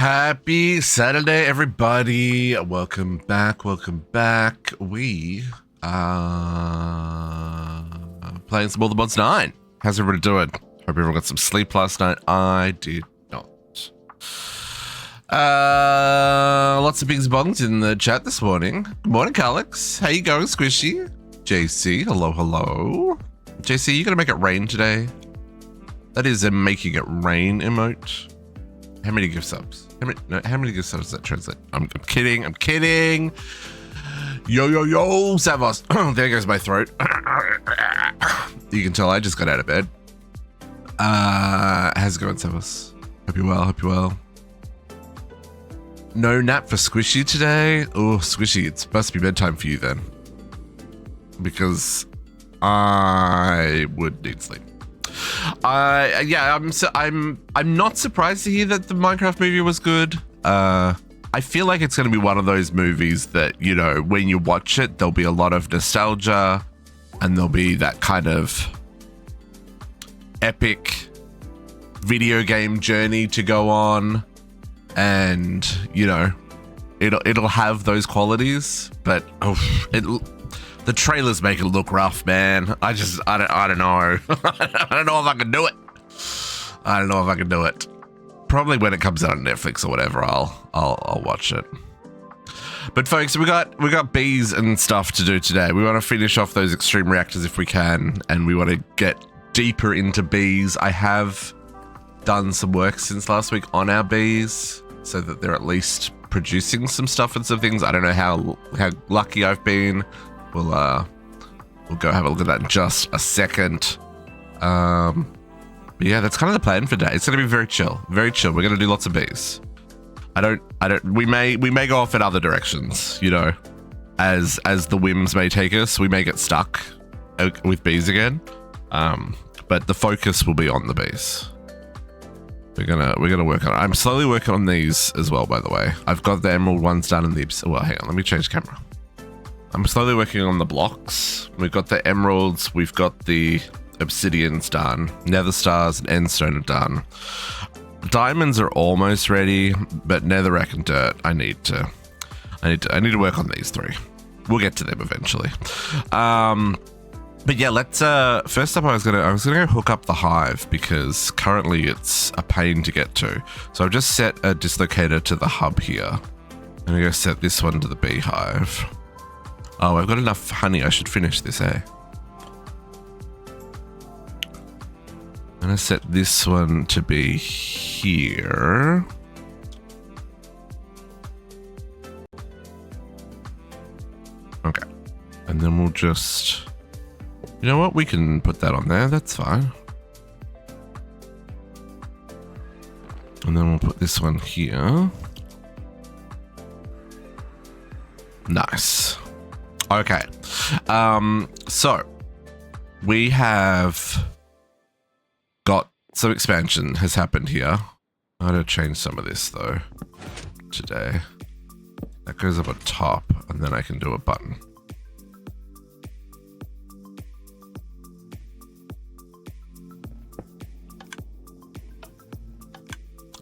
Happy Saturday, everybody. Welcome back. We are playing some All the Mods 9. How's everybody doing? Hope everyone got some sleep last night. I did not. Lots of bigs and bongs in the chat this morning. Good morning, Calix. How you going, Squishy? JC, hello. JC, you gonna make it rain today? That is a making it rain emote. How many gift subs? How many gift subs does that translate? I'm kidding. Yo, Savos. There goes my throat. You can tell I just got out of bed. How's it going, Savos? Hope you're well. No nap for Squishy today? Oh, Squishy, it must be bedtime for you then. Because I would need sleep. I'm not surprised to hear that the Minecraft movie was good. I feel like it's going to be one of those movies that, you know, when you watch it, there'll be a lot of nostalgia and there'll be that kind of epic video game journey to go on, and you know, it'll have those qualities, but the trailers make it look rough, man. I don't know. I don't know if I can do it. Probably when it comes out on Netflix or whatever, I'll watch it. But folks, we got bees and stuff to do today. We want to finish off those extreme reactors if we can, and we want to get deeper into bees. I have done some work since last week on our bees, so that they're at least producing some stuff and some things. I don't know how lucky I've been. We'll go have a look at that in just a second. But yeah, that's kind of the plan for today. It's going to be very chill. We're going to do lots of bees. We may go off in other directions, you know, as the whims may take us. We may get stuck with bees again. But the focus will be on the bees. We're gonna work on it. I'm slowly working on these as well, by the way. I've got the emerald ones done in the, well, hang on, let me change camera. I'm slowly working on the blocks. We've got the emeralds, we've got the obsidians done, nether stars and endstone are done. Diamonds are almost ready, but netherrack and dirt, I need to work on these three. We'll get to them eventually. But yeah, let's first up I was gonna go hook up the hive, because currently it's a pain to get to. So I've just set a dislocator to the hub here. I'm gonna go set this one to the beehive. Oh, I've got enough honey. I should finish this, eh? I'm gonna set this one to be here. Okay. And then we'll just... You know what? We can put that on there. That's fine. And then we'll put this one here. Nice. Okay, so we have got some expansion has happened here. I'm gonna change some of this though today. That goes up on top, and then I can do a button.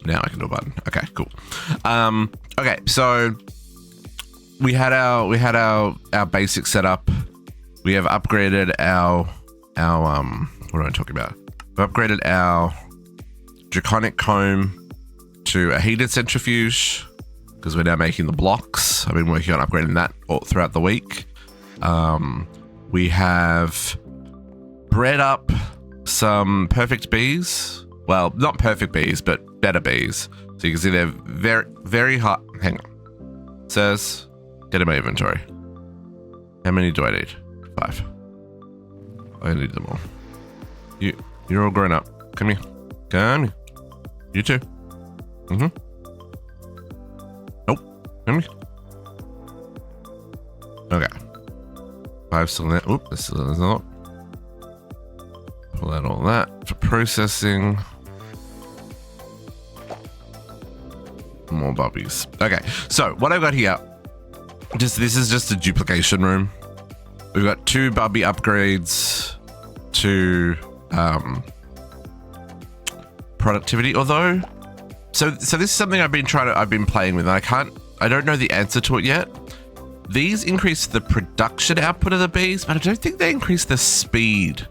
Now I can do a button. Okay, cool. Okay, so we had our basic setup. We have upgraded our what am I talking about? We've upgraded our draconic comb to a heated centrifuge, because we're now making the blocks. I've been working on upgrading that all throughout the week. We have bred up some perfect bees. Well, not perfect bees, but better bees. So you can see they're very, very hot. Hang on. It says, get in my inventory. How many do I need? 5. I need them all. You're all grown up. Come here. Come here. You too. Nope. Come here. Okay. 5 still in there. Oop, this is not. Pull out all that for processing. More bubbies. Okay, so what I've got here, this is just a duplication room. We've got 2 bubby upgrades to productivity, although So this is something I've been playing with, and I don't know the answer to it yet. These increase the production output of the bees, but I don't think they increase the speed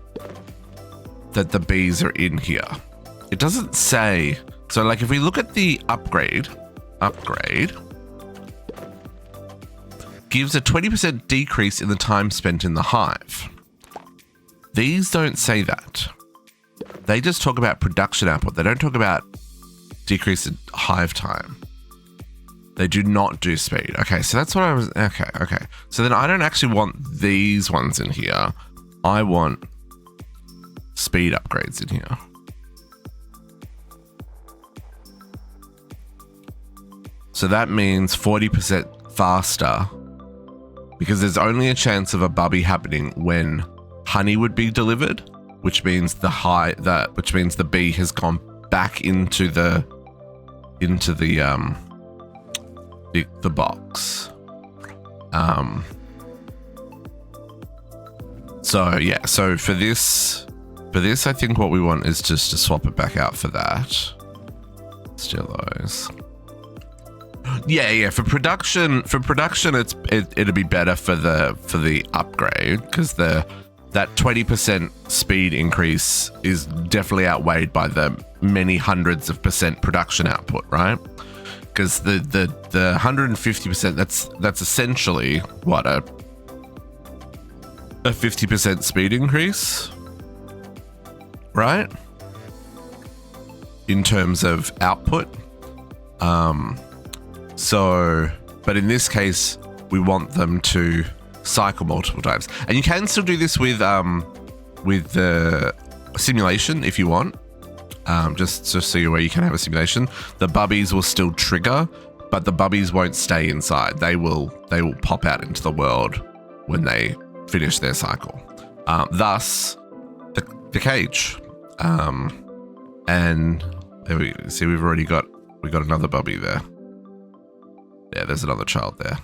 that the bees are in here. It doesn't say. So like if we look at the upgrade gives a 20% decrease in the time spent in the hive. These don't say that. They just talk about production output. They don't talk about decrease in hive time. They do not do speed. Okay, so that's what I was, okay. So then I don't actually want these ones in here. I want speed upgrades in here. So that means 40% faster, because there's only a chance of a bubby happening when honey would be delivered, which means the bee has gone back into the box. So yeah, so for this I think what we want is just to swap it back out for that. Steal those. Yeah, for production it'd be better for the upgrade, because that 20% speed increase is definitely outweighed by the many hundreds of percent production output, right? Because the 150%, that's essentially what, a 50% speed increase, right? In terms of output. So, but in this case, we want them to cycle multiple times, and you can still do this with the simulation if you want. Just so you're aware, you can have a simulation. The bubbies will still trigger, but the bubbies won't stay inside. They will pop out into the world when they finish their cycle. Thus, the cage. And there we see we got another bubby there. Yeah, there's another child there.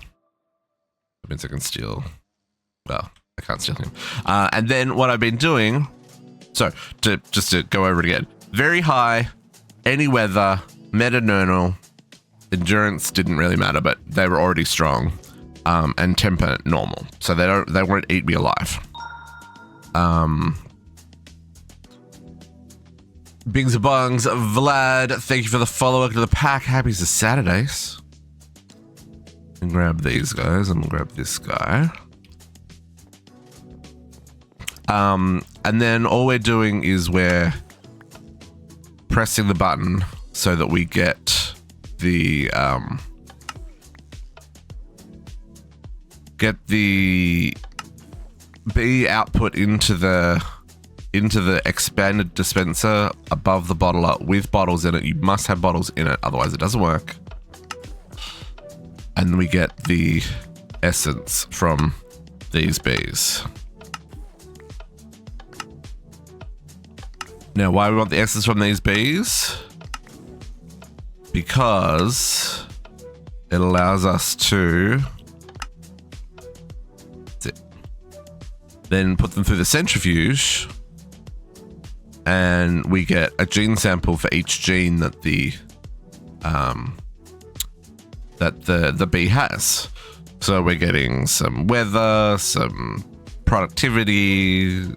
That means I can steal. Well, I can't steal him. And then what I've been doing. So just to go over it again. Very high, any weather, meta-nernal, endurance didn't really matter, but they were already strong, and temper normal, so they won't eat me alive. Bings and bongs, Vlad, thank you for the follow-up to the pack. Happy Saturdays. And grab these guys, and we'll grab this guy. And then all we're doing is we're pressing the button so that we get the bee output into the expanded dispenser above the bottler with bottles in it. You must have bottles in it, otherwise it doesn't work. And we get the essence from these bees. Now, why we want the essence from these bees? Because it allows us to then put them through the centrifuge, and we get a gene sample for each gene that the bee has. So we're getting some weather, some productivity,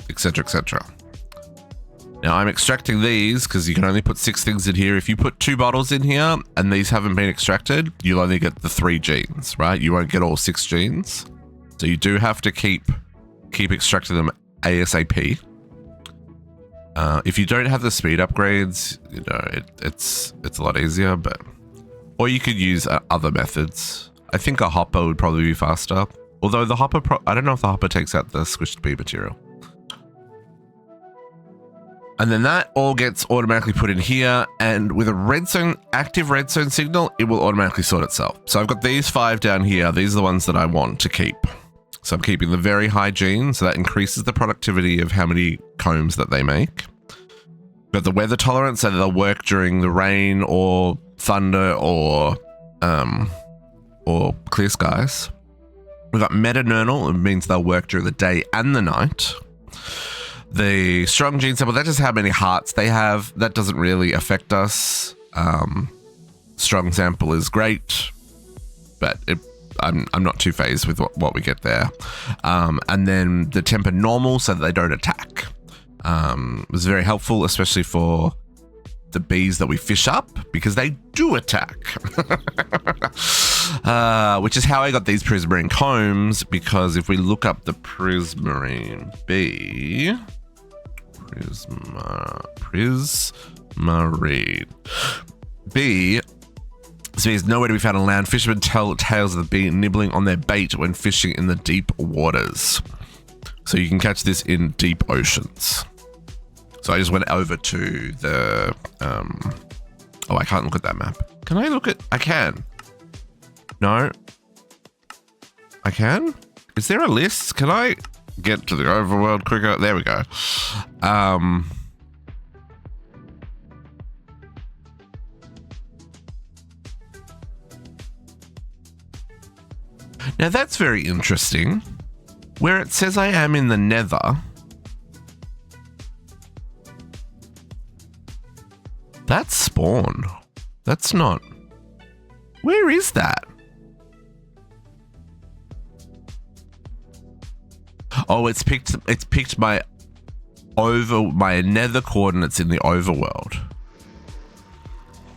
etc., etc. Now I'm extracting these because you can only put 6 things in here. If you put 2 bottles in here and these haven't been extracted, you'll only get the 3 genes, right? You won't get all 6 genes. So you do have to keep extracting them ASAP. If you don't have the speed upgrades, you know, it's a lot easier, but, or you could use other methods. I think a hopper would probably be faster. Although the hopper, I don't know if the hopper takes out the squished bee material. And then that all gets automatically put in here, and with a active redstone signal, it will automatically sort itself. So I've got these 5 down here. These are the ones that I want to keep. So I'm keeping the very high gene, so that increases the productivity of how many combs that they make. Got the weather tolerance, so they'll work during the rain or thunder or clear skies. We've got meta-nernal, it means they'll work during the day and the night. The strong gene sample, that's just how many hearts they have. That doesn't really affect us. Strong sample is great, but I'm not too phased with what we get there. And then the temper normal so that they don't attack. Was very helpful, especially for the bees that we fish up, because they do attack. Which is how I got these prismarine combs, because if we look up the prismarine bee, prismarine bee, this bee is nowhere to be found on land. Fishermen tell tales of the bee nibbling on their bait when fishing in the deep waters. So you can catch this in deep oceans. So I just went over to the, oh, I can't look at that map. Can I look at, I can. No. I can? Is there a list? Can I get to the overworld quicker? There we go. Now that's very interesting. Where it says I am in the Nether, that's spawn. That's not. Where is that? Oh, it's picked my Nether coordinates in the overworld.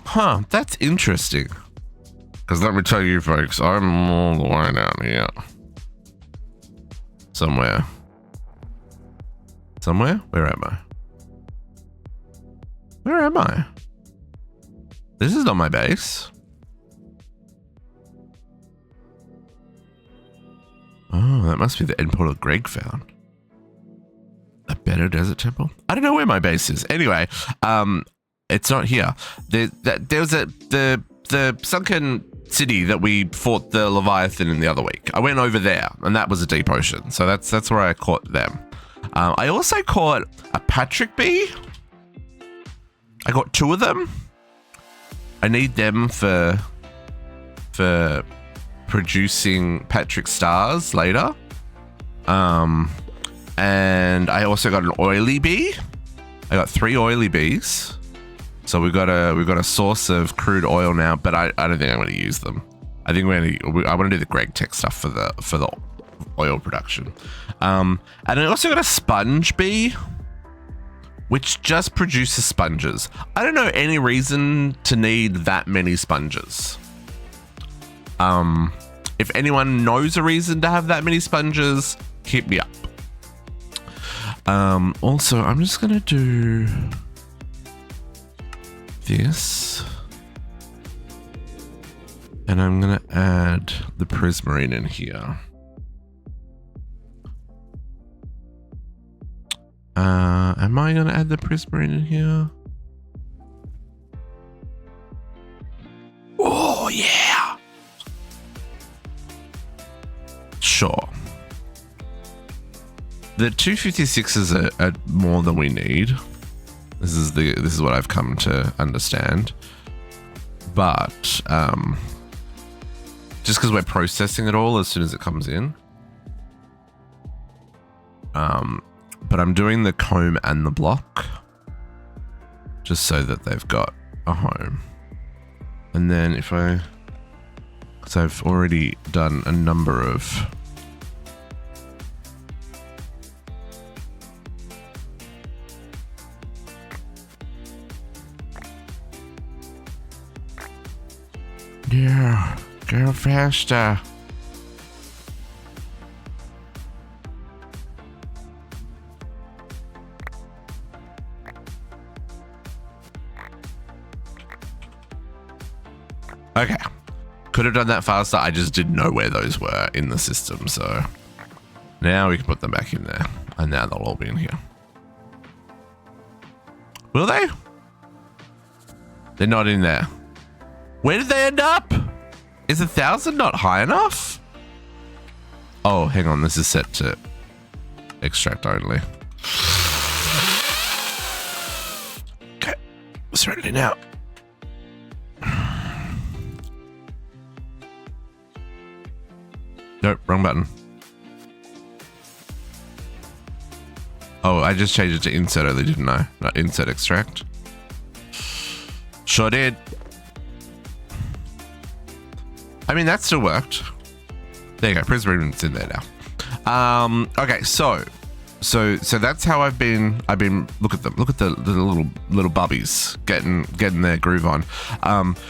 Huh, that's interesting. Because let me tell you folks, I'm all the way down here. Somewhere? Where am I? Where am I? This is not my base. Oh, that must be the endpoint that Greg found. A better desert temple? I don't know where my base is. Anyway, it's not here. There was the sunken city that we fought the Leviathan in the other week. I went over there, and that was a deep ocean. So that's where I caught them. I also caught a Patrick bee. I got 2 of them. I need them for producing Patrick stars later. And I also got an oily bee. I got 3 oily bees. So we've got a source of crude oil now, but I don't think I'm going to use them. I think I want to do the Greg Tech stuff for the oil production. And I also got a sponge bee, which just produces sponges. I don't know any reason to need that many sponges. If anyone knows a reason to have that many sponges, hit me up. Also, I'm just gonna do this, and I'm gonna add the prismarine in here. Am I gonna add the prismarine in here? Oh yeah. Sure. The 256s are more than we need. This is what I've come to understand. But just because we're processing it all as soon as it comes in. But I'm doing the comb and the block just so that they've got a home. And then because I've already done a number of yeah, go faster. Okay, could have done that faster. I just didn't know where those were in the system. So now we can put them back in there, and now they'll all be in here. Will they? They're not in there. Where did they end up? Is 1,000 not high enough? Oh, hang on. This is set to extract only. Okay, serenity now. Nope, wrong button. Oh, I just changed it to insert only, didn't I? Not insert extract. Sure did. I mean, that still worked. There you go. Prisma's in there now. Okay, so that's how I've been. Look at them. Look at the little bubbies getting their groove on.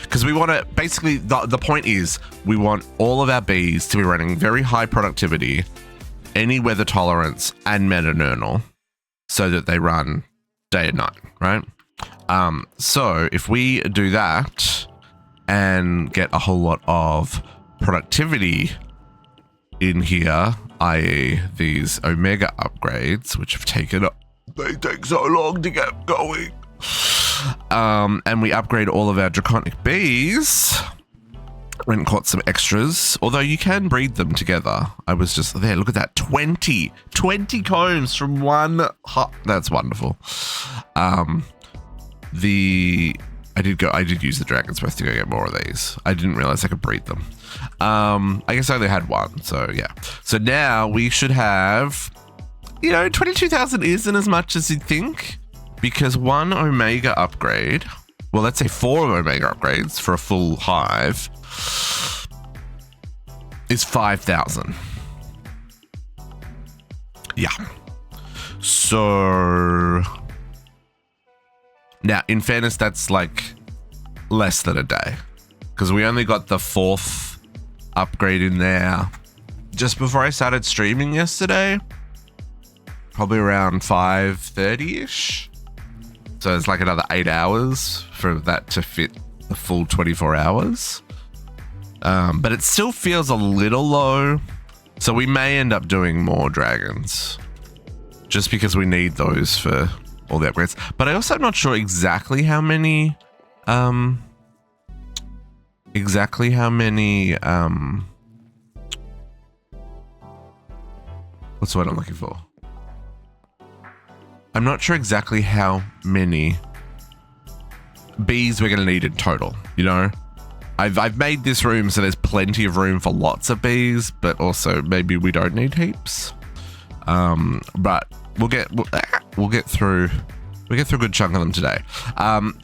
Because we want to basically the point is we want all of our bees to be running very high productivity, any weather tolerance, and meternernal, so that they run day and night, right? So if we do that and get a whole lot of productivity in here, i.e. these Omega upgrades, which have taken up, they take so long to get going. And we upgrade all of our draconic bees. Went and caught some extras, although you can breed them together. I was just there, look at that, 20 combs from one hot. That's wonderful. I did use the Dragon's Breath to go get more of these. I didn't realize I could breed them. I guess I only had one, so yeah. So now we should have, 22,000 isn't as much as you'd think, because one Omega upgrade, well, let's say 4 Omega upgrades for a full hive is 5,000. Yeah. So now, in fairness, that's like less than a day, because we only got the 4th upgrade in there just before I started streaming yesterday, probably around 5:30ish. So it's like another 8 hours for that to fit the full 24 hours. But it still feels a little low, so we may end up doing more dragons just because we need those for all the upgrades. But I also am not sure exactly how many what's the word I'm looking for? I'm not sure exactly how many bees we're going to need in total, I've made this room so there's plenty of room for lots of bees, but also maybe we don't need heaps. But we'll get through a good chunk of them today.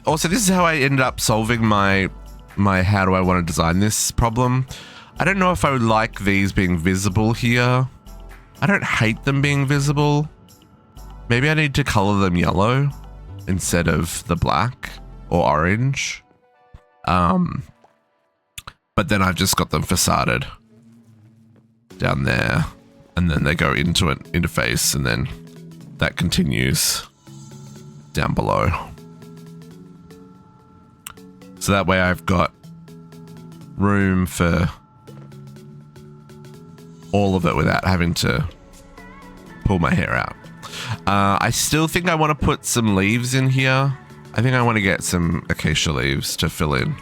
Also, this is how I ended up solving my how do I want to design this problem. I don't know if I would like these being visible here. I don't hate them being visible. Maybe I need to color them yellow instead of the black or orange. But then I've just got them facaded down there, and then they go into an interface, and then that continues down below. So that way I've got room for all of it without having to pull my hair out. I still think I want to put some leaves in here. I think I want to get some acacia leaves to fill in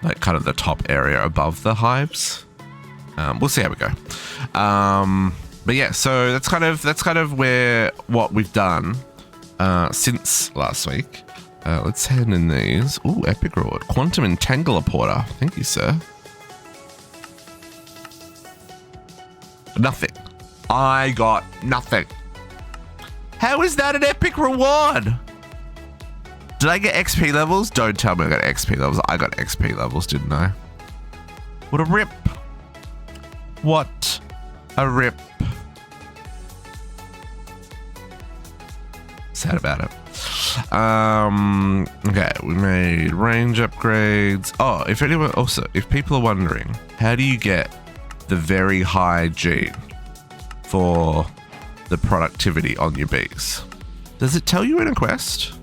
like kind of the top area above the hives. We'll see how we go. But yeah, so that's kind of what we've done since last week. Let's hand in these. Ooh, epic reward. Quantum Entangler Porter. Thank you, sir. Nothing. I got nothing. How is that an epic reward? Did I get XP levels? Don't tell me I got XP levels. I got XP levels, didn't I? What a rip. What a rip. Sad about it. Okay, we made range upgrades. Oh, if people are wondering, how do you get the very high gene for the productivity on your bees? Does it tell you in a quest?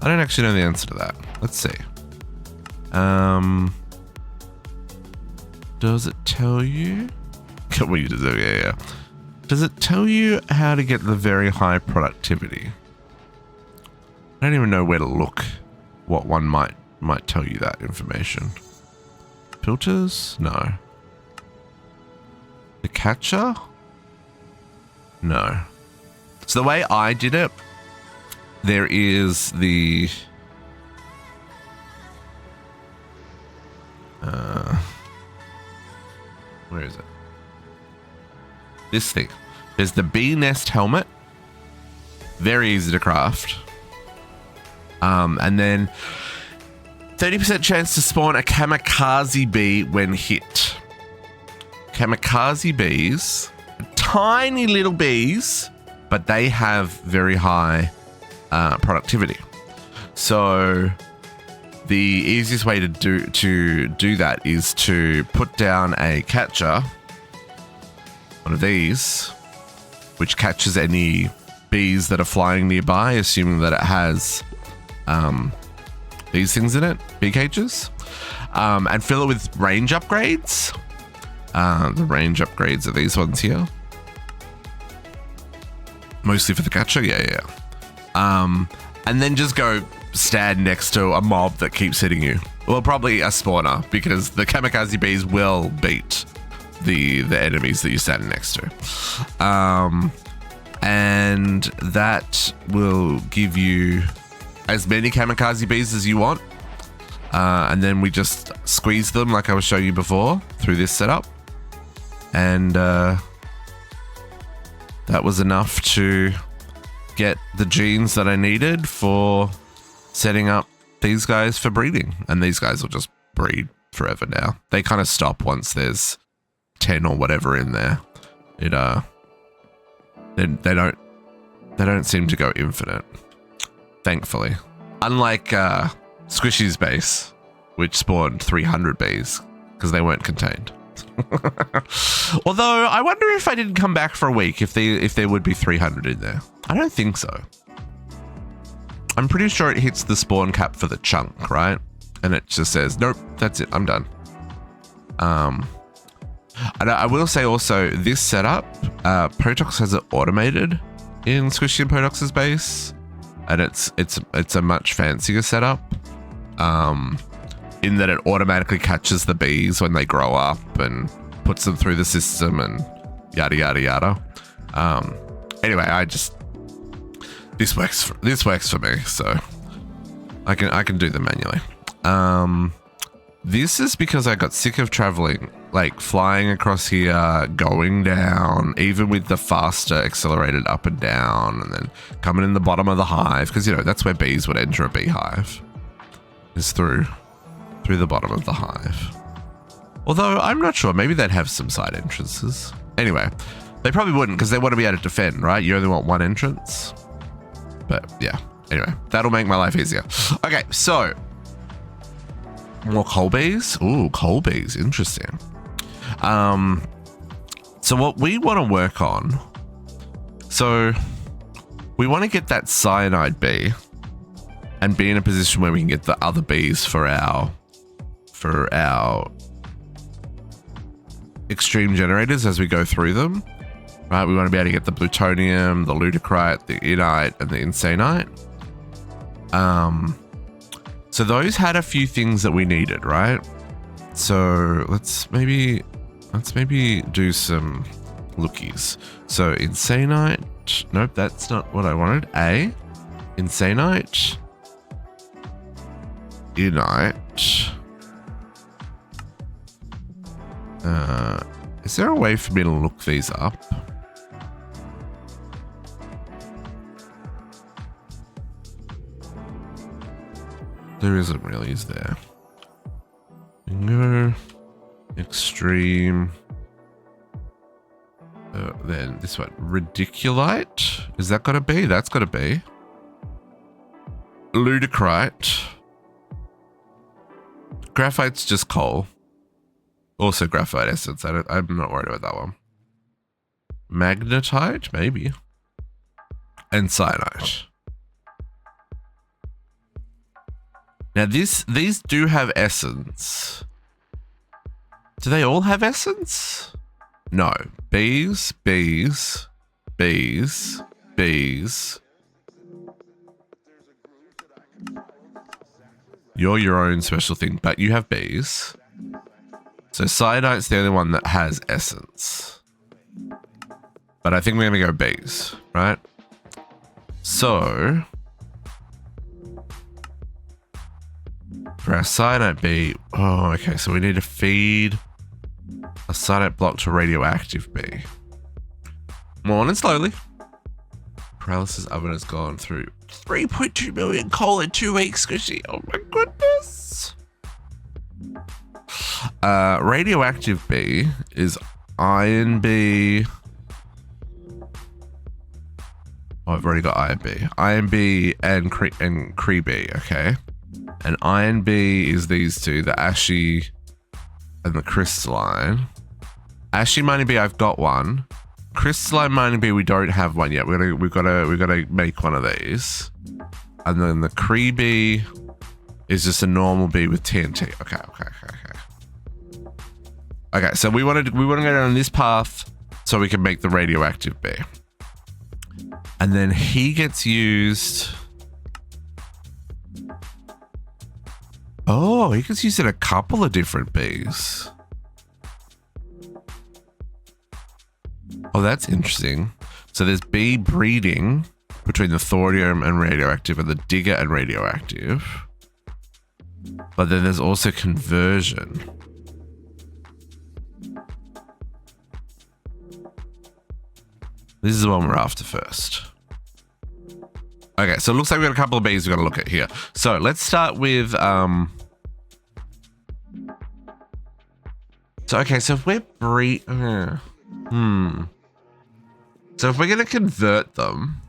I don't actually know the answer to that. Let's see. Does it tell you? Yeah. Does it tell you how to get the very high productivity? I don't even know where to look. What one might tell you that information. Filters? No. The catcher? No. So the way I did it, there is the where is it? This thing. There's the bee nest helmet. Very easy to craft. And then 30% chance to spawn a kamikaze bee when hit. Kamikaze bees, tiny little bees, but they have very high productivity. So the easiest way to do that is to put down a catcher, one of these, which catches any bees that are flying nearby, assuming that it has these things in it, bee cages, and fill it with range upgrades. The range upgrades are these ones here. Mostly for the catcher, yeah. And then just go stand next to a mob that keeps hitting you. Well, probably a spawner, because the kamikaze bees will beat the enemies that you're standing next to. And that will give you as many kamikaze bees as you want. And then we just squeeze them like I was showing you before through this setup. And that was enough to get the genes that I needed for setting up these guys for breeding. And these guys will just breed forever now. They kind of stop once there's 10 or whatever in there. They don't seem to go infinite, thankfully. Unlike Squishy's base, which spawned 300 bees because they weren't contained. Although I wonder if I didn't come back for a week if there would be 300 in there. I don't think so. I'm pretty sure it hits the spawn cap for the chunk, right? And it just says, nope, that's it, I'm done. And I will say also, this setup, Potox has it automated in Squishy and Potox's base, and it's a much fancier setup. In that it automatically catches the bees when they grow up and puts them through the system and yada yada yada. Anyway, this works for me, so I can do them manually. This is because I got sick of traveling, like flying across here, going down, even with the faster accelerated up and down, and then coming in the bottom of the hive, because that's where bees would enter a beehive, is through the bottom of the hive. Although I'm not sure, maybe they'd have some side entrances. Anyway, they probably wouldn't because they want to be able to defend, right? You only want one entrance. But yeah, anyway, that'll make my life easier. Okay, so more coal bees. Ooh, coal bees, interesting. So what we want to work on, so we want to get that cyanide bee and be in a position where we can get the other bees for our extreme generators as we go through them, right? We want to be able to get the plutonium, the ludicrite, the inite, and the insanite. So those had a few things that we needed, right? So let's maybe do some lookies. So insanite, nope, that's not what I wanted. Insanite, inite. Is there a way for me to look these up? There isn't really, is there? Bingo. Extreme. Then this one. Ridiculite. Is that gotta be? That's gotta be. Ludicrite. Graphite's just coal. Also graphite essence. I'm not worried about that one. Magnetite, maybe. And cyanide. Now these do have essence. Do they all have essence? No. Bees, bees, bees, bees. You're your own special thing, but you have bees. So cyanite's the only one that has essence. But I think we're gonna go bees, right? So for our cyanide bee, oh, okay, so we need to feed a cyanide block to radioactive bee. More and slowly. Paralysis oven has gone through 3.2 million coal in 2 weeks, Squishy. Oh my goodness. Radioactive B is iron B. Oh, I've already got iron B. Iron B and Cree B, okay. And iron B is these two, the ashy and the crystalline. Ashy mining B, I've got one. Crystalline mining B, we don't have one yet. We've got to make one of these. And then the Cree B is just a normal B with TNT. Okay. Okay, so we want to go down this path so we can make the radioactive B. And then he gets used. Oh, he gets used in a couple of different Bs. Oh, that's interesting. So there's B breeding between the thorium and radioactive and the digger and radioactive. But then there's also conversion. This is the one we're after first. Okay, so it looks like we've got a couple of Bs we've got to look at here. So let's start with... So if we're So if we're going to convert them...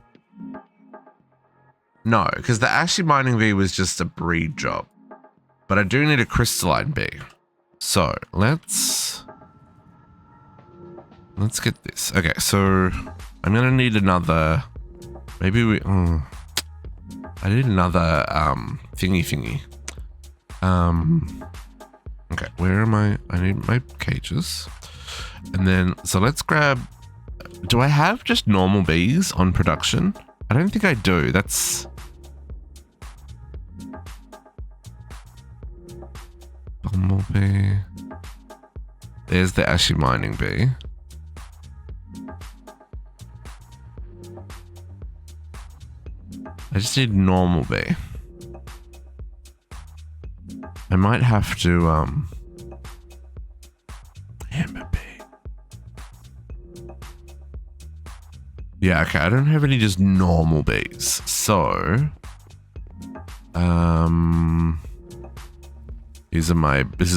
No, because the ashy mining B was just a breed job. But I do need a crystalline B. So let's get this. Okay, so I'm going to need another... Maybe we... I need another thingy. Okay, where am I? I need my cages. And then, so let's grab... Do I have just normal bees on production? I don't think I do. That's... Bumblebee. There's the ashy mining bee. I just need normal bee. I might have to, Amber bee. Yeah, okay, I don't have any just normal bees. So, this is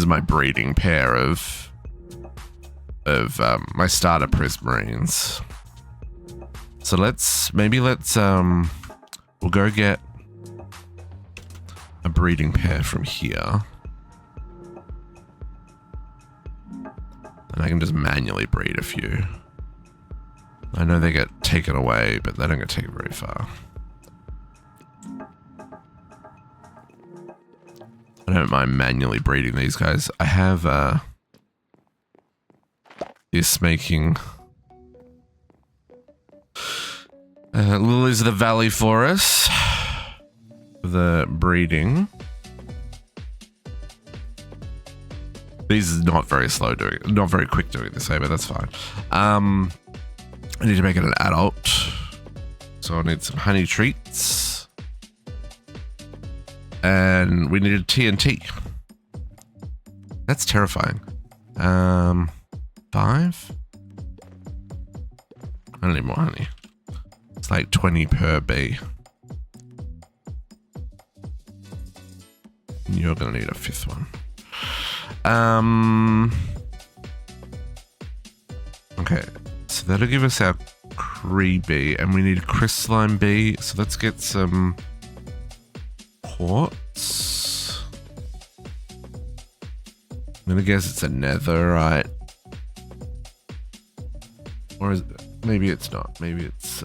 my breeding pair of my starter prismarines. So let's we'll go get a breeding pair from here. And I can just manually breed a few. I know they get taken away, but they don't get taken very far. I don't mind manually breeding these guys. I have this making lilies of the valley for us. The breeding. These is not very slow doing it, not very quick doing it this way, but that's fine. I need to make it an adult. So I need some honey treats. And we needed TNT. That's terrifying. 5? I don't need more honey. It's like 20 per bee. You're gonna need a 5th one. Okay, so that'll give us our Cree bee, and we need a crystalline bee. So let's get some quartz. I'm gonna guess it's a netherite. Or is it? Maybe it's not. Maybe it's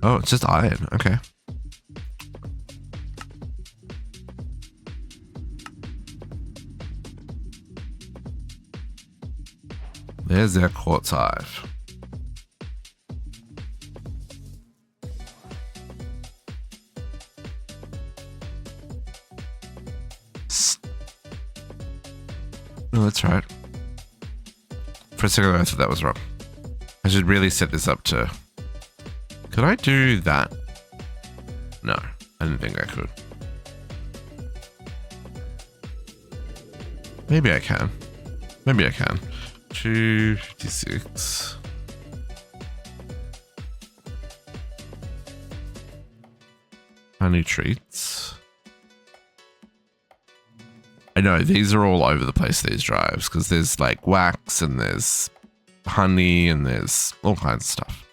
Oh, it's just iron. Okay. There's our quartz hive. Oh, that's right. For a second I thought that was wrong. I should really set this up to... Could I do that? No, I didn't think I could. Maybe I can. Maybe I can. 256. Honey treats. I know these are all over the place, these drives, because there's like wax and there's honey and there's all kinds of stuff.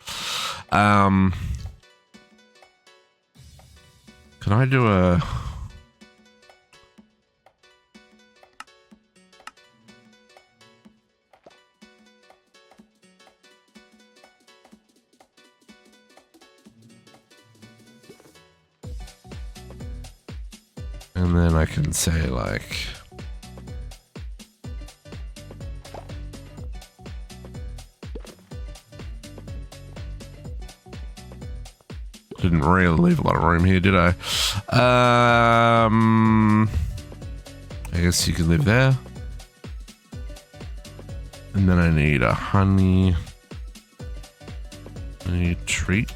Can I do a... And then I can say like... Didn't really leave a lot of room here, did I? I guess you can live there. And then I need a honey treat.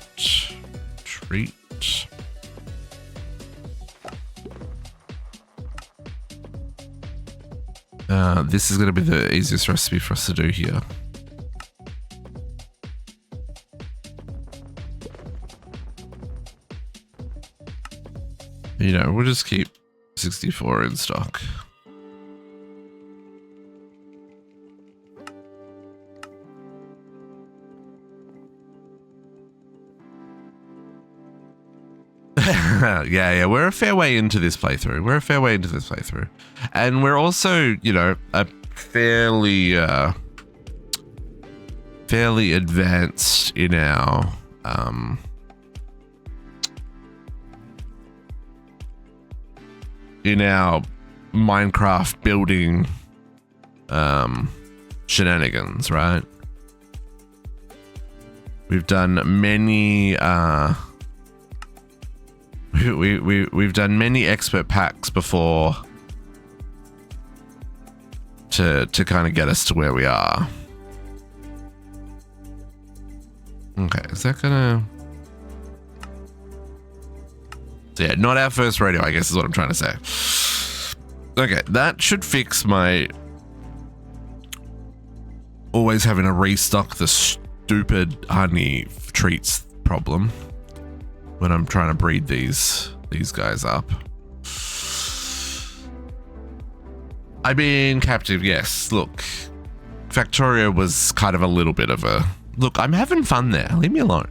This is going to be the easiest recipe for us to do here. You know, we'll just keep 64 in stock. Yeah, we're a fair way into this playthrough. And we're also, you know, a fairly advanced in our Minecraft building shenanigans, right? We've done many we've done many expert packs before to kind of get us to where we are. Okay, is that gonna... So yeah, not our first rodeo, I guess is what I'm trying to say. Okay, that should fix my always having to restock the stupid honey treats problem when I'm trying to breed these guys up. I mean, captive, yes. Look, Factorio was kind of a little bit of a... Look, I'm having fun there. Leave me alone.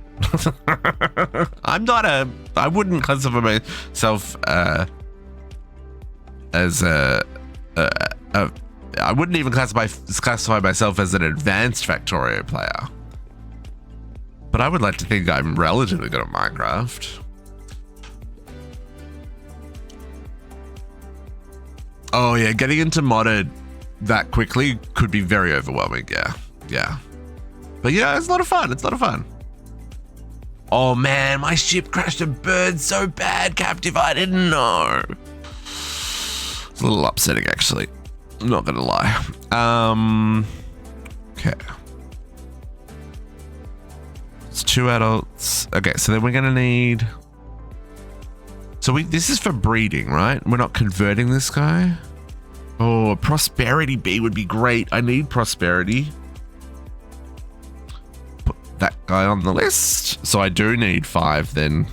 I wouldn't classify myself as I wouldn't even classify myself as an advanced Factorio player. But I would like to think I'm relatively good at Minecraft. Oh yeah, getting into modded that quickly could be very overwhelming. Yeah. But yeah, it's a lot of fun. Oh man, my ship crashed and burned so bad, Captive. I didn't know. It's a little upsetting, actually. I'm not gonna lie. Okay. It's 2 adults. Okay, so then we're gonna need... So this is for breeding, right? We're not converting this guy? Oh, a prosperity bee would be great. I need prosperity. Put that guy on the list. So I do need 5 then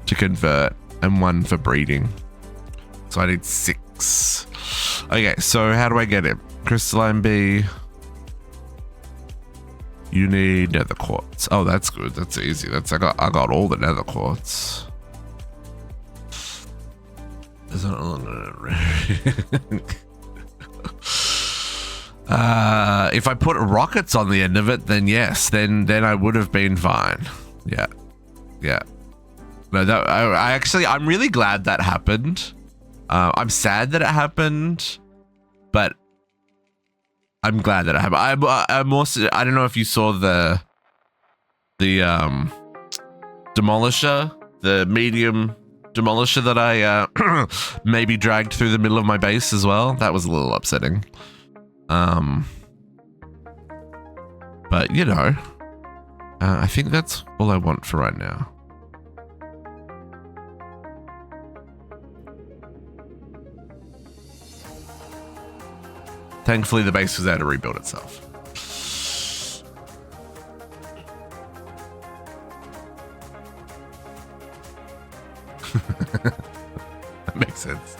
to convert and 1 for breeding. So I need 6. Okay, so how do I get him? Crystalline bee. You need nether quartz. Oh, that's good. That's easy. I got all the nether quartz. If I put rockets on the end of it, then yes, then I would have been fine. Yeah. No, I'm really glad that happened. I'm sad that it happened, but I'm glad that it happened. I'm also, I don't know if you saw the demolisher, the medium demolisher that I maybe dragged through the middle of my base as well. That was a little upsetting. But you know, I think that's all I want for right now. Thankfully, the base was able to rebuild itself. That makes sense.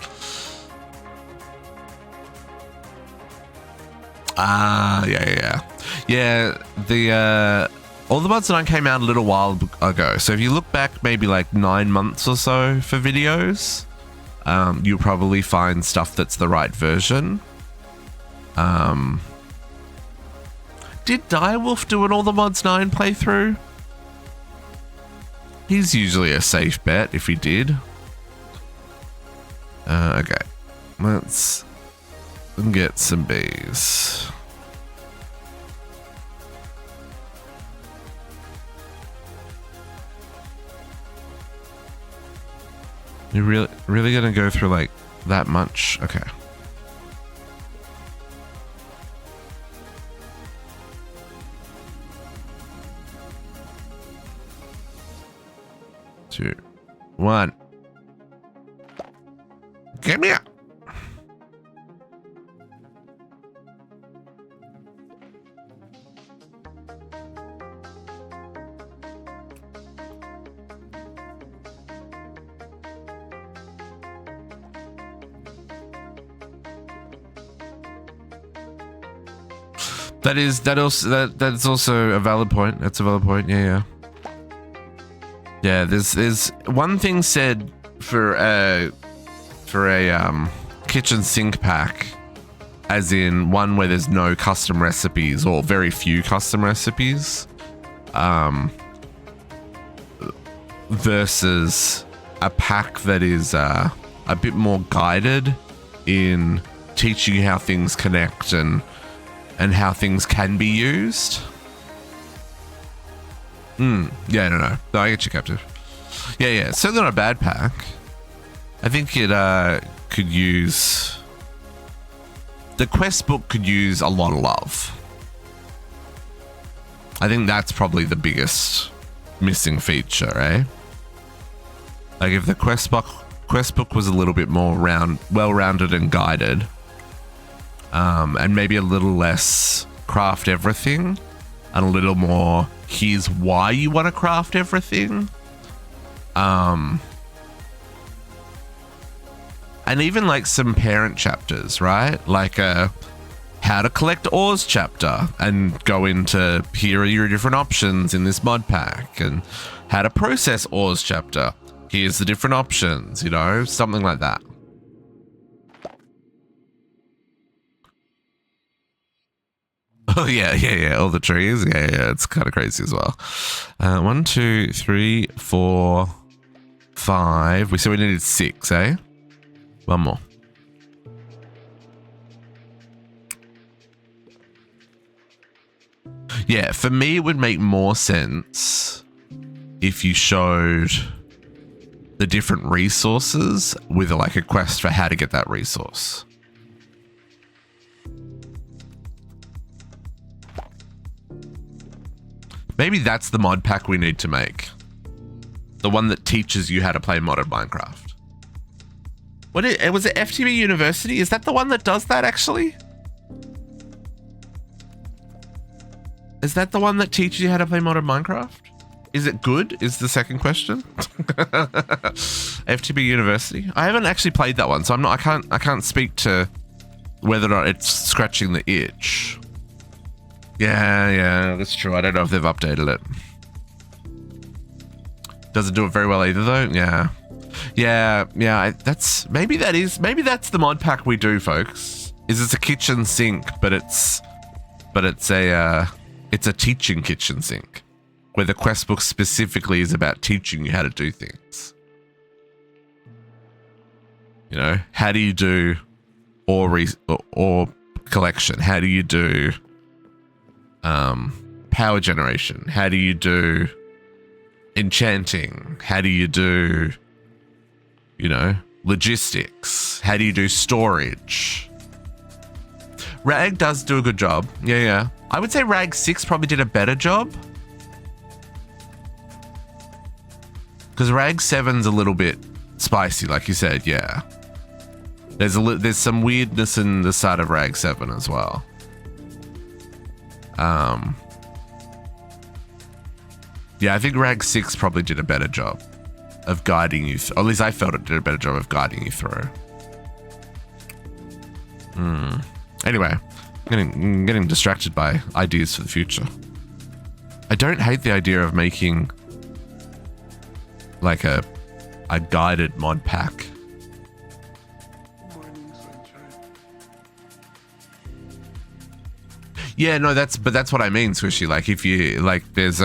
Yeah. The all the Mods 9 came out a little while ago. So if you look back maybe like 9 months or so for videos, you'll probably find stuff that's the right version. Did Direwolf do an All the Mods 9 playthrough? He's usually a safe bet if he did. Okay. Let's get some bees. You're really gonna go through like that much? Okay. Two, one. Get me up. That's also a valid point. That's a valid point. Yeah. Yeah, there's one thing said for a kitchen sink pack, as in one where there's no custom recipes or very few custom recipes, versus a pack that is a bit more guided in teaching you how things connect and how things can be used. Yeah, no, I get you, Captive. Yeah, certainly not a bad pack. I think it could use... The quest book could use a lot of love. I think that's probably the biggest missing feature, eh? Like if the quest book was a little bit more well-rounded and guided, and maybe a little less craft everything, and a little more here's why you want to craft everything. And even like some parent chapters, right? Like a how to collect ores chapter and go into here are your different options in this mod pack, and how to process ores chapter. Here's the different options, you know, something like that. Oh yeah, all the trees. Yeah, it's kind of crazy as well. 1, 2, 3, 4, 5. We said we needed 6, eh? One more. Yeah, for me, it would make more sense if you showed the different resources with like a quest for how to get that resource. Maybe that's the mod pack we need to make. The one that teaches you how to play modded Minecraft. Was it FTB University? Is that the one that does that actually? Is that the one that teaches you how to play modded Minecraft? Is it good? Is the second question. FTB University. I haven't actually played that one, so I can't speak to whether or not it's scratching the itch. Yeah, that's true. I don't know if they've updated it. Doesn't do it very well either, though. Yeah. Maybe that's the mod pack we do, folks. It's a kitchen sink, but it's a teaching kitchen sink, where the quest book specifically is about teaching you how to do things. You know, how do you do ore collection? How do you do power generation? How do you do enchanting? How do you do, you know, logistics? How do you do storage? Rag does do a good job. Yeah. I would say Rag 6 probably did a better job, because Rag 7's a little bit spicy, like you said. Yeah, there's some weirdness in the side of Rag 7 as well. Yeah, I think Rag 6 probably did a better job. of guiding you, or at least I felt it did a better job of guiding you through. Anyway, I'm getting distracted by ideas for the future. I don't hate the idea of making like a guided mod pack. Yeah, no, that's what I mean, Squishy. Like, if you like, there's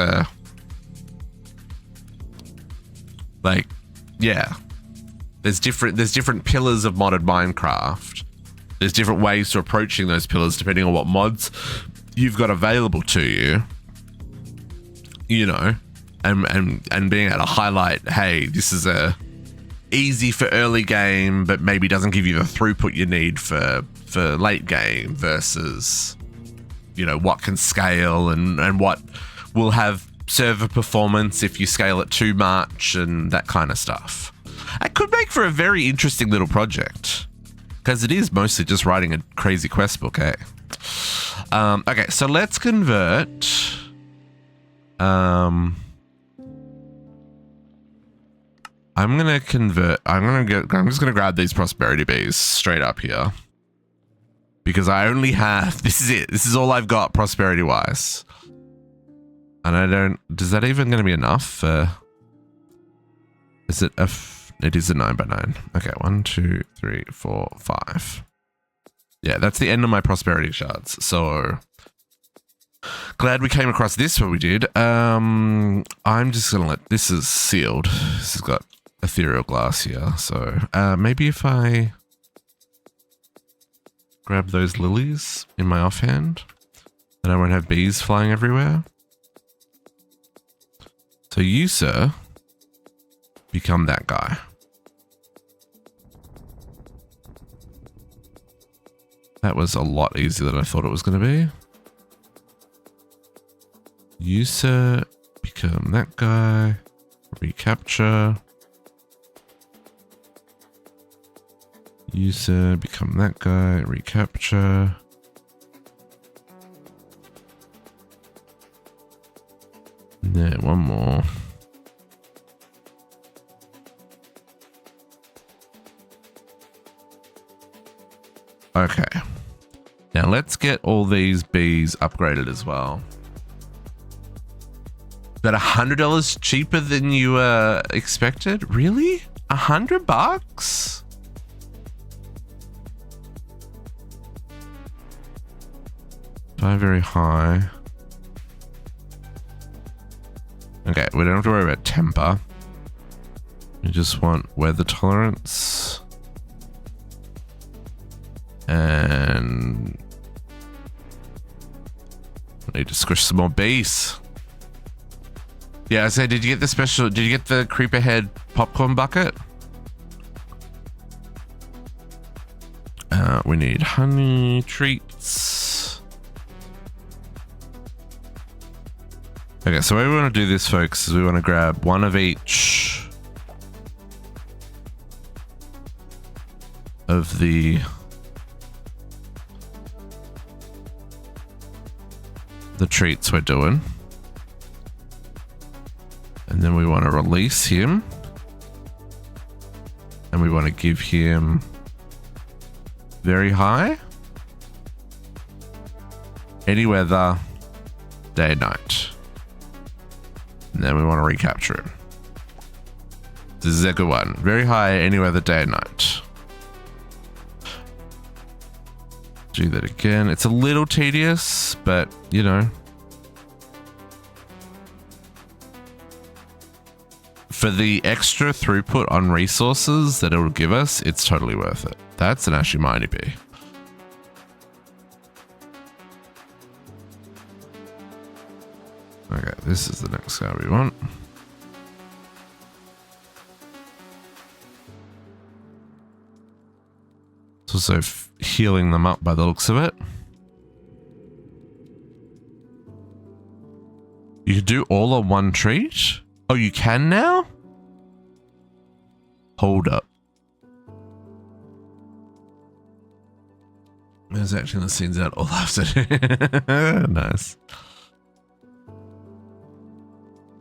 different pillars of modded Minecraft. There's different ways to approaching those pillars depending on what mods you've got available to you. You know, and being able to highlight, hey, this is a easy for early game, but maybe doesn't give you the throughput you need for late game, versus, you know, what can scale and what will have server performance if you scale it too much and that kind of stuff. It could make for a very interesting little project, because it is mostly just writing a crazy quest book, eh? Okay, so let's convert. I'm just gonna grab these prosperity bees straight up here, because I only have, this is it. This is all I've got prosperity wise. And I don't, is that even gonna be enough? Is it it is a 9x9. Okay, 1, 2, 3, 4, 5. Yeah, that's the end of my prosperity shards. So glad we came across this when we did. I'm just gonna this is sealed. This has got ethereal glass here. So maybe if I grab those lilies in my offhand, then I won't have bees flying everywhere. So you, sir, become that guy. That was a lot easier than I thought it was going to be. You, sir, become that guy. Recapture. You, sir, become that guy. Recapture. There, one more. Okay. Now let's get all these bees upgraded as well. That $100 cheaper than you expected? Really? $100? Very high. Okay, we don't have to worry about temper. We just want weather tolerance. And I need to squish some more bees. Yeah, I said, did you get the special, did you get the creeper head popcorn bucket? We need honey treats. Okay, so the way we want to do this, folks, is we want to grab one of each of the treats we're doing. And then we want to release him. And we want to give him very high. Any weather, day and night. And then we want to recapture him. This is a good one. Very high, any weather, day and night. Do that again. It's a little tedious, but you know, for the extra throughput on resources that it will give us, it's totally worth it. That's an Ashy Mighty Bee. Okay, this is the next guy we want. It's also healing them up by the looks of it. You can do all on one treat? Oh, you can now? Hold up. There's actually the scenes out all after. Nice.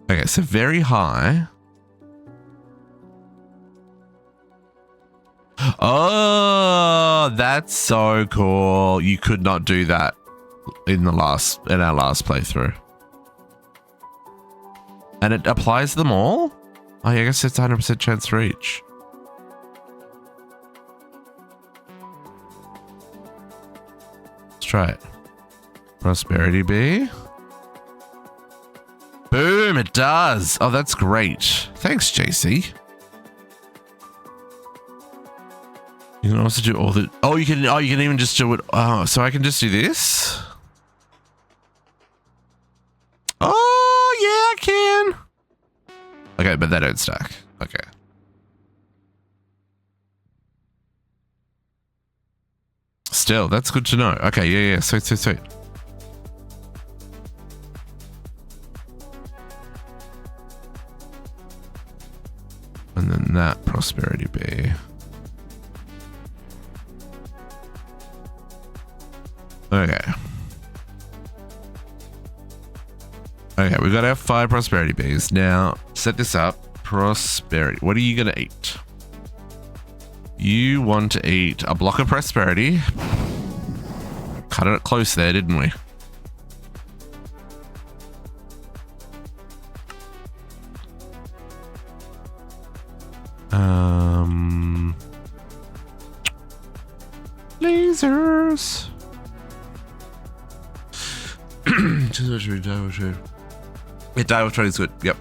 Okay, so very high. Oh, that's so cool. You could not do that in our last playthrough. And it applies to them all? Oh, yeah, I guess it's 100% chance for each. Let's try it. Prosperity bee. Boom, it does. Oh, that's great. Thanks, JC. You can also do all the... Oh, you can even just do it... Oh, so I can just do this? Oh, yeah, I can. Okay, but they don't stack. Okay. Still, that's good to know. Okay, yeah, sweet. And then that prosperity bee. Okay. Okay, we've got our 5 prosperity bees. Now, set this up. Prosperity. What are you going to eat? You want to eat a block of prosperity. Cut it close there, didn't we? Lasers. Yeah, dive trade is good. Yep.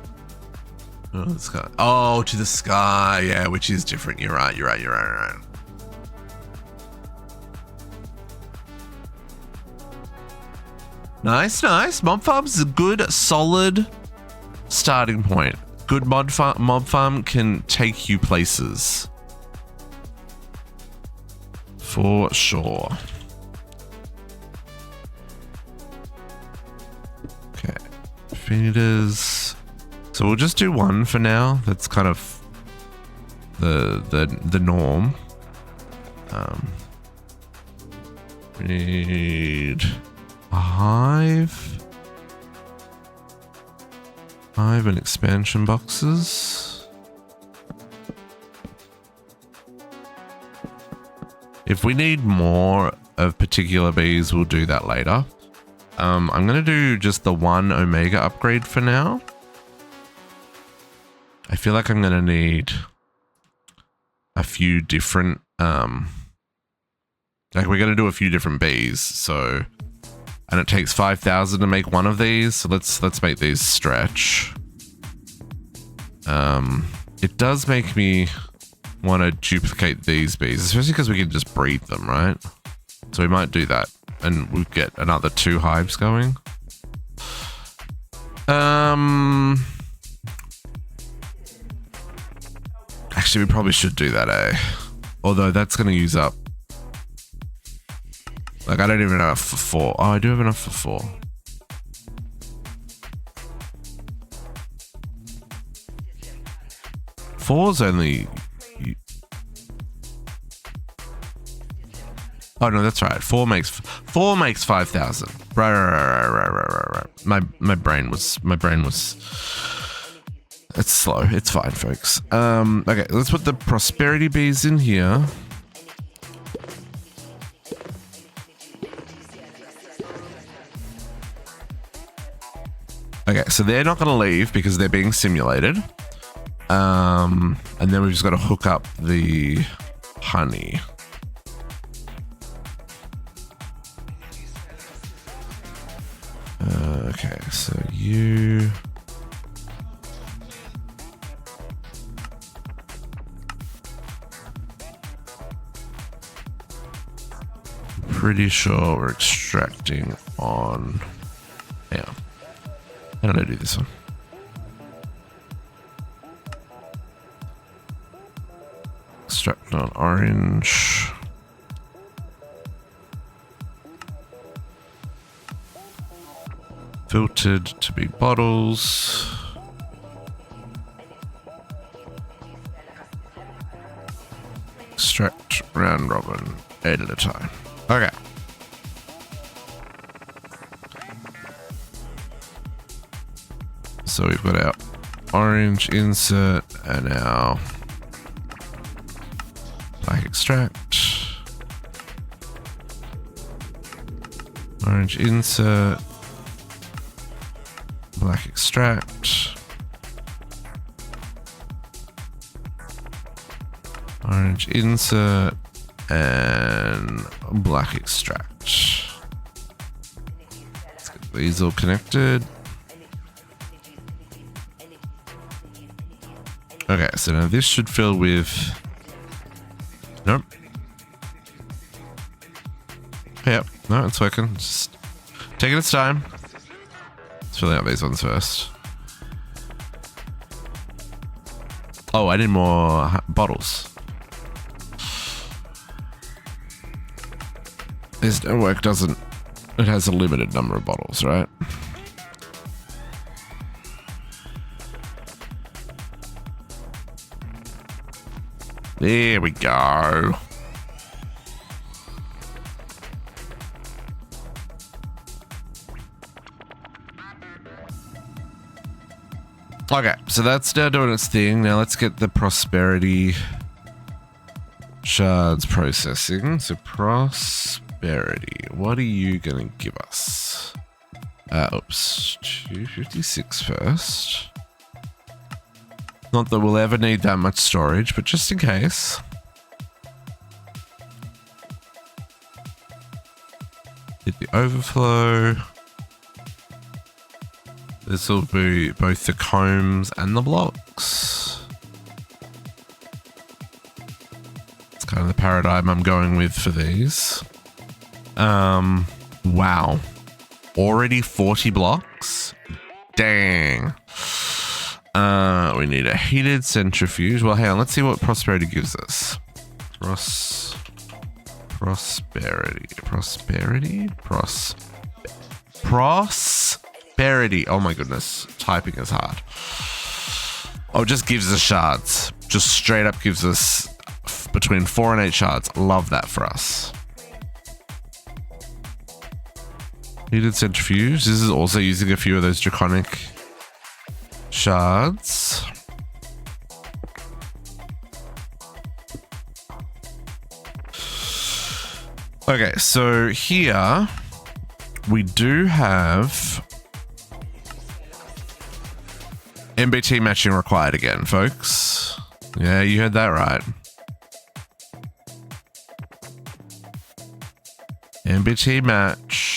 Oh, the sky. Oh, to the sky. Yeah, which is different. You're right. Nice. Mob farm's a good, solid starting point. Good mob farm can take you places. For sure. Okay. Feeders. So we'll just do one for now. That's kind of the norm. We need a hive. Hive and expansion boxes. If we need more of particular bees, we'll do that later. I'm going to do just the one Omega upgrade for now. I feel like I'm going to need a few different, like we're going to do a few different bees. So, and it takes 5,000 to make one of these. So let's make these stretch. It does make me want to duplicate these bees, especially because we can just breed them, right? So we might do that and we'll get another 2 hives going. Actually, we probably should do that, eh? Although that's going to use up. Like, I don't even have enough for 4. Oh, I do have enough for 4. Four's only... Oh, no, that's right. 4 makes 5,000. Right. My brain was... It's slow. It's fine, folks. Okay, let's put the prosperity bees in here. Okay, so they're not going to leave because they're being simulated. And then we've just got to hook up the honey. Okay, so you... Pretty sure we're extracting on... Yeah. How did I do this one? Extract on orange. Filtered to be bottles. Extract round robin, 8 at a time. Okay. So we've got our orange insert and our black extract. Orange insert. Black extract. Orange insert and black extract. Let's get these all connected. Okay, so now this should fill with... Nope. Yep, no, it's working. Just taking its time. Let's fill out these ones first. Oh, I need more bottles. This network doesn't... It has a limited number of bottles, right? There we go. Okay, so that's now doing its thing. Now let's get the prosperity shards processing. So prosperity, what are you going to give us? Oops, 256 first. Not that we'll ever need that much storage, but just in case. Hit the overflow. This will be both the combs and the blocks. It's kind of the paradigm I'm going with for these. Wow. Already 40 blocks? Dang. We need a heated centrifuge. Well, hang on. Let's see what prosperity gives us. Prosperity. Oh my goodness. Typing is hard. Oh, it just gives us shards. Just straight up gives us between 4 and 8 shards. Love that for us. Heated centrifuge. This is also using a few of those draconic shards. Okay, so here we do have MBT matching required again, folks. Yeah, you heard that right. MBT match.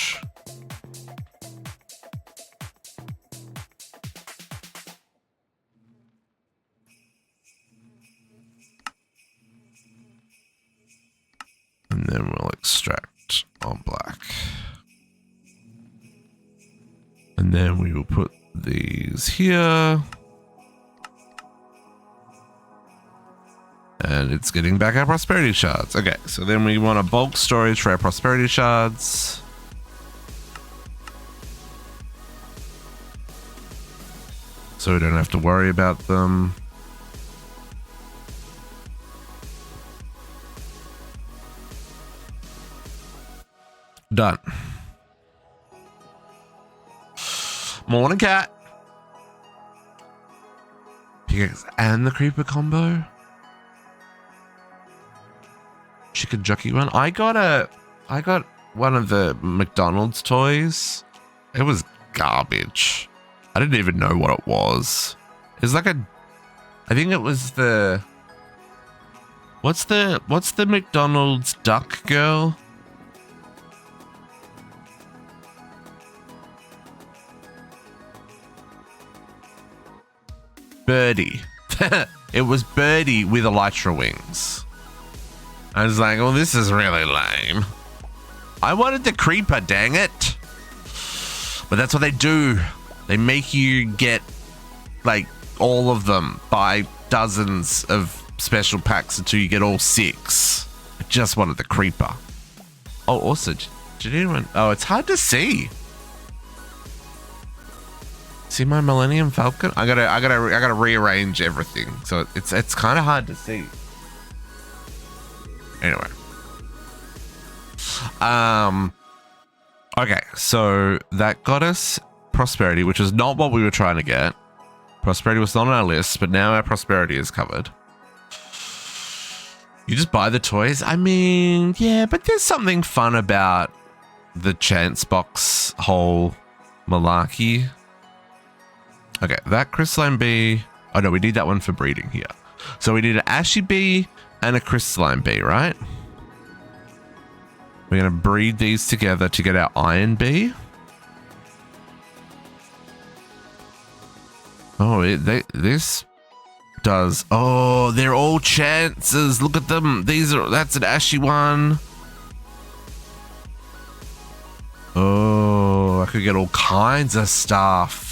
And then we'll extract on black. And then we will put these here. And it's getting back our prosperity shards. Okay, so then we want a bulk storage for our prosperity shards. So we don't have to worry about them. Done. Morning, cat. Pickaxe and the creeper combo. Chicken jockey one. I got one of the McDonald's toys. It was garbage. I didn't even know what it was. It's like I think it was the what's the McDonald's duck girl? Birdie. It was Birdie with elytra wings. I was like, well, this is really lame. I wanted the creeper, dang it. But that's what they do. They make you get like all of them, buy dozens of special packs until you get all 6. I just wanted the creeper. Oh, also, did anyone? Oh, it's hard to see. See my Millennium Falcon? I gotta rearrange everything, so it's kind of hard to see. Anyway, okay, so that got us prosperity, which is not what we were trying to get. Prosperity was not on our list, but now our prosperity is covered. You just buy the toys? I mean, yeah, but there's something fun about the chance box whole malarkey. Okay, that crystalline bee. Oh no, we need that one for breeding here. So we need an ashy bee and a crystalline bee, right? We're going to breed these together to get our iron bee. Oh, this does. Oh, they're all chances. Look at them. That's an ashy one. Oh, I could get all kinds of stuff.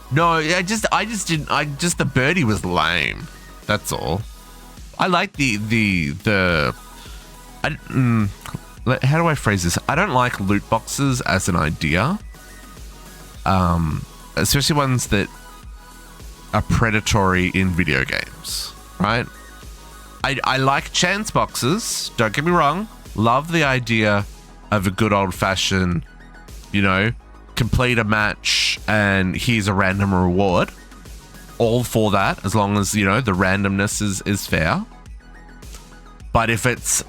No, the birdie was lame. That's all. I like how do I phrase this? I don't like loot boxes as an idea. Especially ones that are predatory in video games, right? I like chance boxes. Don't get me wrong. Love the idea of a good old fashioned, complete a match and here's a random reward. All for that, as long as, the randomness is fair. But if it's,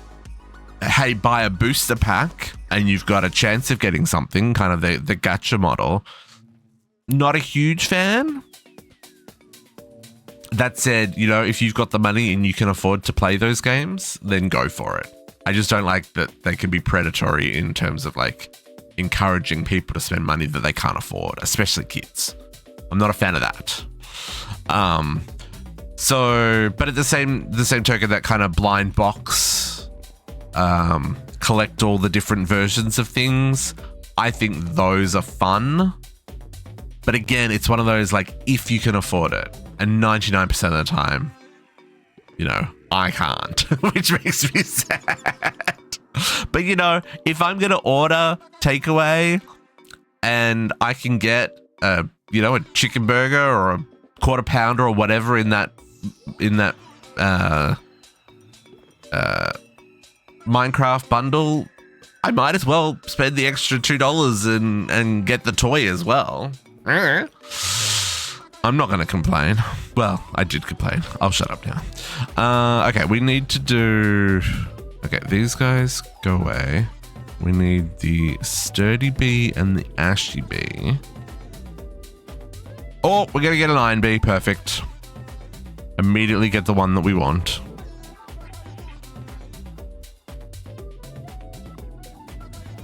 hey, buy a booster pack and you've got a chance of getting something, kind of the gacha model, not a huge fan. That said, if you've got the money and you can afford to play those games, then go for it. I just don't like that they can be predatory in terms of like encouraging people to spend money that they can't afford, especially kids. I'm not a fan of that. But at the same token, that kind of blind box, collect all the different versions of things, I think those are fun. But again, it's one of those, like, if you can afford it, and 99% of the time, I can't, which makes me sad. But if I'm going to order takeaway and I can get a chicken burger or a quarter pounder or whatever in that Minecraft bundle, I might as well spend the extra $2 and get the toy as well. I'm not going to complain. Well, I did complain. I'll shut up now. Okay, we need to do... Okay, these guys go away. We need the sturdy bee and the ashy bee. Oh, we're going to get an iron bee. Perfect. Immediately get the one that we want.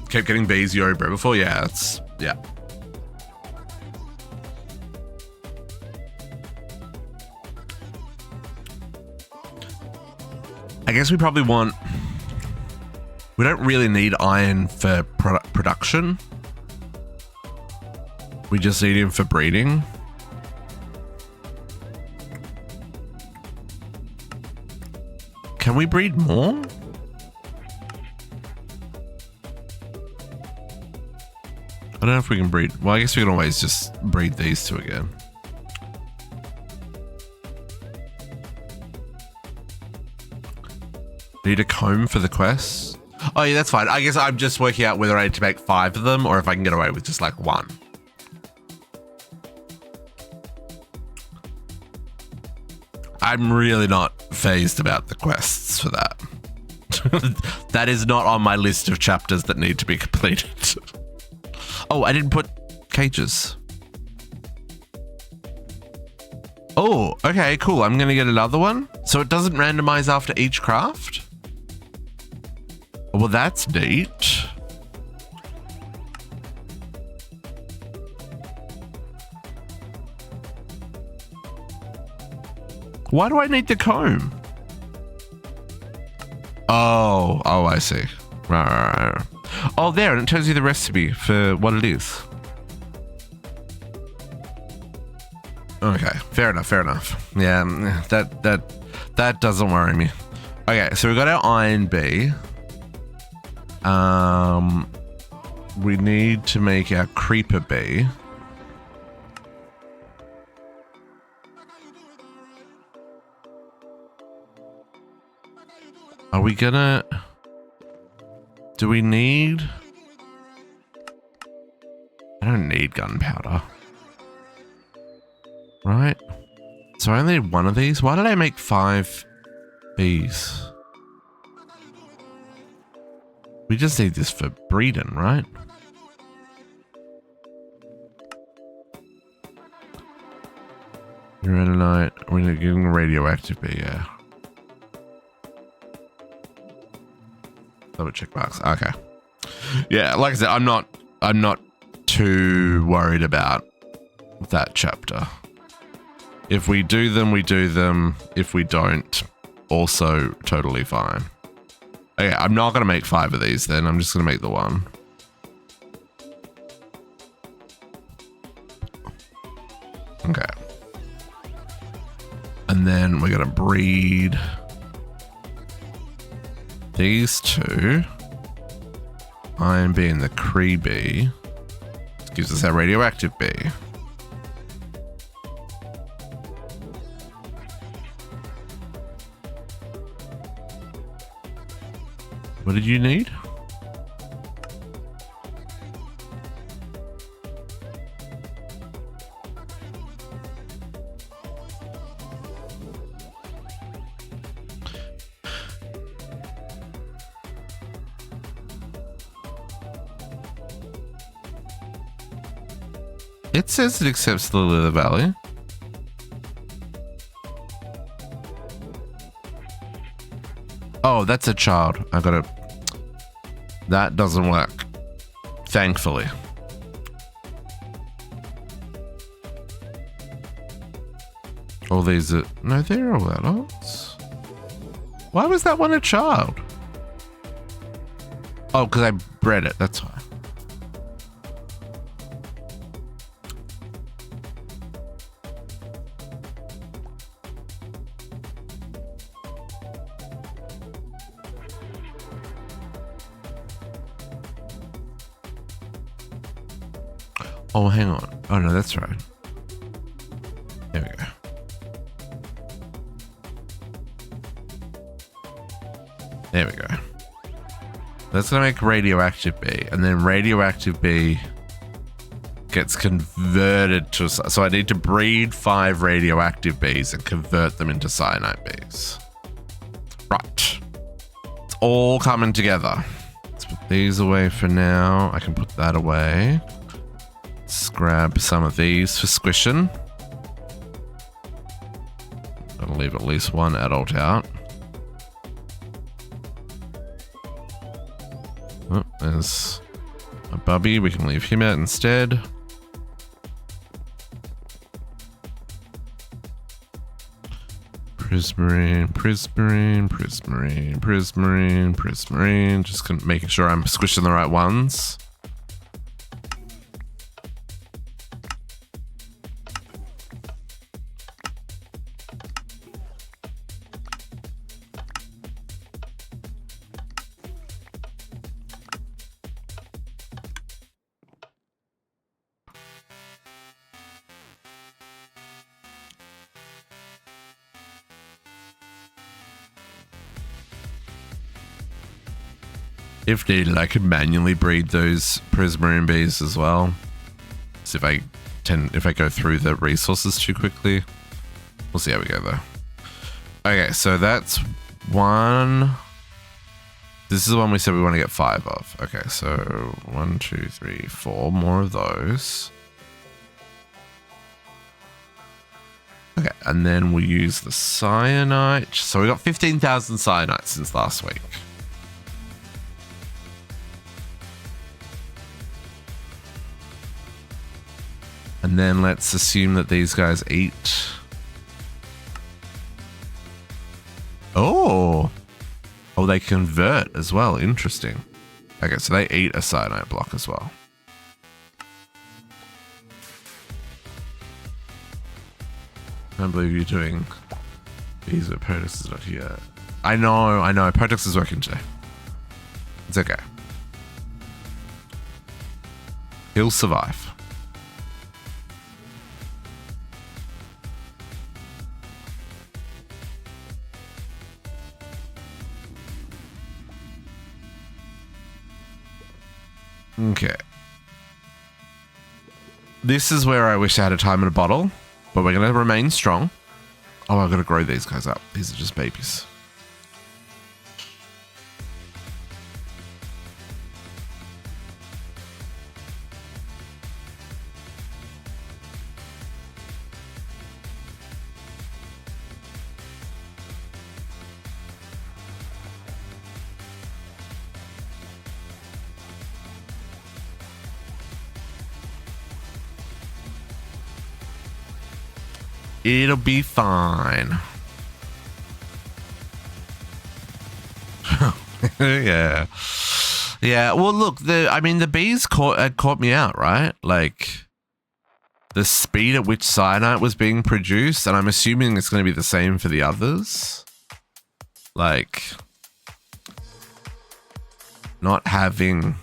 Kept getting bees, you already bred before? Yeah, yeah. I guess we probably want... We don't really need iron for production. We just need him for breeding. Can we breed more? I don't know if we can breed. Well, I guess we can always just breed these two again. Need a comb for the quest? Oh yeah, that's fine. I guess I'm just working out whether I need to make 5 of them or if I can get away with just like 1. I'm really not phased about the quests for that. That is not on my list of chapters that need to be completed. Oh, I didn't put cages. Oh, okay, cool. I'm going to get another one. So it doesn't randomize after each craft? Well, that's neat. Why do I need the comb? Oh, I see. Right. Oh, there, and it tells you the recipe for what it is. Okay, fair enough. Yeah, that doesn't worry me. Okay, so we got our iron bee. We need to make our creeper bee. Are we gonna... Do we need... I don't need gunpowder. Right? So I only need one of these. Why did I make 5 bees? We just need this for breeding, right? Uranite. We're getting a radioactive bee, yeah. Double check marks. Okay. Yeah, like I said, I'm not too worried about that chapter. If we do them, we do them. If we don't, also totally fine. Okay, I'm not gonna make 5 of these then. I'm just gonna make the one. Okay. And then we're gonna breed these 2. Iron bee and the Cree bee. This gives us our radioactive bee. What did you need? It says it accepts the Lily Valley. Oh, that's a child. I gotta... That doesn't work. Thankfully. All these are... No, they're all adults. Why was that one a child? Oh, because I bred it. That's why. Oh, hang on. Oh, no, that's right. There we go. There we go. That's going to make radioactive bee. And then radioactive bee gets converted to... So I need to breed 5 radioactive bees and convert them into cyanide bees. Right. It's all coming together. Let's put these away for now. I can put that away. Let's grab some of these for squishing. I'll leave at least one adult out. Oh, there's a bubby. We can leave him out instead. Prismarine, prismarine, prismarine, prismarine, prismarine. Just making sure I'm squishing the right ones. If needed, I could manually breed those prismarine bees as well. So if I go through the resources too quickly. We'll see how we go though. Okay, so that's one. This is the one we said we want to get 5 of. Okay, so 1, 2, 3, 4 more of those. Okay, and then we'll use the cyanide. So we got 15,000 cyanide since last week. And then let's assume that these guys eat. Oh, they convert as well. Interesting. Okay, so they eat a cyanide block as well. I can't believe you're doing these, but Protex is not here. I know. Protex is working too. It's okay. He'll survive. Okay. This is where I wish I had a time in a bottle, but we're going to remain strong. Oh, I've got to grow these guys up. These are just babies. It'll be fine. Yeah. Yeah, well, look, the bees caught me out, right? Like, the speed at which cyanite was being produced, and I'm assuming it's going to be the same for the others. Like, not having...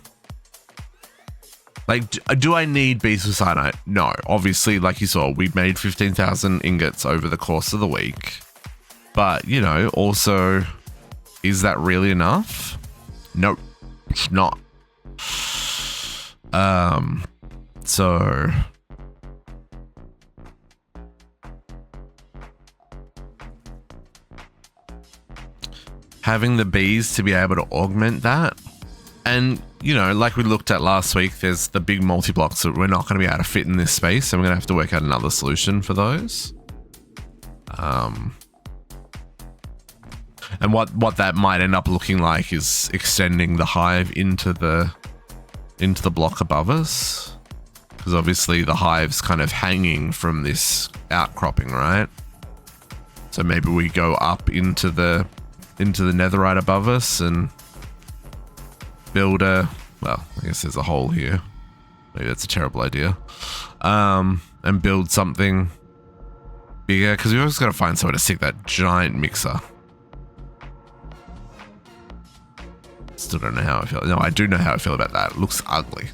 Like, do I need bees with cyanite? No. Obviously, like you saw, we made 15,000 ingots over the course of the week. But, you know, also, is that really enough? Nope, it's not. So... having the bees to be able to augment that. And, you know, like we looked at last week, there's the big multi-blocks that we're not going to be able to fit in this space, and we're going to have to work out another solution for those. And what that might end up looking like is extending the hive into the block above us, because obviously the hive's kind of hanging from this outcropping, right? So maybe we go up into the netherite above us and build a, well, I guess there's a hole here. Maybe that's a terrible idea. And build something bigger, because we've always got to find somewhere to stick that giant mixer. Still don't know how I feel. No, I do know how I feel about that. It looks ugly.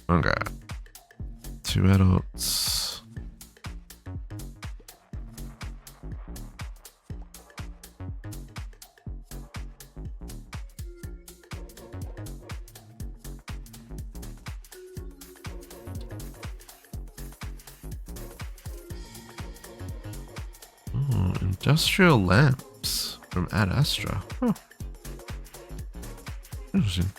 Okay. 2 adults. Industrial lamps from Ad Astra. Huh. Interesting.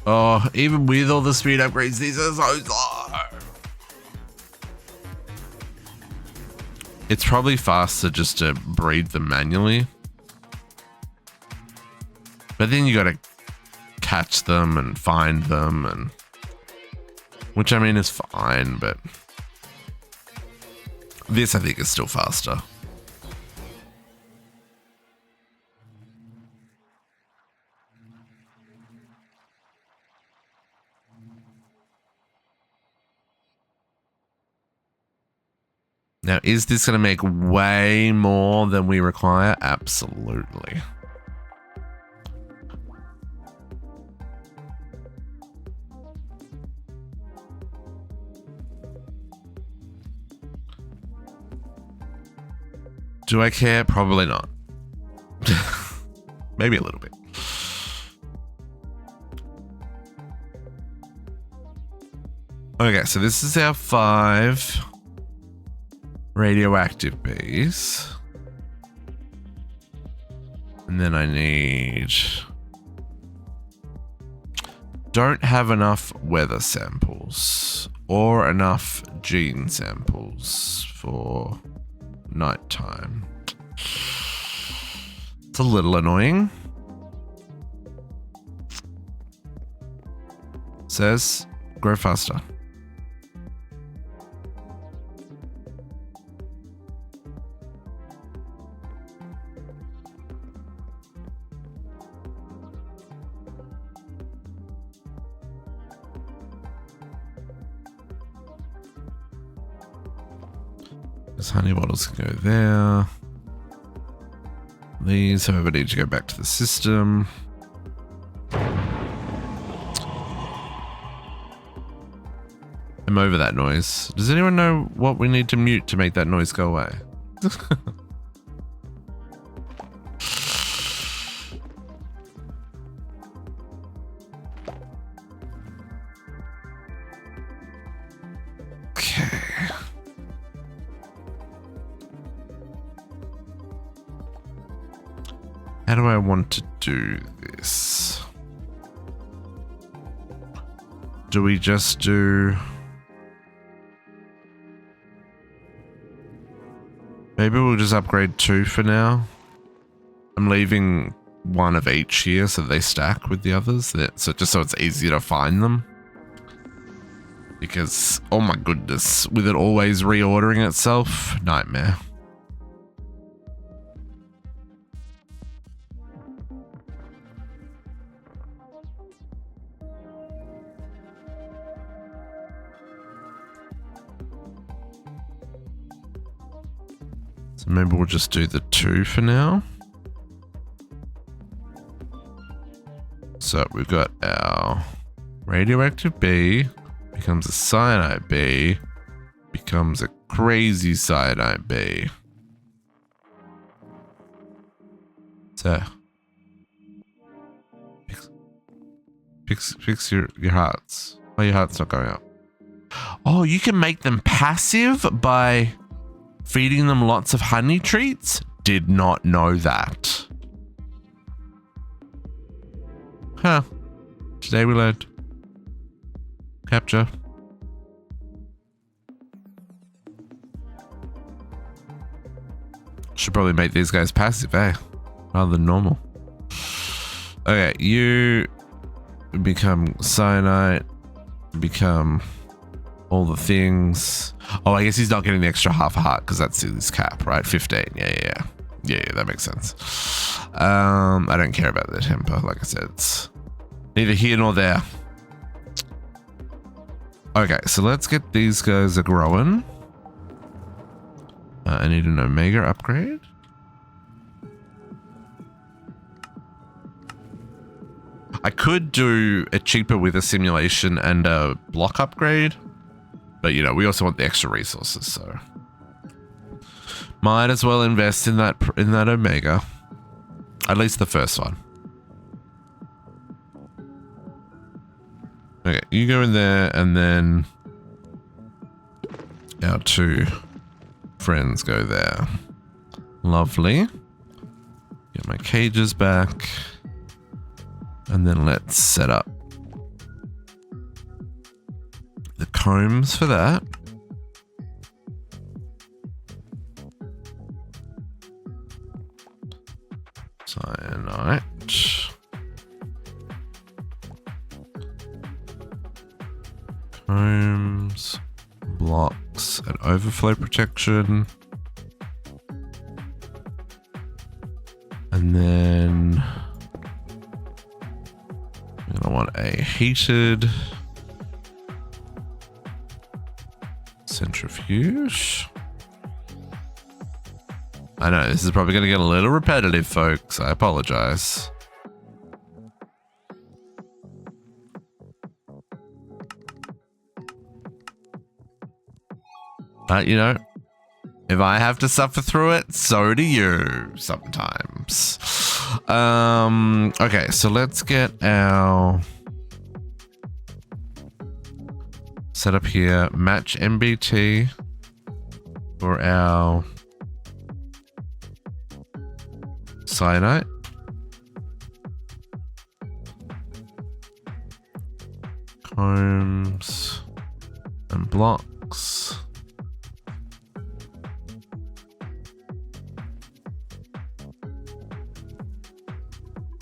Oh, even with all the speed upgrades, these are so slow. It's probably faster just to breed them manually. But then you gotta catch them and find them, and which I mean is fine, but this I think is still faster. Now, is this going to make way more than we require? Absolutely. Do I care? Probably not. Maybe a little bit. Okay, so this is our 5 radioactive bees. And then I need... don't have enough weather samples or enough gene samples for nighttime. It's a little annoying. Says, grow faster. This honey bottles can go there. These, however, need to go back to the system. I'm over that noise. Does anyone know what we need to mute to make that noise go away? Okay. How do I want to do this? Do we just do... Maybe we'll just upgrade 2 for now. I'm leaving 1 of each here so they stack with the others. So just so it's easier to find them. Because, oh my goodness, with it always reordering itself, nightmare. So maybe we'll just do the 2 for now. So we've got our radioactive B, becomes a cyanide B, becomes a crazy cyanide B. So fix your hearts. Oh, your heart's not going up. Oh, you can make them passive by feeding them lots of honey treats? Did not know that. Huh. Today we learned. Capture. Should probably make these guys passive, eh? Rather than normal. Okay, you become cyanide, become all the things. Oh, I guess he's not getting the extra half a heart because that's his cap, right? 15. Yeah, that makes sense. I don't care about the temper, like I said. It's neither here nor there. Okay, so let's get these guys growing. I need an Omega upgrade. I could do it cheaper with a simulation and a block upgrade, but you know, we also want the extra resources, so might as well invest in that Omega. At least the first one. Okay, you go in there, and then our 2 friends go there. Lovely. Get my cages back. And then let's set up the combs for that. Cyanide. Combs, blocks, and overflow protection. And then I'm gonna want a heated centrifuge. I know this is probably gonna get a little repetitive, folks. I apologize. But, you know, if I have to suffer through it, so do you sometimes. Okay, so let's get our setup here. Match MBT for our cyanide. Combs and blocks.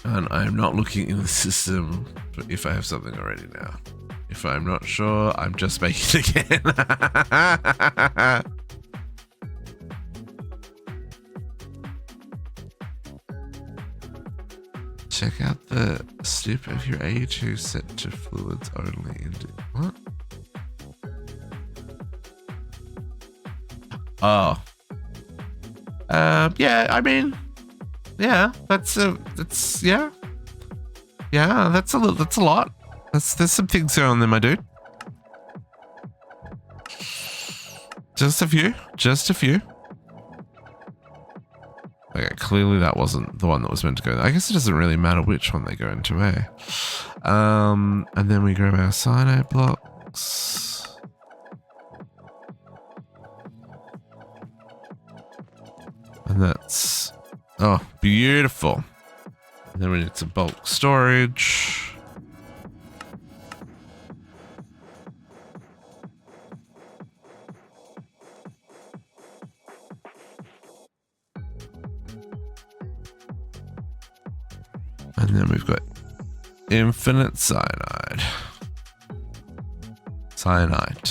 And I'm not looking in the system if I have something already now. If I'm not sure, I'm just making it again. Check out the snip of your A2 set to fluids only. What? Oh. Yeah, I mean, yeah, that's a lot. There's some things here on there, my dude. Just a few. Just a few. Okay, clearly that wasn't the one that was meant to go there. I guess it doesn't really matter which one they go into, eh? And then we grab our cyanide blocks. And that's... Oh, beautiful. And then we need some bulk storage. And then we've got infinite cyanide. Cyanide.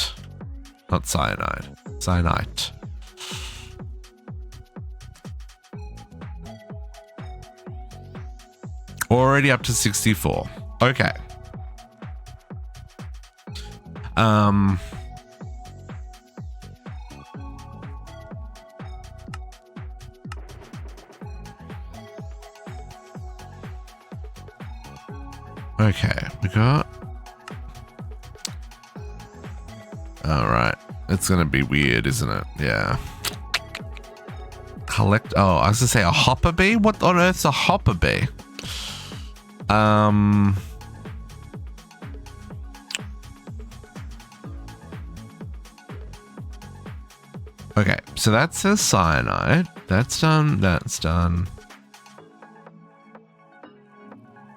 Not cyanide. Cyanide. Already up to 64. Okay. Okay, we got... Alright. It's gonna be weird, isn't it? Yeah. Collect... Oh, I was gonna say a hopper bee? What on earth's a hopper bee? Okay, so that's the cyanide. That's done. That's done.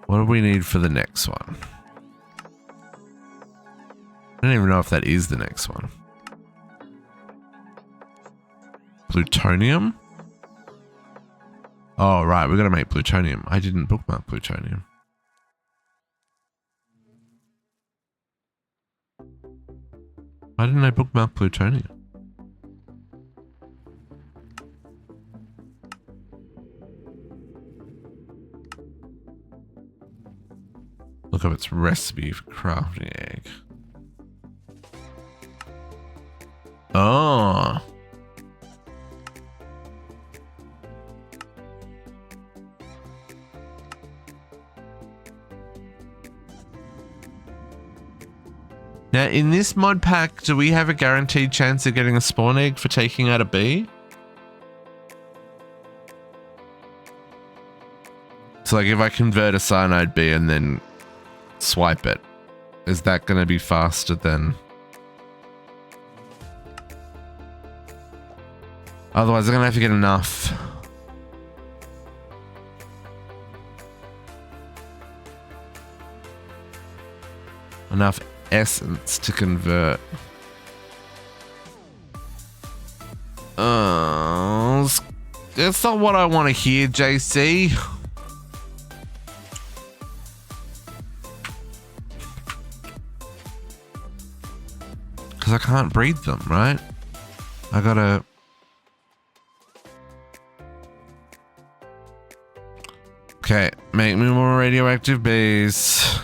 What do we need for the next one? I don't even know if that is the next one. Plutonium? Oh, right. We're going to make plutonium. I didn't bookmark plutonium. Why didn't I bookmark plutonium? Look up its recipe for crafting egg. Oh. Now, in this mod pack, do we have a guaranteed chance of getting a spawn egg for taking out a bee? So, like, if I convert a cyanide bee and then swipe it, is that going to be faster than... Otherwise, I'm going to have to get enough. Enough essence to convert. That's not what I want to hear, JC. Because I can't breed them, right? I gotta... Okay, make me more radioactive bees.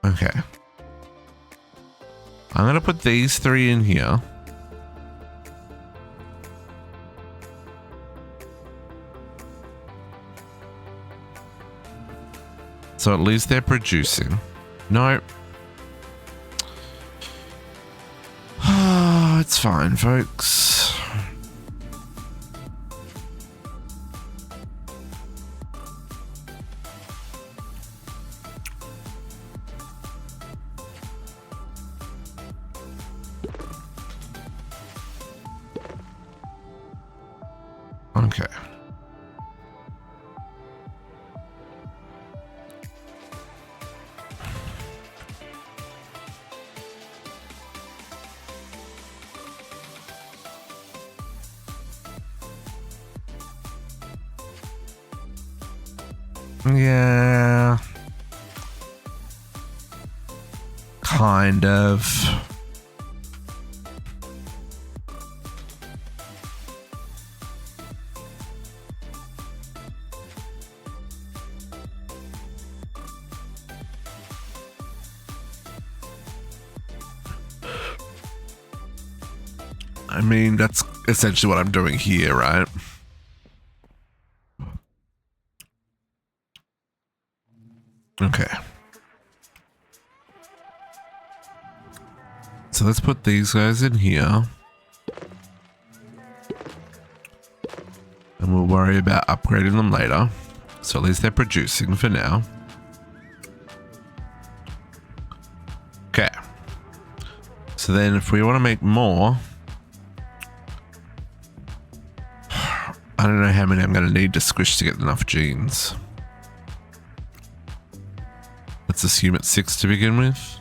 Okay. I'm going to put these 3 in here. So at least they're producing. No. Oh, it's fine, folks. Okay. Yeah. Kind of. I mean, that's essentially what I'm doing here, right? Okay. so let's put these guys in here. And we'll worry about upgrading them later. So at least they're producing for now. Okay. So then if we want to make more, I don't know how many I'm going to need to squish to get enough genes. Let's assume it's 6 to begin with.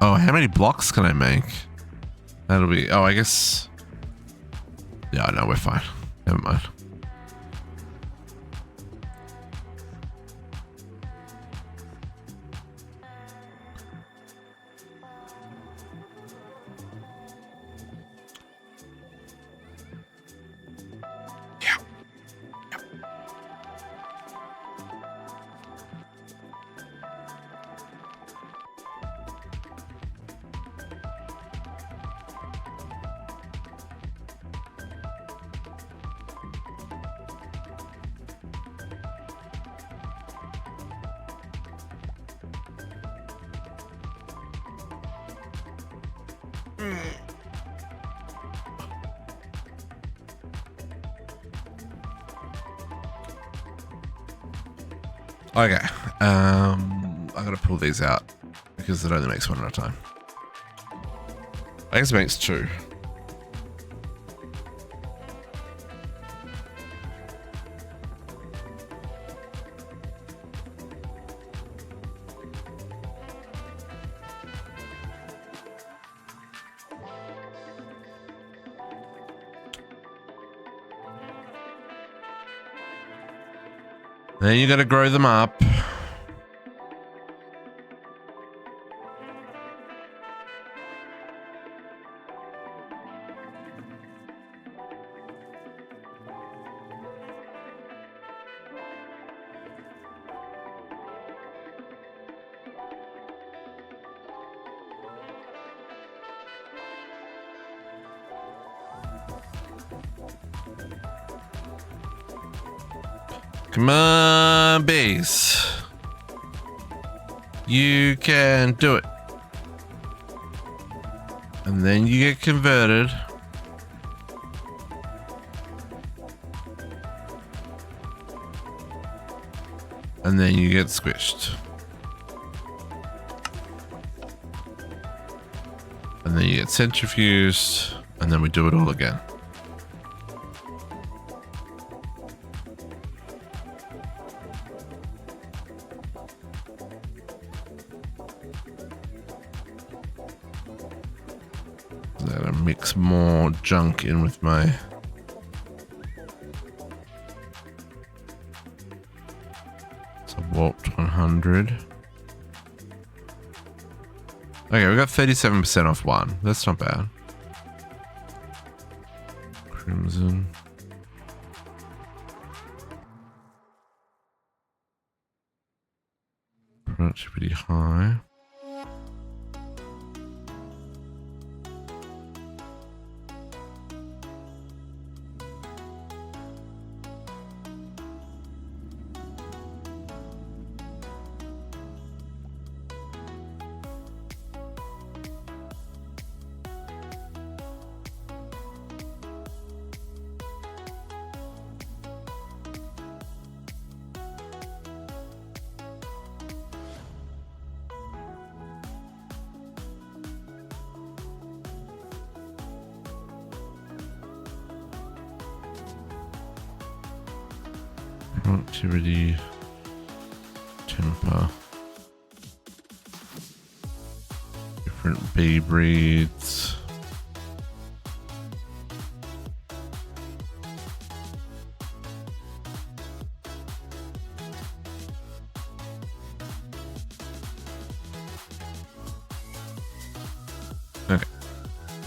Oh, how many blocks can I make? That'll be... Oh, I guess... Yeah, no, we're fine. Never mind. Okay, I gotta pull these out because it only makes one at a time. I guess it makes 2. Then you gotta grow them up. Come on, base. You can do it. And then you get converted. And then you get squished. And then you get centrifuged. And then we do it all again. Mix more junk in with my warped 100. Okay, we got 37% off one. That's not bad. Crimson. Productivity high. Productivity, temper, different bee breeds. Okay,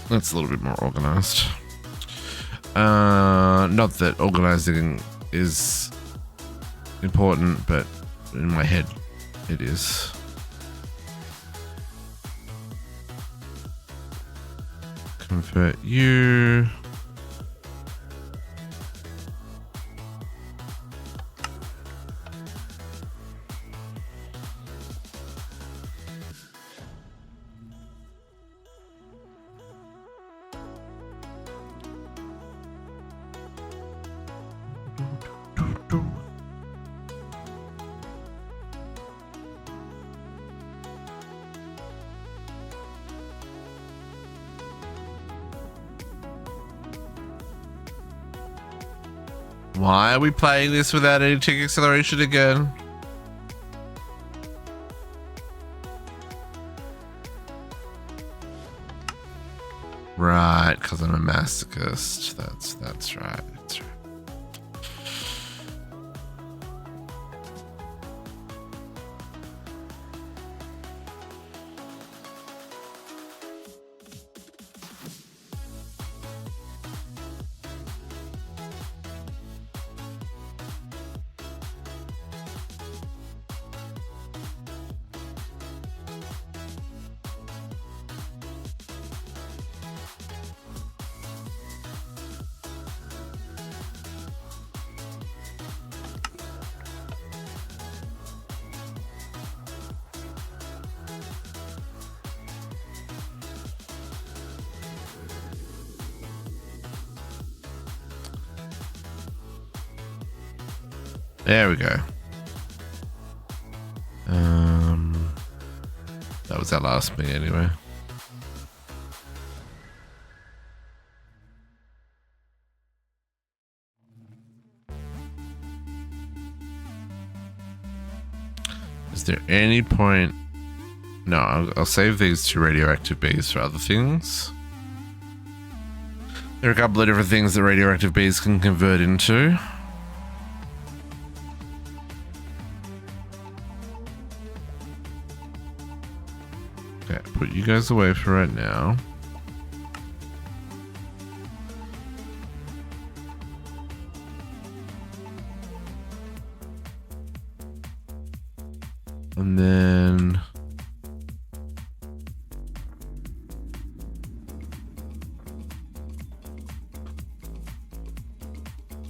that's a little bit more organized. Not that organizing is important, but in my head it is. Convert you. Why are we playing this without any tick acceleration again? Right, because I'm a masochist. That's right. That's right. There we go. That was our last me anyway. Is there any point? No, I'll save these two radioactive bees for other things. There are a couple of different things that radioactive bees can convert into. Okay, put you guys away for right now. And then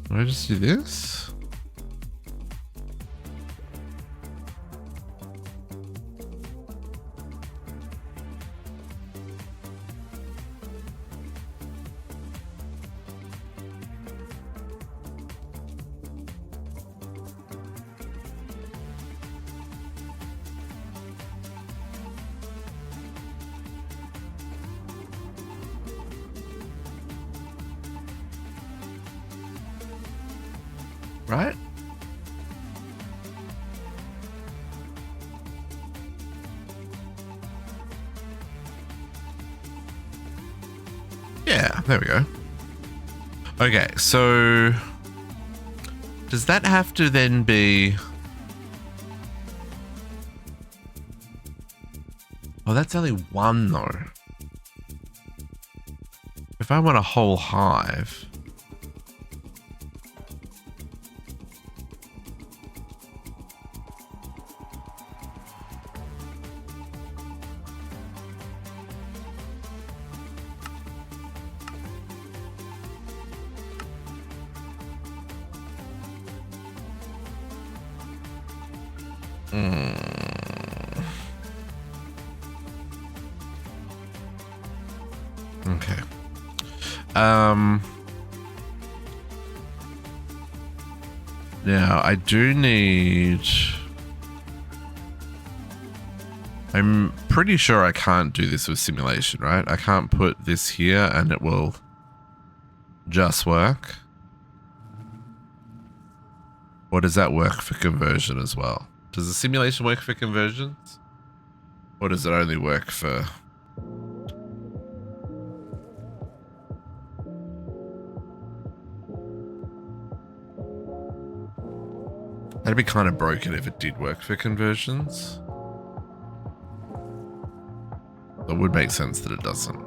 do I just do this? Right? Yeah, there we go. Okay, so does that have to then be... Oh, that's only one though. If I want a whole hive... Okay. Now I do need... I'm pretty sure I can't do this with simulation, right? I can't put this here and it will just work. Or does that work for conversion as well? Does the simulation work for conversions? Or does it only work for... That'd be kind of broken if it did work for conversions. It would make sense that it doesn't.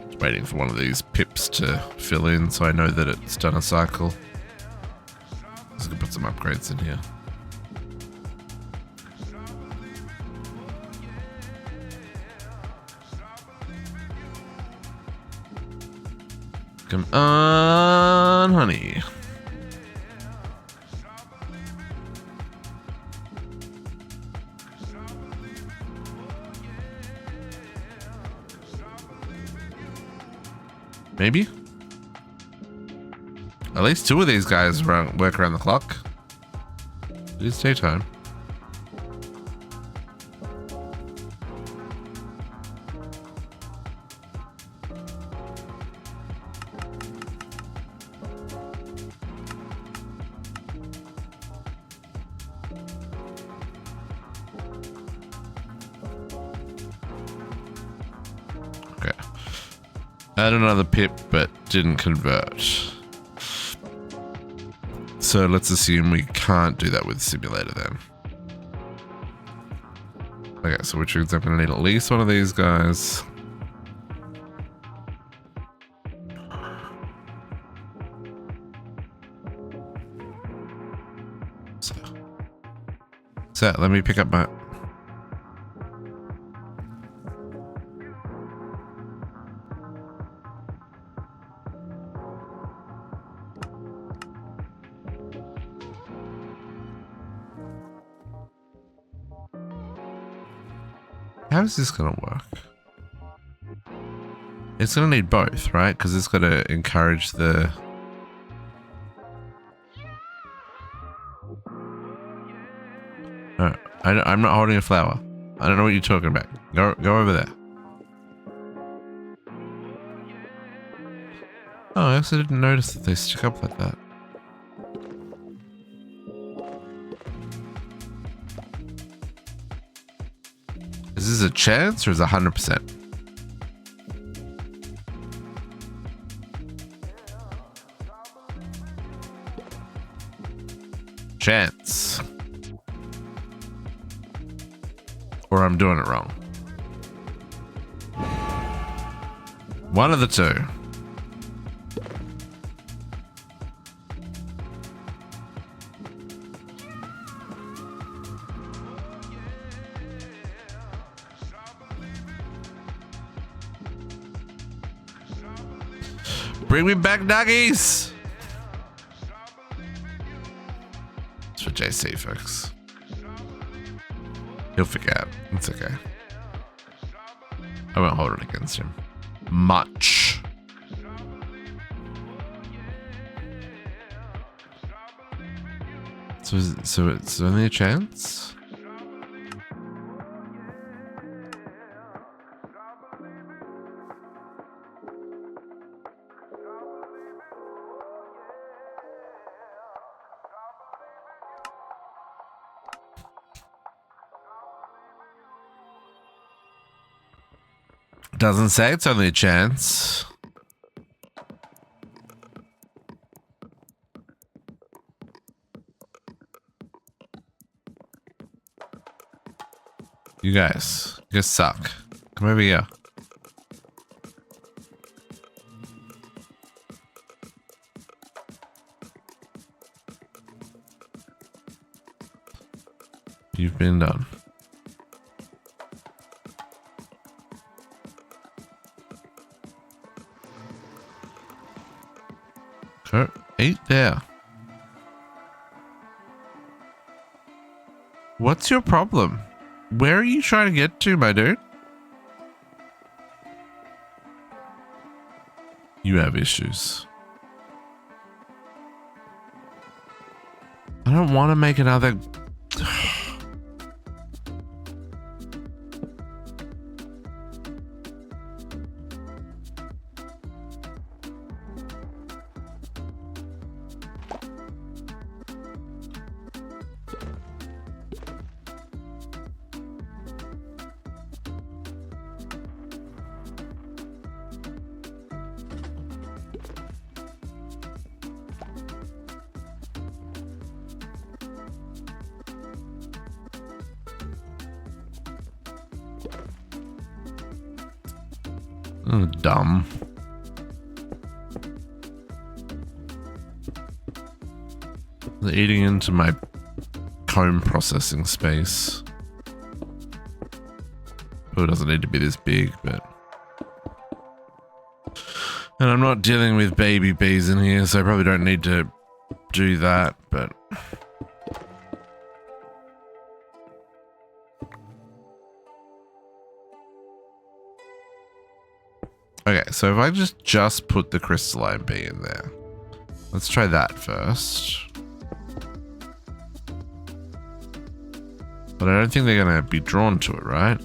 Just waiting for one of these pips to fill in so I know that it's done a cycle. Just gonna put some upgrades in here. Come on, honey. Maybe? At least two of these guys work around the clock. It is daytime. Add another pip, but didn't convert. So let's assume we can't do that with simulator then. Okay, so which means I'm gonna need at least one of these guys. So let me pick up my... How is this going to work? It's going to need both, right? Because it's got to encourage the... No, I'm not holding a flower. I don't know what you're talking about. Go over there. Oh, I also didn't notice that they stick up like that. Is this a chance or is it 100%? Chance. Or I'm doing it wrong. One of the two. Bring me back, doggies! It's for JC, folks. He'll forget. It's okay. I won't hold it against him. Much. So it's only a chance? Doesn't say it's only a chance. You guys suck. Come over here. You've been done. Okay, 8 there. What's your problem? Where are you trying to get to, my dude? You have issues. I don't want to make another... dumb. They're eating into my comb processing space. It doesn't need to be this big, but... And I'm not dealing with baby bees in here, so I probably don't need to do that, but... Okay, so if I just put the crystalline bee in there. Let's try that first. But I don't think they're going to be drawn to it, right?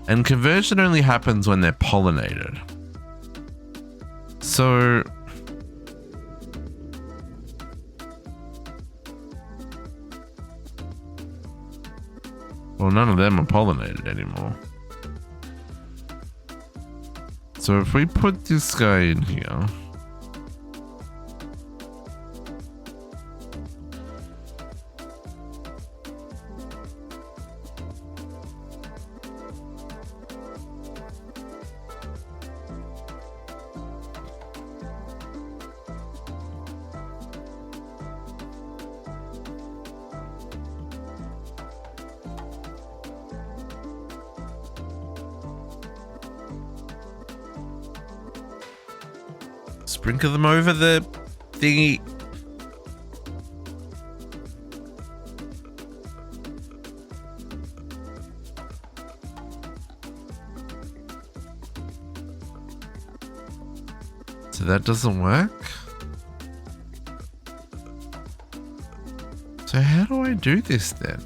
And conversion only happens when they're pollinated. So... well, none of them are pollinated anymore. So if we put this guy in here... sprinkle them over the thingy. So that doesn't work. So how do I do this then?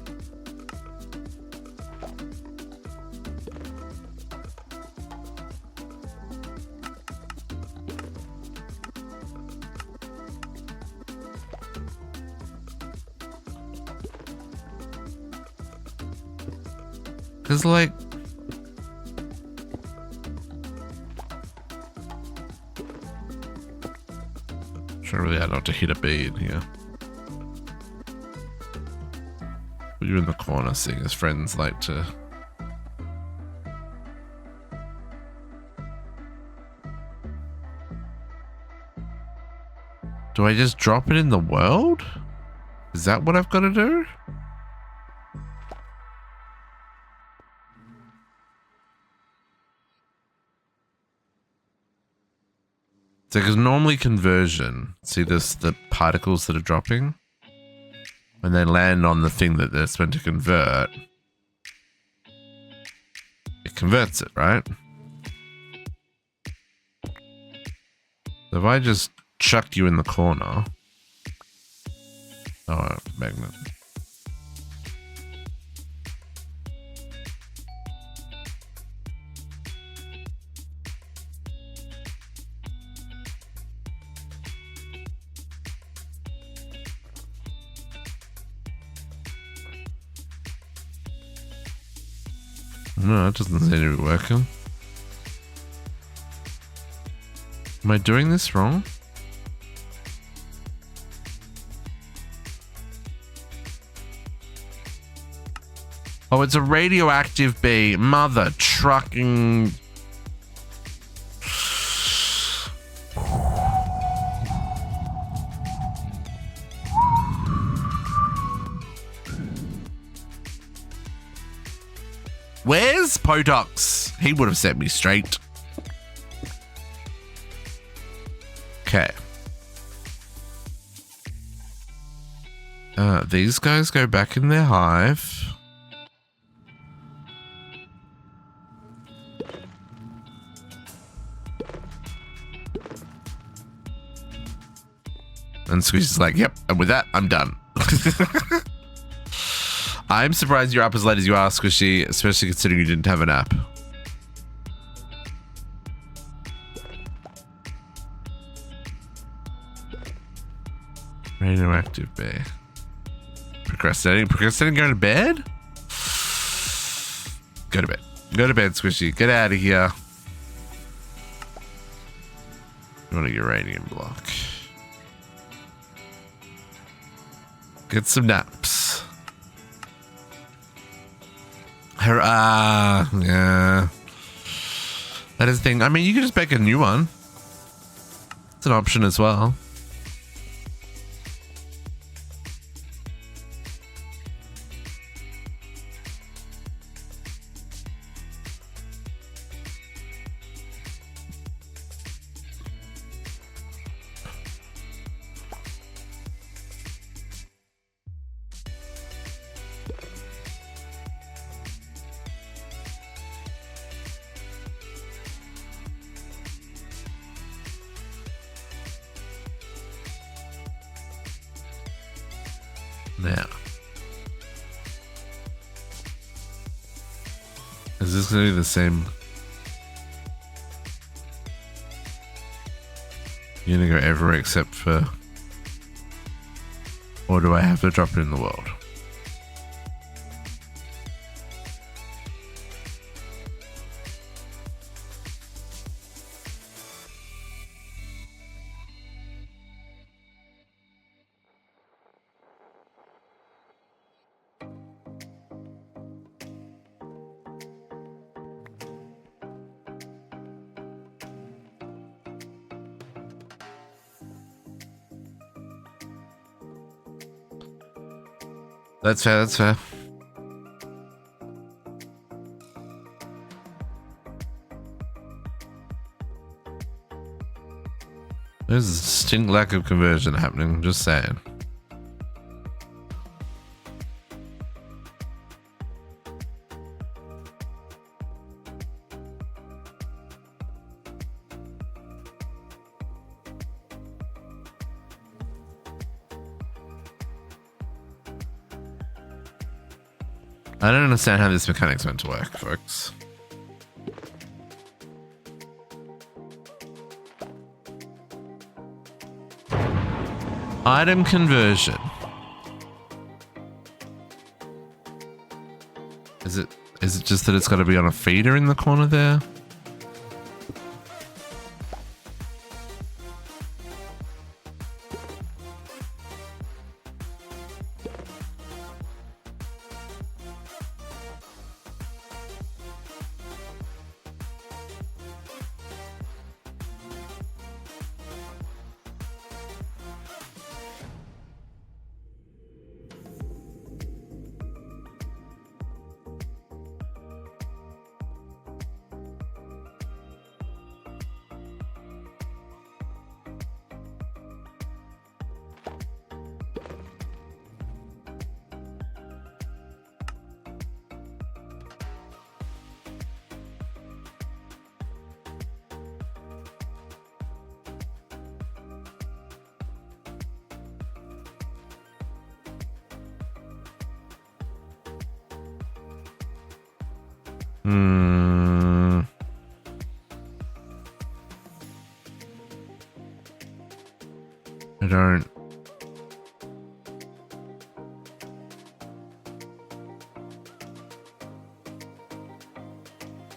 Because, like, trying really hard not to hit a bead here. Put you in the corner, seeing as friends like to. Do I just drop it in the world? Is that what I've got to do? So, because normally conversion, see this, the particles that are dropping, when they land on the thing that they're meant to convert, it converts it, right? So if I just chucked you in the corner, oh, magnet. No, it doesn't seem to be working. Am I doing this wrong? Oh, it's a radioactive bee. Mother trucking. Where's Potox? He would have set me straight. Okay. These guys go back in their hive. And Squishy's like, yep, and with that, I'm done. I'm surprised you're up as late as you are, Squishy, especially considering you didn't have a nap. Radioactive bear. Procrastinating, going to bed? Go to bed. Go to bed, Squishy. Get out of here. You want a uranium block. Get some naps. Yeah. That is the thing. I mean, you can just make a new one. It's an option as well. Now, is this going to be the same? You're going to go everywhere except for... Or do I have to drop it in the world? That's fair, that's fair. There's a distinct lack of conversion happening, just saying. I don't understand how this mechanic's meant to work, folks. Item conversion. Is it just that it's got to be on a feeder in the corner there?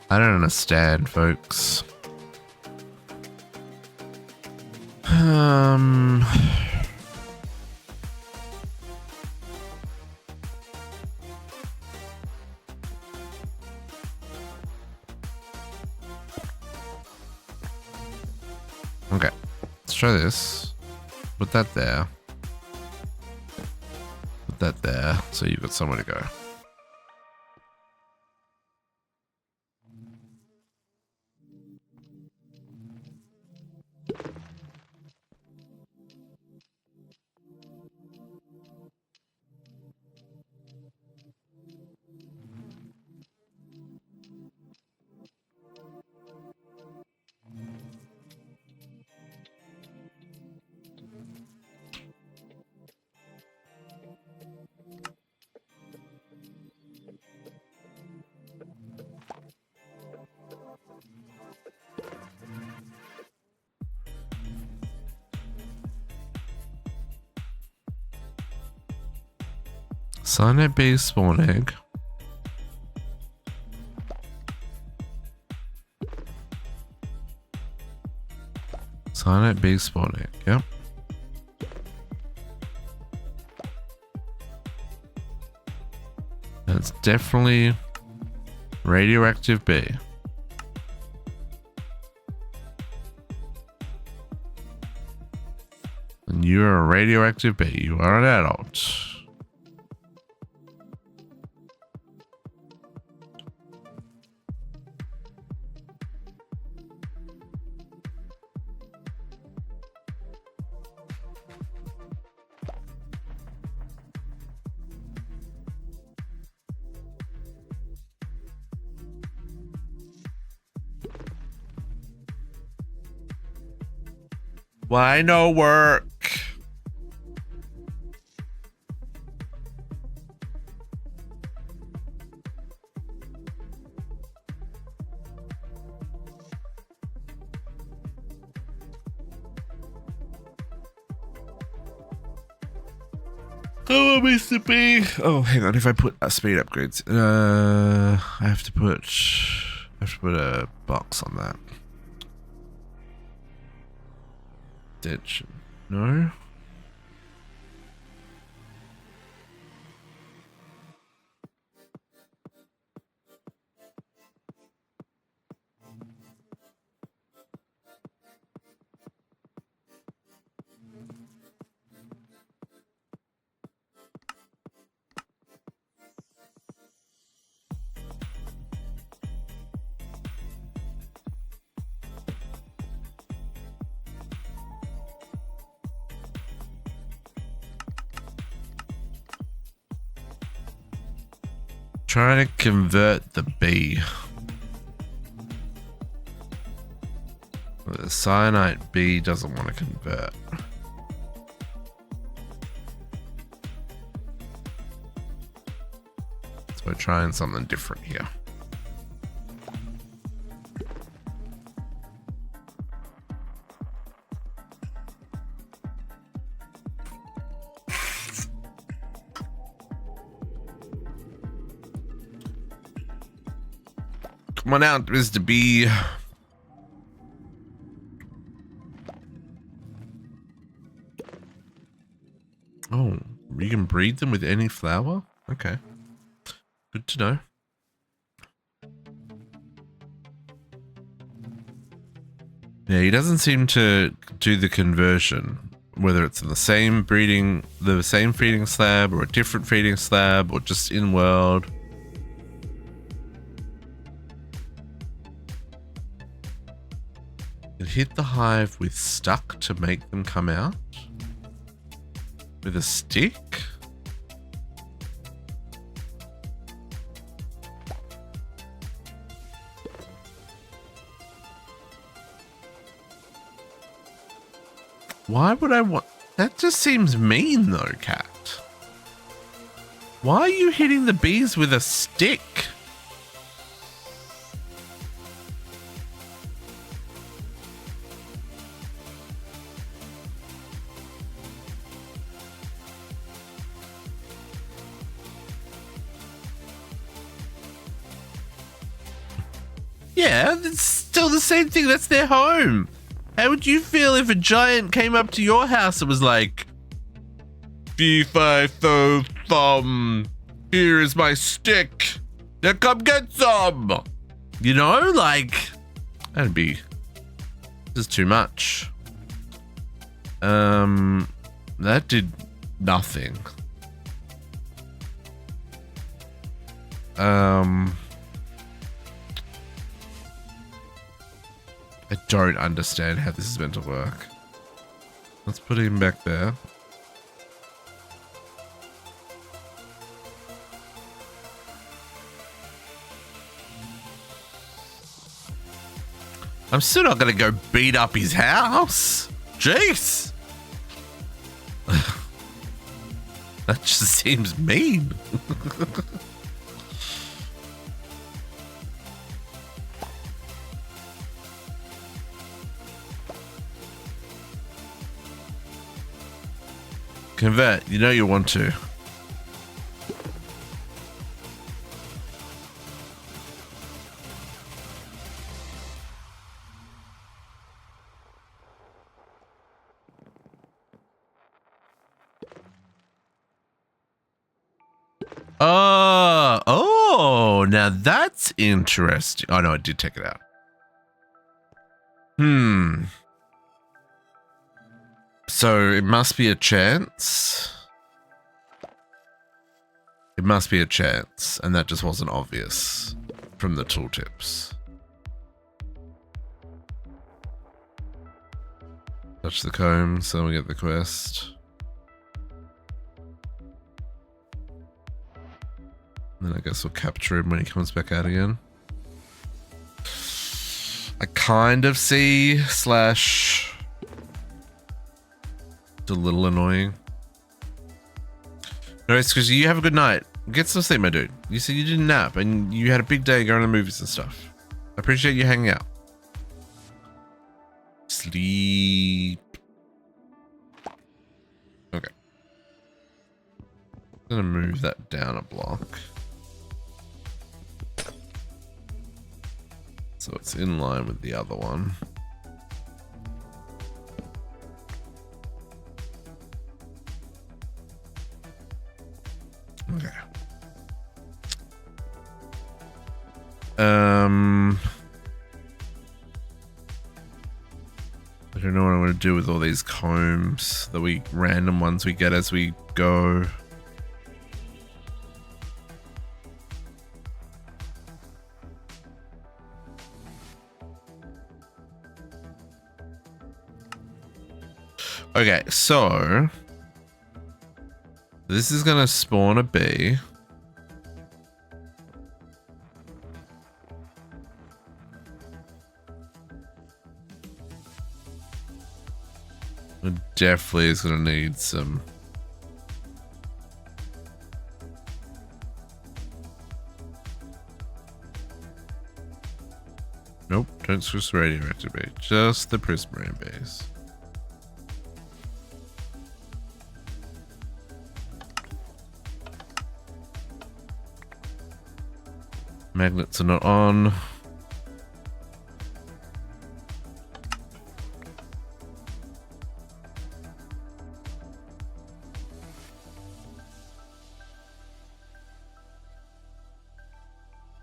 I don't understand, folks. Okay, let's try this. Put that there. Put that there, so you've got somewhere to go. Cyanide base spawn egg. Cyanide base spawn egg, yep. That's definitely radioactive B. And you are a radioactive B. You are an adult. Why no work? Oh, Mr. B. Oh, hang on. If I put speed upgrades, I have to put a box on that. Ditch. No. Trying to convert the B. The cyanide B doesn't want to convert. So we're trying something different here. Come on out, Mr. B. Oh, you can breed them with any flower? Okay. Good to know. Yeah, he doesn't seem to do the conversion, whether it's in the same feeding slab or a different feeding slab or just in world. Hit the hive with stuck to make them come out? With a stick? Why would I want... That just seems mean though, cat. Why are you hitting the bees with a stick? Yeah, it's still the same thing. That's their home. How would you feel if a giant came up to your house and was like, Fee-fi-fo thumb, here is my stick. Now come get some. You know, like, that'd be just too much. That did nothing. I don't understand how this is meant to work. Let's put him back there. I'm still not gonna go beat up his house. Jeez. That just seems mean. Convert, you know you want to. Oh, now that's interesting. Oh no, I did take it out. So it must be a chance. It must be a chance, and that just wasn't obvious from the tooltips. Touch the comb, so we get the quest. And then I guess we'll capture him when he comes back out again. I kind of see slash... It's a little annoying. No, it's because you have a good night. Get some sleep, my dude. You said you didn't nap and you had a big day going to movies and stuff. I appreciate you hanging out. Sleep. Okay. gonna move that down a block. So it's in line with the other one. Okay. I don't know what I'm going to do with all these combs, the random ones we get as we go. Okay, so this is going to spawn a bee. It definitely is going to need some. Nope, don't switch the radioactive bee, just the prismarine base. Magnets are not on.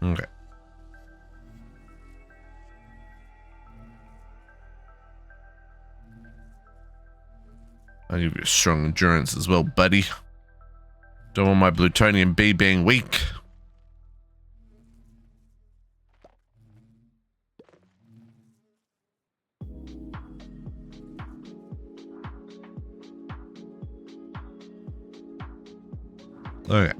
Okay. I'll give you a strong endurance as well, buddy. Don't want my plutonium B being weak. Okay.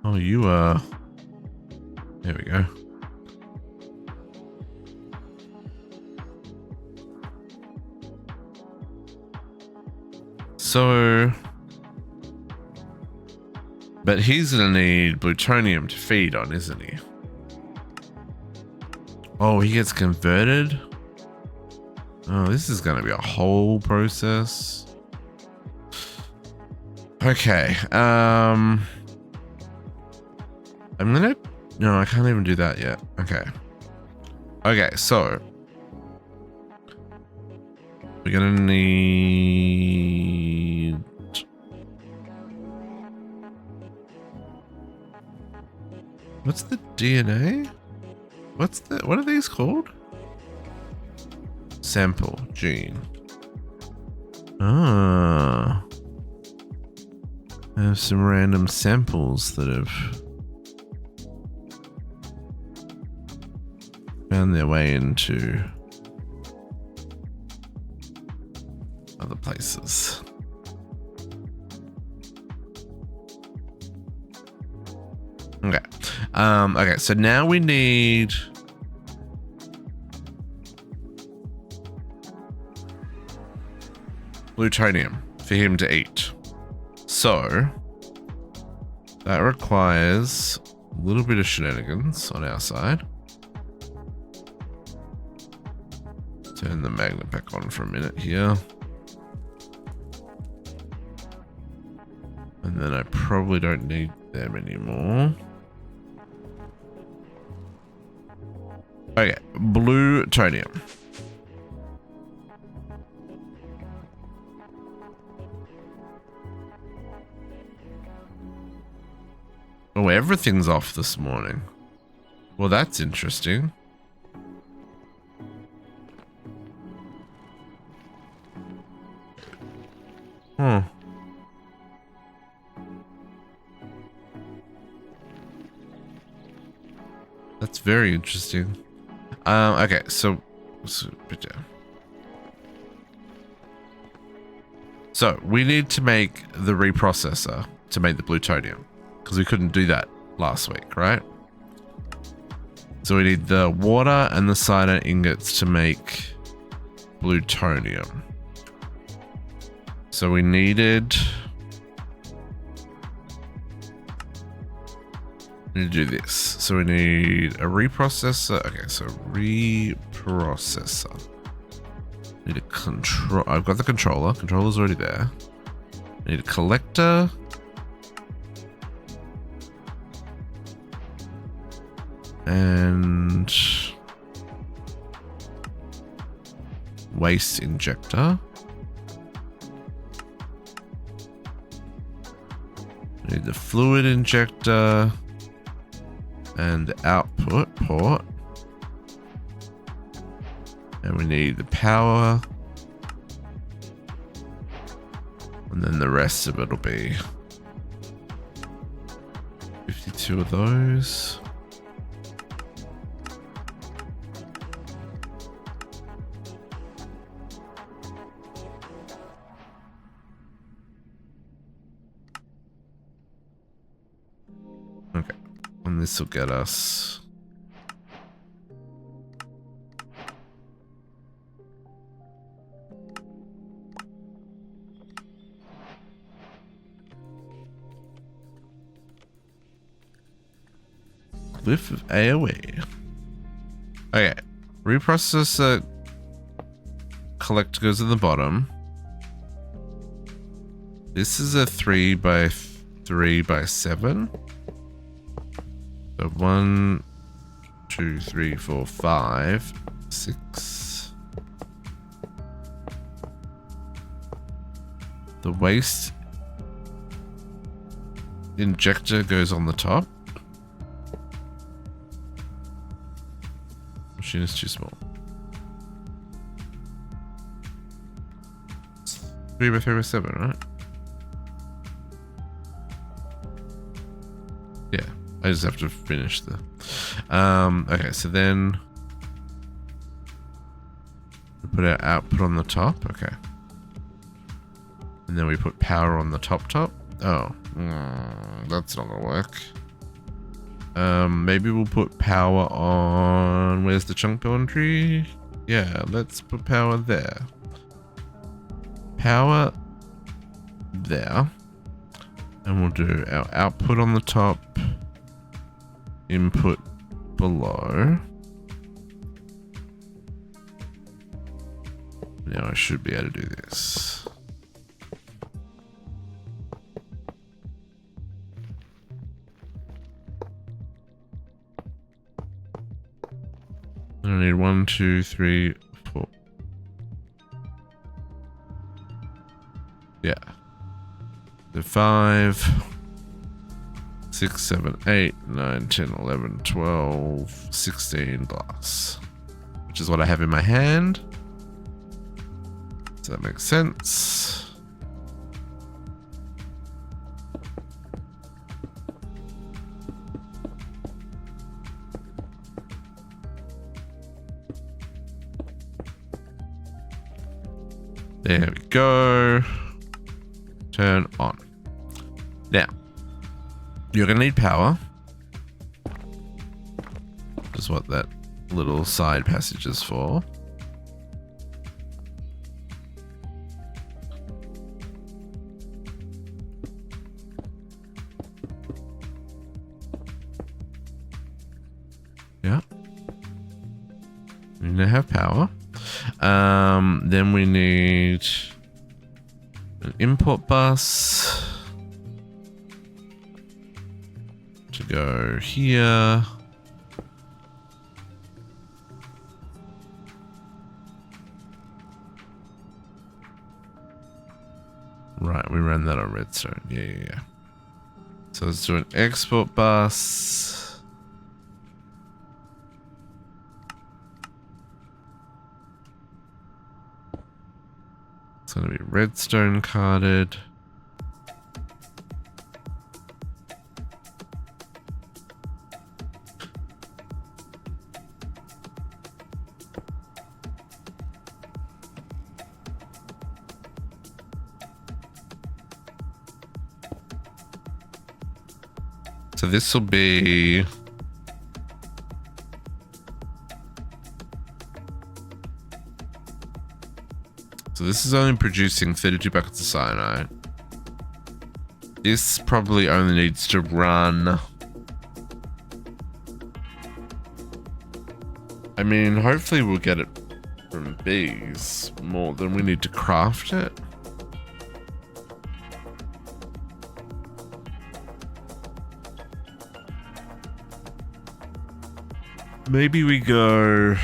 Oh, you are. There we go. So, but he's gonna need plutonium to feed on, isn't he? Oh, he gets converted? Oh, this is gonna be a whole process. Okay, I'm gonna... No, I can't even do that yet. Okay. Okay, so we're gonna need... What's the DNA? What are these called? Sample gene. Ah. I have some random samples that have found their way into other places. Okay. Okay, so now we need plutonium for him to eat. So that requires a little bit of shenanigans on our side. Turn the magnet back on for a minute here. And then I probably don't need them anymore. Okay, plutonium. Oh, everything's off this morning. Well, that's interesting. Huh. That's very interesting. Okay, so put down. So we need to make the reprocessor to make the plutonium, because we couldn't do that last week, right? So we need the water and the cyanide ingots to make plutonium. So we needed We need to do this. So we need a reprocessor. Okay, so reprocessor. Need a control. I've got the controller. Controller's already there. Need a collector. And waste injector. Need the fluid injector and the output port. And we need the power. And then the rest of it will be 52 of those. Okay, and this will get us whiff of AOE. Okay, reprocessor collector goes at the bottom. This is a 3x3x7. So 1, 2, 3, 4, 5, 6. The waste injector goes on the top. Machine is too small. 3x3x7, right? Yeah. I just have to finish the okay, so then we put our output on the top. Okay, and then we put power on the top. Oh, that's not gonna work. Maybe we'll put power on, where's the chunk boundary? Yeah, let's put power there. Power there, and we'll do our output on the top, input below. Now I should be able to do this. I need 1, 2, 3, 4. Yeah. The 5, 6, 7, 8, 9, 10, 11, 12, 16 glass, which is what I have in my hand. Does that make sense? There we go. Turn on. Now, you're going to need power. That's what that little side passage is for. Yeah. We need to have power. Then we need an import bus to go here. Right, we ran that on redstone. Yeah. So let's do an export bus. It's going to be redstone carded. So this will be this is only producing 32 buckets of cyanide. This probably only needs to run mean, hopefully we'll get it from bees more than we need to craft it. Maybe we go...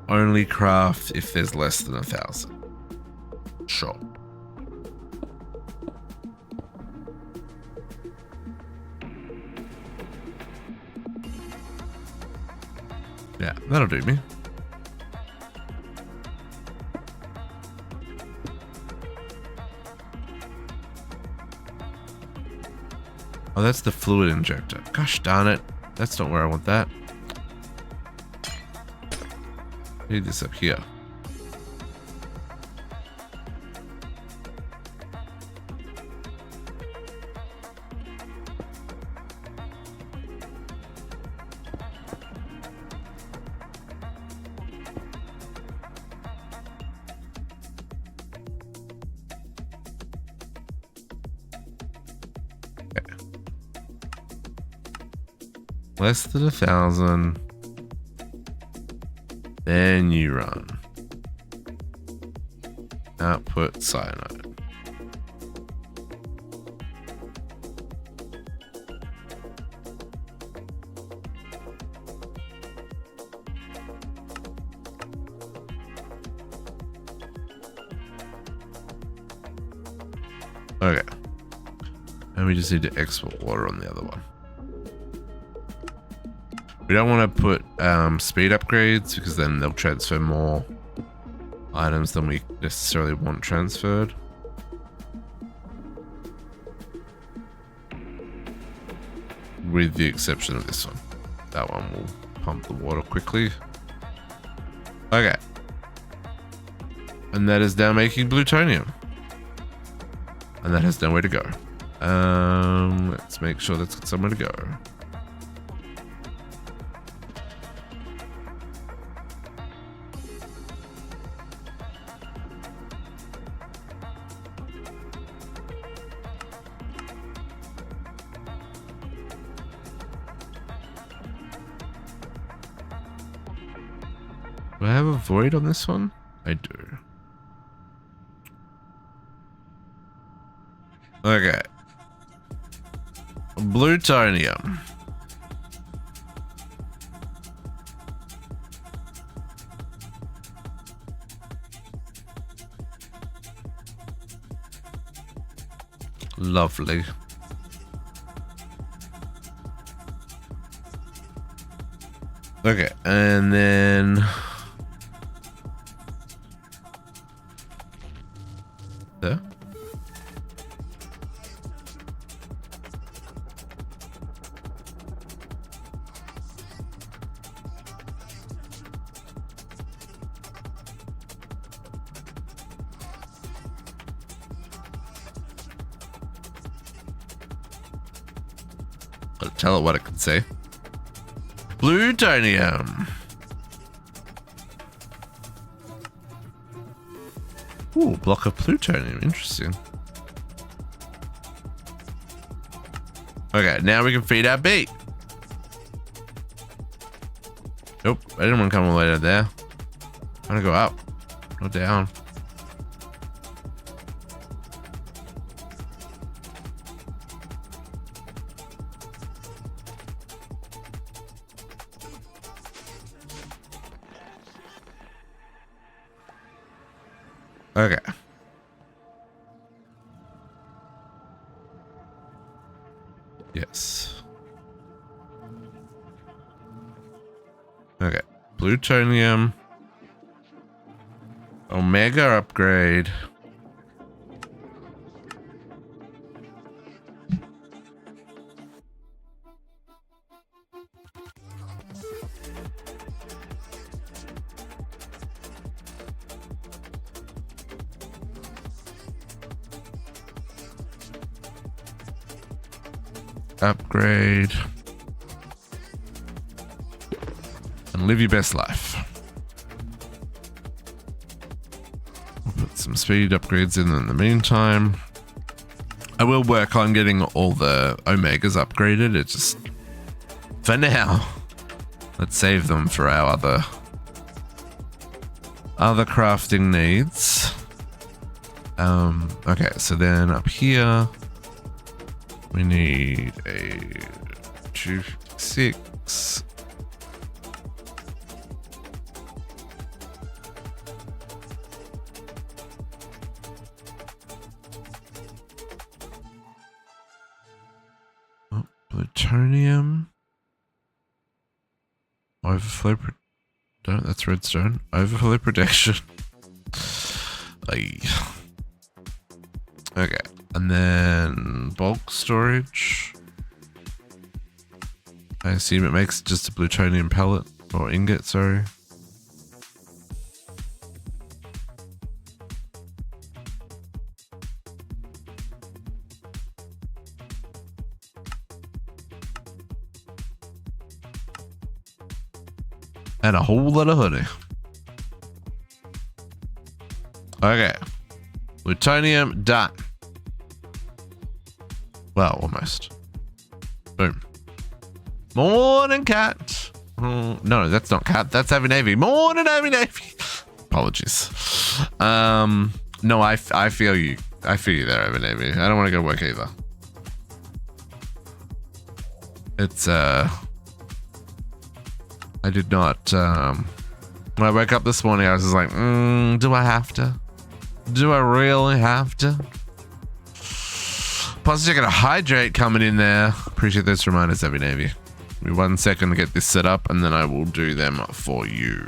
only craft if there's less than 1,000. Sure. Yeah, that'll do me. Oh, that's the fluid injector. Gosh darn it. That's not where I want that. I need this up here. Okay. Less than 1,000. Then you run. Output cyanide. Okay. And we just need to export water on the other one. We don't want to put speed upgrades because then they'll transfer more items than we necessarily want transferred. With the exception of this one. That one will pump the water quickly. Okay. And that is now making plutonium. And that has nowhere to go. Let's make sure that's got somewhere to go. Do I have a void on this one? I do. Okay. Plutonium. Lovely. Okay, and then there. I'll tell it what it can say. Plutonium. Ooh, block of plutonium. Interesting. Okay, now we can feed our bee. Nope, I didn't want to come all the way down there. I want to go up, not down. Okay. Yes. Okay. Plutonium. Omega upgrade. Upgrade. And live your best life. We'll put some speed upgrades in the meantime. I will work on getting all the Omegas upgraded. It's just, for now, let's save them for our other crafting needs. Okay, so then up here, we need a 256. Oh, plutonium. Overflow. No, that's redstone. Overflow protection. Aye. Okay, and then bulk storage. I assume it makes just a plutonium pellet or ingot, sorry. And a whole lot of honey. Okay. Plutonium done. Well, almost. Boom. Morning, cat. No, that's not cat. That's Heavy Navy. Morning, Heavy Navy. Apologies. No, I feel you. I feel you there, Heavy Navy. I don't want to go work either. It's, I did not, when I woke up this morning, I was just like, do I have to? Do I really have to? Plus, you got a hydrate coming in there. Appreciate those reminders, Heavy Navy. Give me 1 second to get this set up, and then I will do them for you.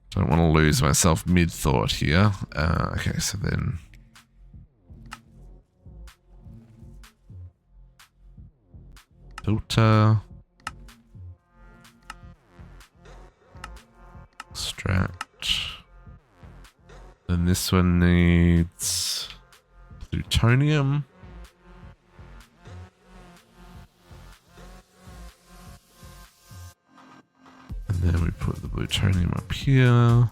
Don't want to lose myself mid-thought here. Okay, so then... filter. Extract. Then this one needs plutonium. And then we put the plutonium up here.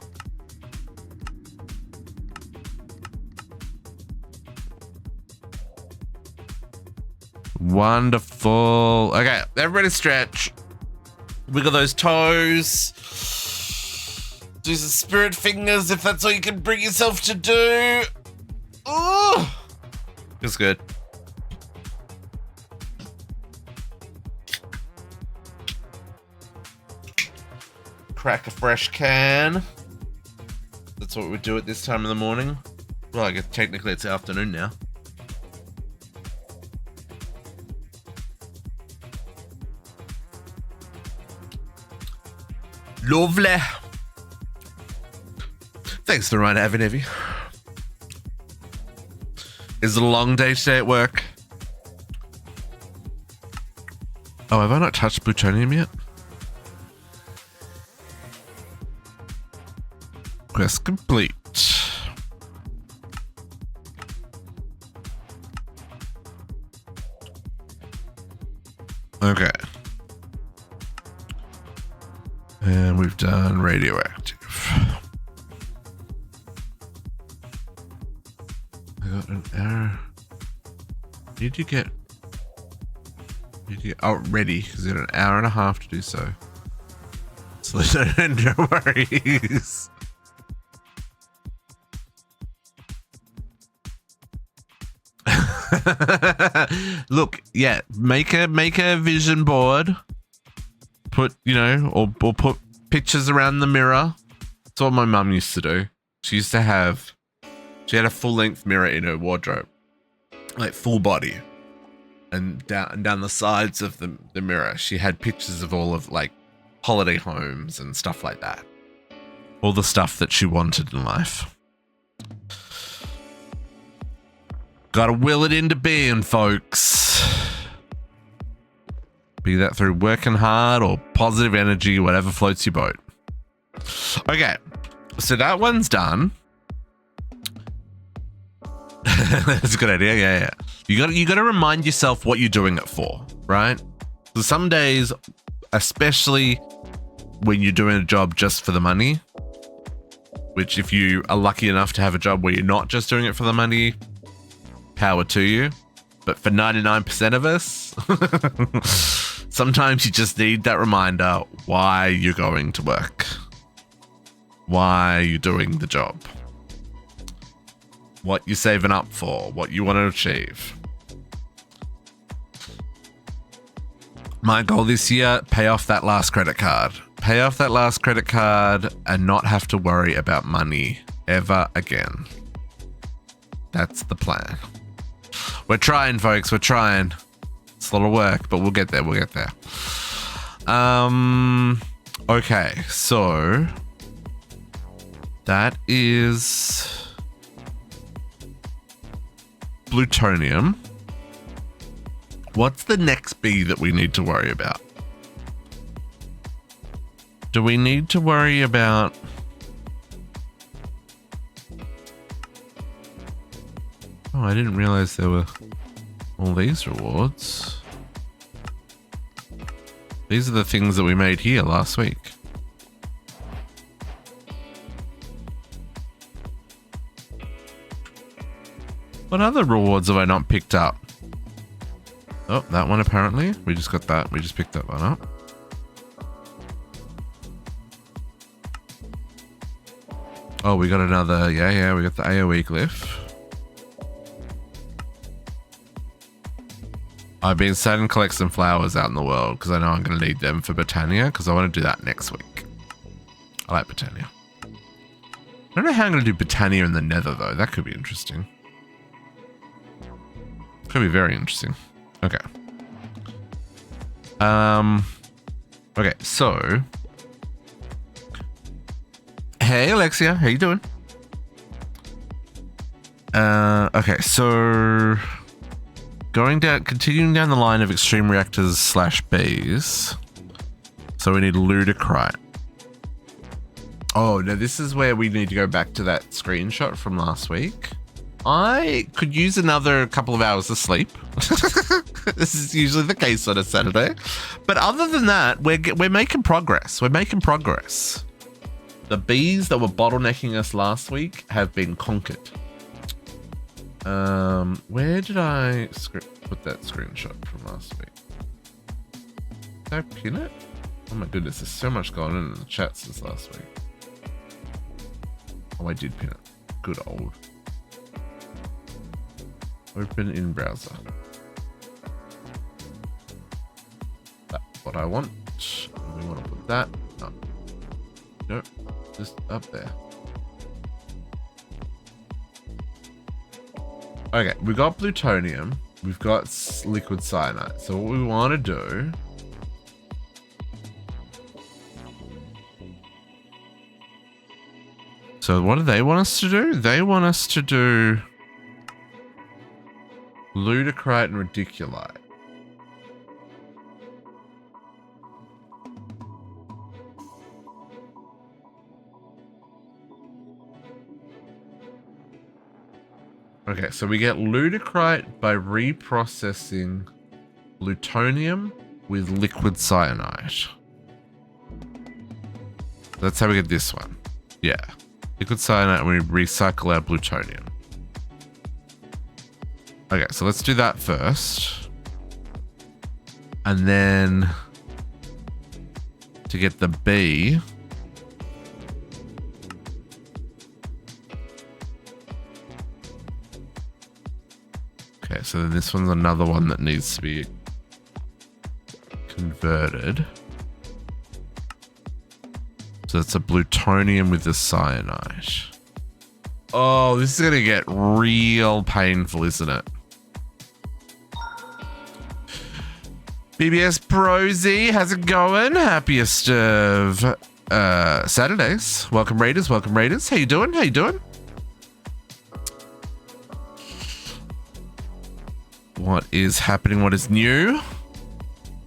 Wonderful. Okay, everybody stretch. Wiggle those toes. Do some spirit fingers if that's all you can bring yourself to do. Ooh. Feels good. Crack a fresh can. That's what we do at this time of the morning. Well, I guess technically it's afternoon now. Lovely. Thanks for the ride, Heavy Navy. Is it a long day today at work? Oh, have I not touched plutonium yet? Quest complete. Okay. And we've done radioactive. I got an error. Did you get ready? Because you had an hour and a half to do so. So no worries. Look, yeah, make a vision board. Put, you know, or put pictures around the mirror. That's what my mum used to do. She had a full-length mirror in her wardrobe, like full body, and down the sides of the mirror, she had pictures of all of like holiday homes and stuff like that. All the stuff that she wanted in life. Gotta will it into being, folks. Be that through working hard or positive energy, whatever floats your boat. Okay, so that one's done. That's a good idea. Yeah. You got to remind yourself what you're doing it for, right? So some days, especially when you're doing a job just for the money, which if you are lucky enough to have a job where you're not just doing it for the money, power to you. But for 99% of us, sometimes you just need that reminder why you're going to work, why you're doing the job, what you're saving up for, what you want to achieve. My goal this year, pay off that last credit card. Pay off that last credit card and not have to worry about money ever again. That's the plan. We're trying, folks. We're trying. It's a lot of work, but we'll get there. We'll get there. Okay, so that is plutonium. What's the next B that we need to worry about? Do we need to worry about... Oh, I didn't realize there were all these rewards. These are the things that we made here last week. What other rewards have I not picked up? Oh, that one apparently. We just got that. We just picked that one up. Oh, we got another. Yeah, we got the AoE glyph. I've been starting to collect some flowers out in the world because I know I'm going to need them for Botania because I want to do that next week. I like Botania. I don't know how I'm going to do Botania in the Nether though. That could be interesting. Could be very interesting. Okay. Okay, so... Hey, Alexia. How you doing? Okay, so... continuing down the line of extreme reactors / bees. So we need ludicrite. Oh, no, this is where we need to go back to that screenshot from last week. I could use another couple of hours of sleep. This is usually the case on a Saturday. But other than that, we're making progress. We're making progress. The bees that were bottlenecking us last week have been conquered. Where did I put that screenshot from last week? Did I pin it? Oh my goodness, there's so much going on in the chat since last week. Oh, I did pin it. Good old. Open in browser. That's what I want. We want to put that up. Nope, just up there. Okay, we got plutonium. We've got liquid cyanide. So what we want to do... So what do they want us to do? They want us to do... ludicrite and radiculite. Okay, so we get ludicrite by reprocessing plutonium with liquid cyanide. That's how we get this one. Yeah. Liquid cyanide and we recycle our plutonium. Okay, so let's do that first. And then to get the B, okay, so then this one's another one that needs to be converted. So it's a plutonium with the cyanide. Oh, this is gonna get real painful, isn't it? BBS Prosy, how's it going? Happiest of Saturdays. Welcome Raiders, welcome Raiders. How you doing? How you doing? What is happening? What is new?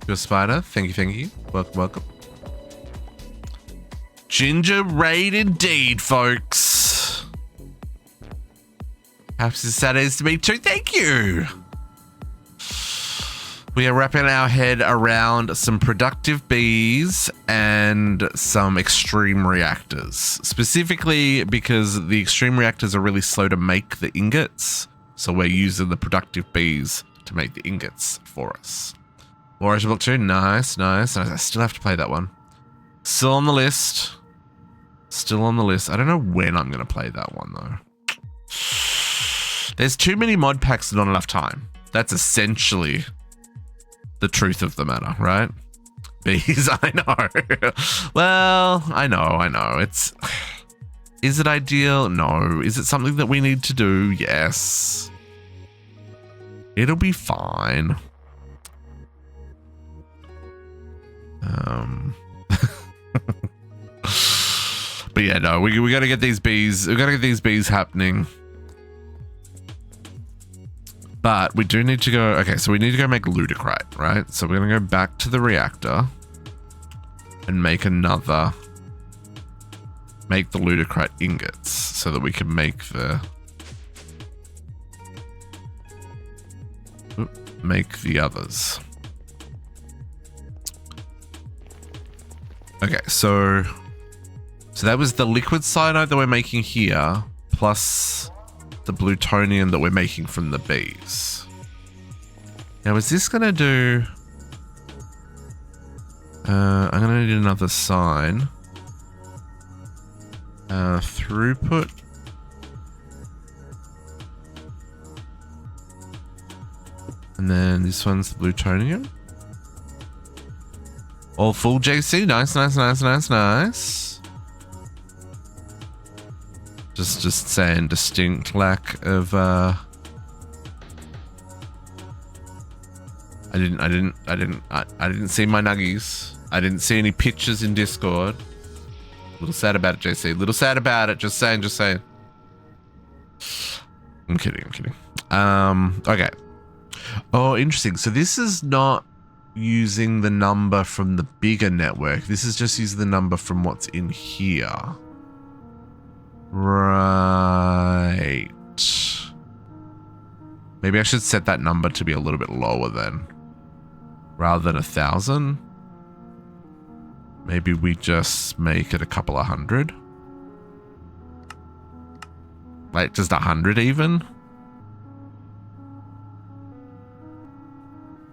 Your spider, thank you, thank you. Welcome, welcome. Ginger raid indeed, folks. Happy Saturdays to me too. Thank you. We are wrapping our head around some productive bees and some extreme reactors, specifically because the extreme reactors are really slow to make the ingots. So we're using the productive bees to make the ingots for us. More Block 2, nice, nice. I still have to play that one. Still on the list. Still on the list. I don't know when I'm going to play that one though. There's too many mod packs and not enough time. That's essentially the truth of the matter, right? Bees, I know. Well, I know. Is it ideal? No. Is it something that we need to do? Yes. It'll be fine. But yeah, no, we gotta get these bees. We gotta get these bees happening. But we do need to go. Okay, so we need to go make ludicrite, right? So we're gonna go back to the reactor and make another. Make the ludicrite ingots so that we can make the. Make the others. Okay, so that was the liquid cyanide that we're making here, plus the plutonium that we're making from the bees. Now, is this gonna do? I'm gonna need another sign. Throughput. And then this one's the plutonium. All full JC. Nice, nice, nice, nice, nice. Just saying distinct lack of I didn't see my nuggies. I didn't see any pictures in Discord. A little sad about it, JC. A little sad about it. Just saying, just saying. I'm kidding, I'm kidding. Okay. Oh, interesting. So this is not using the number from the bigger network. This is just using the number from what's in here. Right. Maybe I should set that number to be a little bit lower then. Rather than 1,000. Maybe we just make it a couple of hundred. Like just 100 even.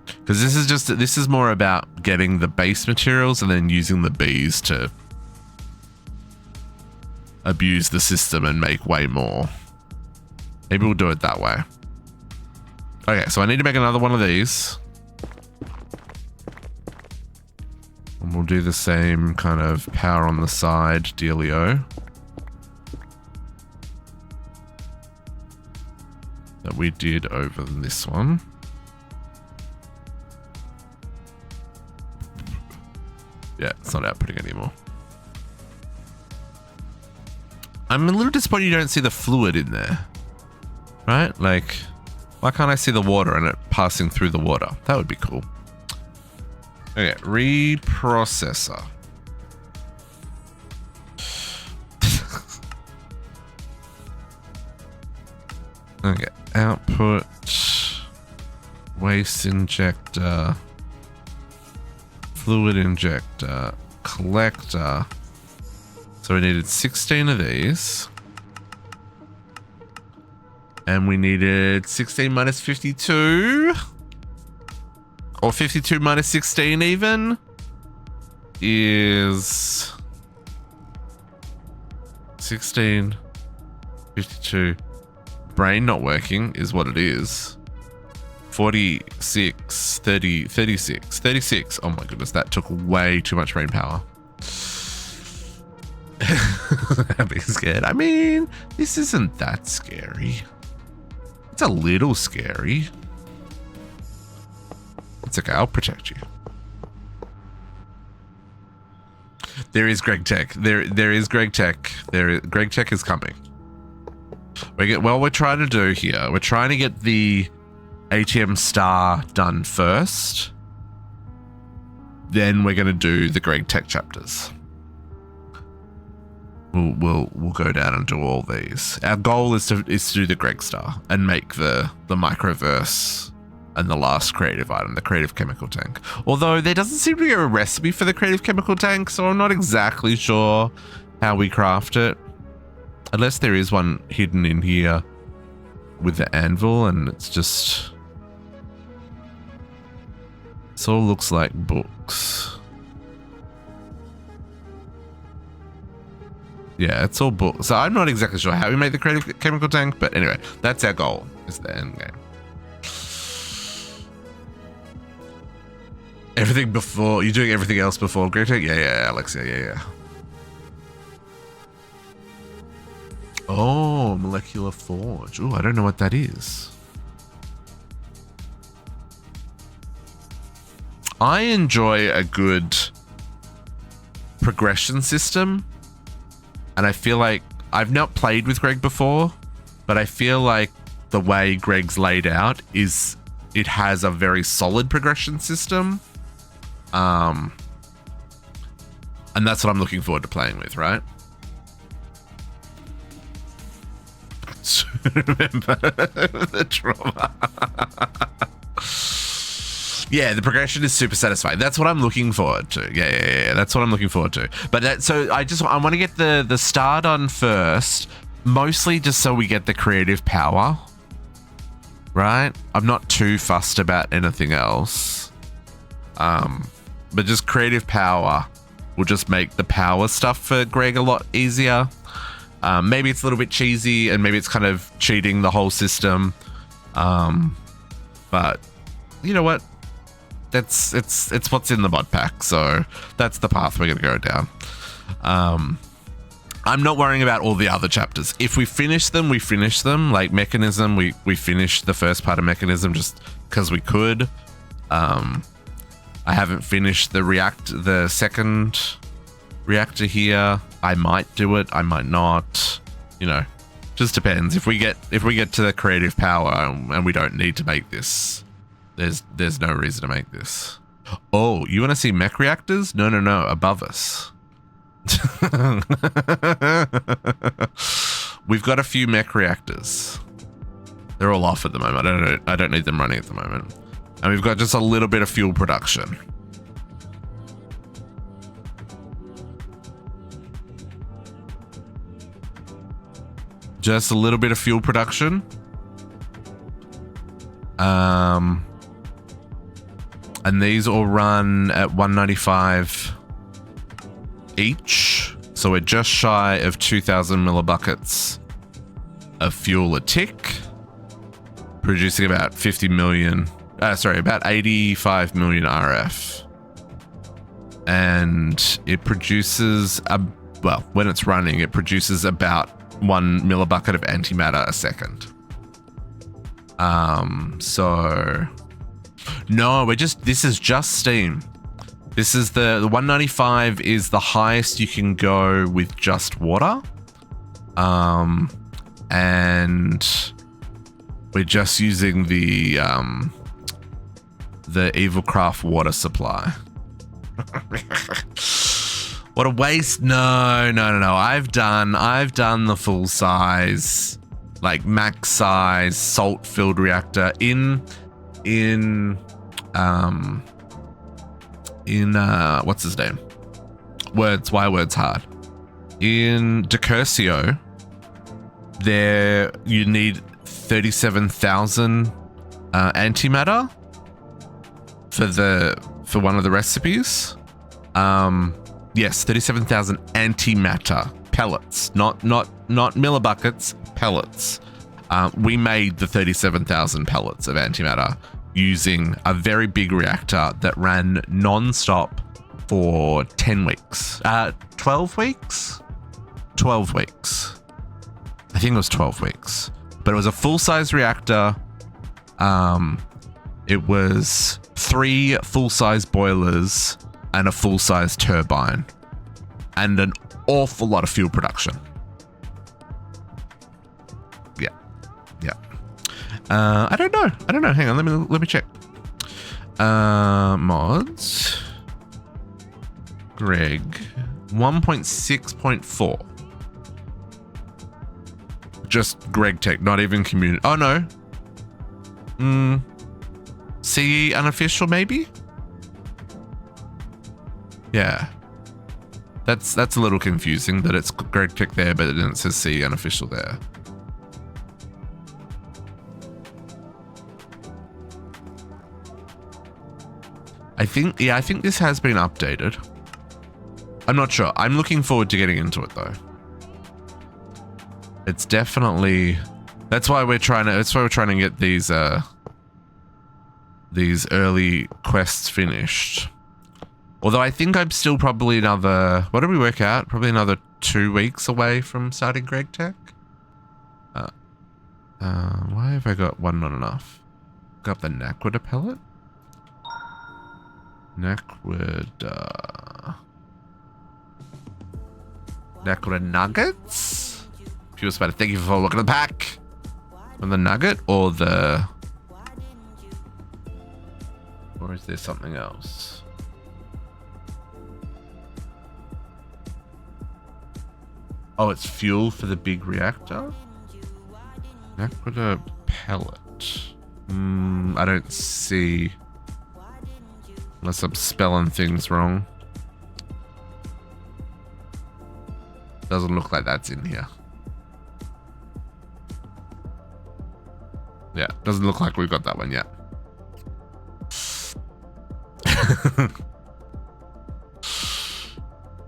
Because this is more about getting the base materials and then using the bees to abuse the system and make way more. Maybe we'll do it that way. Okay, so I need to make another one of these. And we'll do the same kind of power on the side dealio that we did over this one. Yeah, it's not outputting anymore. I'm a little disappointed you don't see the fluid in there. Right? Like, why can't I see the water and it passing through the water? That would be cool. Okay, reprocessor. Okay, output, waste injector, fluid injector, collector. So we needed 16 of these. And we needed 16 minus 52. Or 52 minus 16 even. Is 16, 52. Brain not working is what it is. 46, 30, 36, 36. Oh my goodness, that took way too much brain power. I'm being scared. I mean, this isn't that scary. It's a little scary. It's okay, I'll protect you. There is Greg Tech. There is Greg Tech. Greg Tech is coming. We're trying to do here, we're trying to get the ATM star done first. Then we're going to do the Greg Tech chapters. We'll go down and do all these. Our goal is to do the Greg Star and make the microverse And the last creative item, the creative chemical tank. Although there doesn't seem to be a recipe for the creative chemical tank, so I'm not exactly sure how we craft it. Unless there is one hidden in here with the anvil, and it's just... This all looks like books. Yeah, it's all books. So I'm not exactly sure how we made the creative chemical tank, but anyway, that's our goal, is the end game. Everything before, you're doing everything else before Greg Tank? Yeah, Alex, yeah. Oh, molecular forge. Oh, I don't know what that is. I enjoy a good progression system. And I feel like, I've not played with Greg before, but I feel like the way Greg's laid out is, it has a very solid progression system. And that's what I'm looking forward to playing with, right? Remember the trauma. Yeah, the progression is super satisfying. That's what I'm looking forward to. Yeah. That's what I'm looking forward to. But that, so I want to get the star done first, mostly just so we get the creative power, right? I'm not too fussed about anything else. But just creative power will just make the power stuff for Greg a lot easier. Maybe it's a little bit cheesy and maybe it's kind of cheating the whole system. But you know what? It's what's in the mod pack, so that's the path we're gonna go down. I'm not worrying about all the other chapters. If we finish them, we finish them. Like Mechanism, we finished the first part of Mechanism just because we could. I haven't finished the second reactor here. I might do it, I might not. You know, just depends. If we get to the creative power and we don't need to make this, there's no reason to make this. Oh, you want to see mech reactors? No, above us. We've got a few mech reactors. They're all off at the moment. I don't need them running at the moment. And we've got just a little bit of fuel production. Just a little bit of fuel production. And these all run at 195 each. So we're just shy of 2,000 millibuckets of fuel a tick, producing about 50 million. About 85 million RF. And it produces, well, when it's running, it produces about 1 millibucket of antimatter a second. So no, this is just steam. This is the 195 is the highest you can go with just water. And we're just using the Evilcraft water supply. What a waste. No. I've done the full size, like max size salt filled reactor in what's his name? Why Words Hard. In Decursio, there you need 37,000 antimatter for one of the recipes. Yes, 37,000 antimatter pellets, not millibuckets, pellets. We made the 37,000 pellets of antimatter using a very big reactor that ran non-stop for 10 weeks. 12 weeks? 12 weeks. I think it was 12 weeks. But it was a full-size reactor. It was 3 full-size boilers and a full-size turbine. And an awful lot of fuel production. Yeah. I don't know. Hang on, let me check. Mods. Greg. 1.6.4. Just Greg Tech, not even community. Oh no. CE unofficial, maybe? Yeah. That's a little confusing that it's Greg Tech there, but then it says CE unofficial there. I think this has been updated. I'm not sure. I'm looking forward to getting into it though. It's definitely, that's why we're trying to get these early quests finished. Although I think I'm still probably another, what did we work out? Probably another 2 weeks away from starting Greg Tech. Why have I got one not enough? Got the Naquita pellet? Naquita nuggets? Pure Spider, thank you for looking at the pack. And the nugget or the... Or is there something else? Oh, it's fuel for the big reactor? Naquita pellet. I don't see... Unless I'm spelling things wrong. Doesn't look like that's in here. Yeah, doesn't look like we've got that one yet.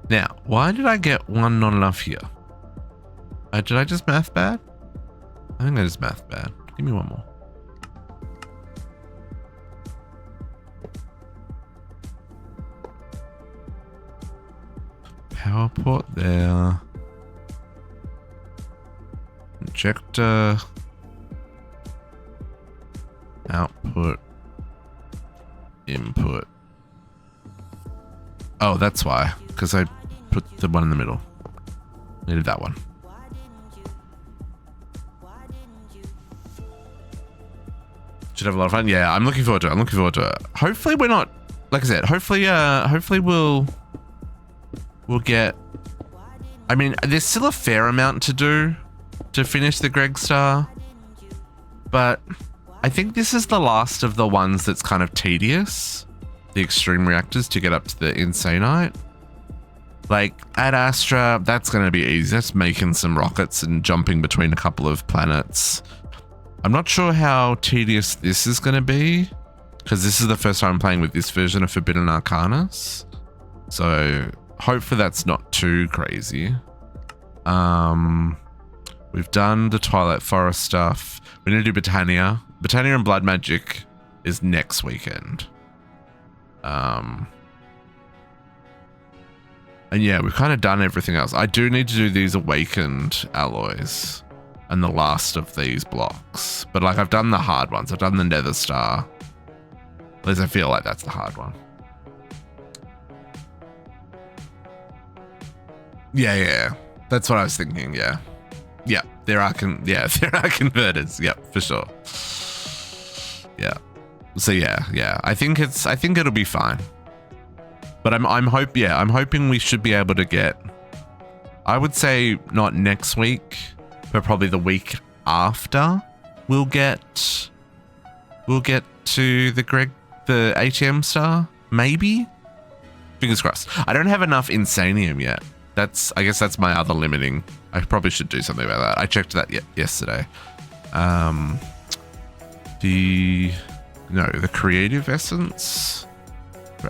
Now, why did I get one not enough here? Did I just math bad? I think I just math bad. Give me one more. Power port there. Injector. Output. Input. Oh, that's why. Because I put the one in the middle. Needed that one. Should have a lot of fun. Yeah, I'm looking forward to it. I'm looking forward to it. Hopefully we're not, like I said, hopefully we'll get, I mean, there's still a fair amount to do to finish the Greg Star, but I think this is the last of the ones that's kind of tedious, the extreme reactors to get up to the Insanite. Like at Astra, that's going to be easy. That's making some rockets and jumping between a couple of planets. I'm not sure how tedious this is going to be, because this is the first time I'm playing with this version of Forbidden Arcanus. So hopefully that's not too crazy. We've done the Twilight Forest stuff. We need to do Britannia. Britannia and Blood Magic is next weekend. And yeah, we've kind of done everything else. I do need to do these Awakened alloys and the last of these blocks. But like I've done the hard ones. I've done the Nether Star. At least I feel like that's the hard one. Yeah. That's what I was thinking, yeah. Yeah, there are converters. Yep, for sure. Yeah. So yeah. I think it'll be fine. But I'm hoping we should be able to get, I would say not next week, but probably the week after we'll get to the ATM star, maybe? Fingers crossed. I don't have enough Insanium yet. I guess that's my other limiting. I probably should do something about that. I checked that yesterday. The creative essence.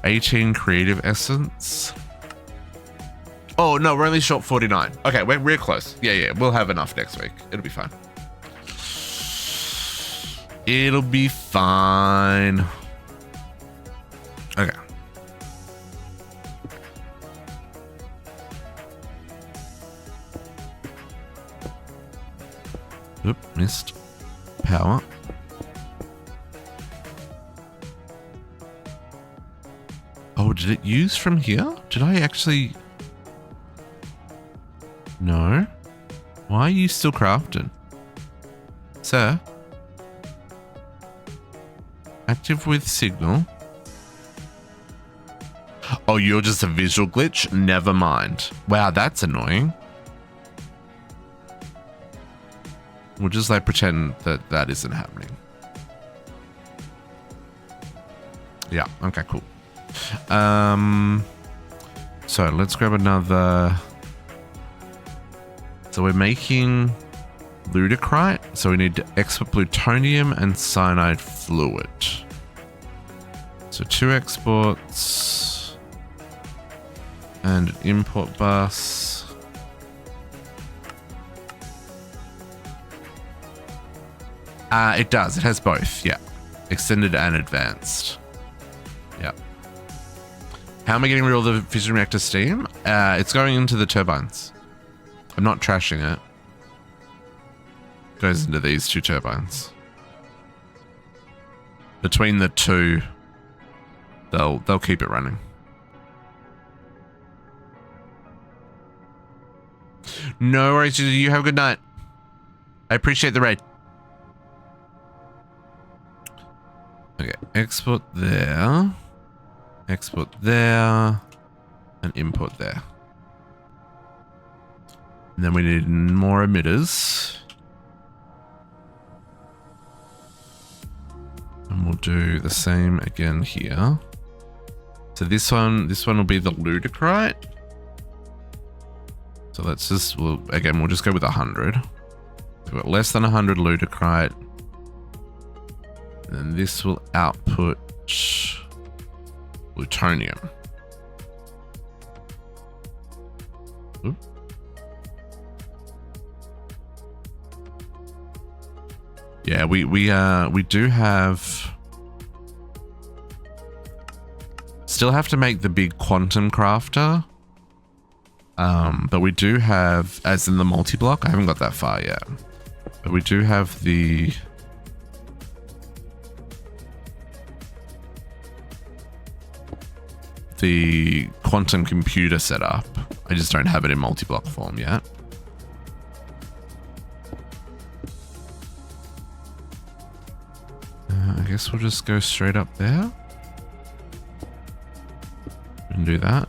18 creative essence. Oh no, we're only short 49. Okay, we're close. Yeah, we'll have enough next week. It'll be fine. It'll be fine. Okay. Oop, missed. Power. Oh, did it use from here? Did I actually... No. Why are you still crafting? Sir? Active with signal. Oh, you're just a visual glitch? Never mind. Wow, that's annoying. We'll just like pretend that isn't happening. Yeah, okay, cool. So let's grab another. So we're making ludicrite. So we need to export plutonium and cyanide fluid. So 2 exports and an import bus. It does. It has both. Yeah. Extended and advanced. Yeah. How am I getting rid of the fission reactor steam? It's going into the turbines. I'm not trashing it. Goes into these 2 turbines. Between the 2, they'll keep it running. No worries. You have a good night. I appreciate the raid. Okay, export there, and import there. And then we need more emitters. And we'll do the same again here. So this one will be the ludicrite. So let's just, we'll just go with 100. We've got less than 100 ludicrite. And this will output plutonium. Oop. Yeah, we do have. Still have to make the big quantum crafter. But we do have, as in the multi-block, I haven't got that far yet. But we do have the quantum computer setup. I just don't have it in multi-block form yet. I guess we'll just go straight up there. We can do that.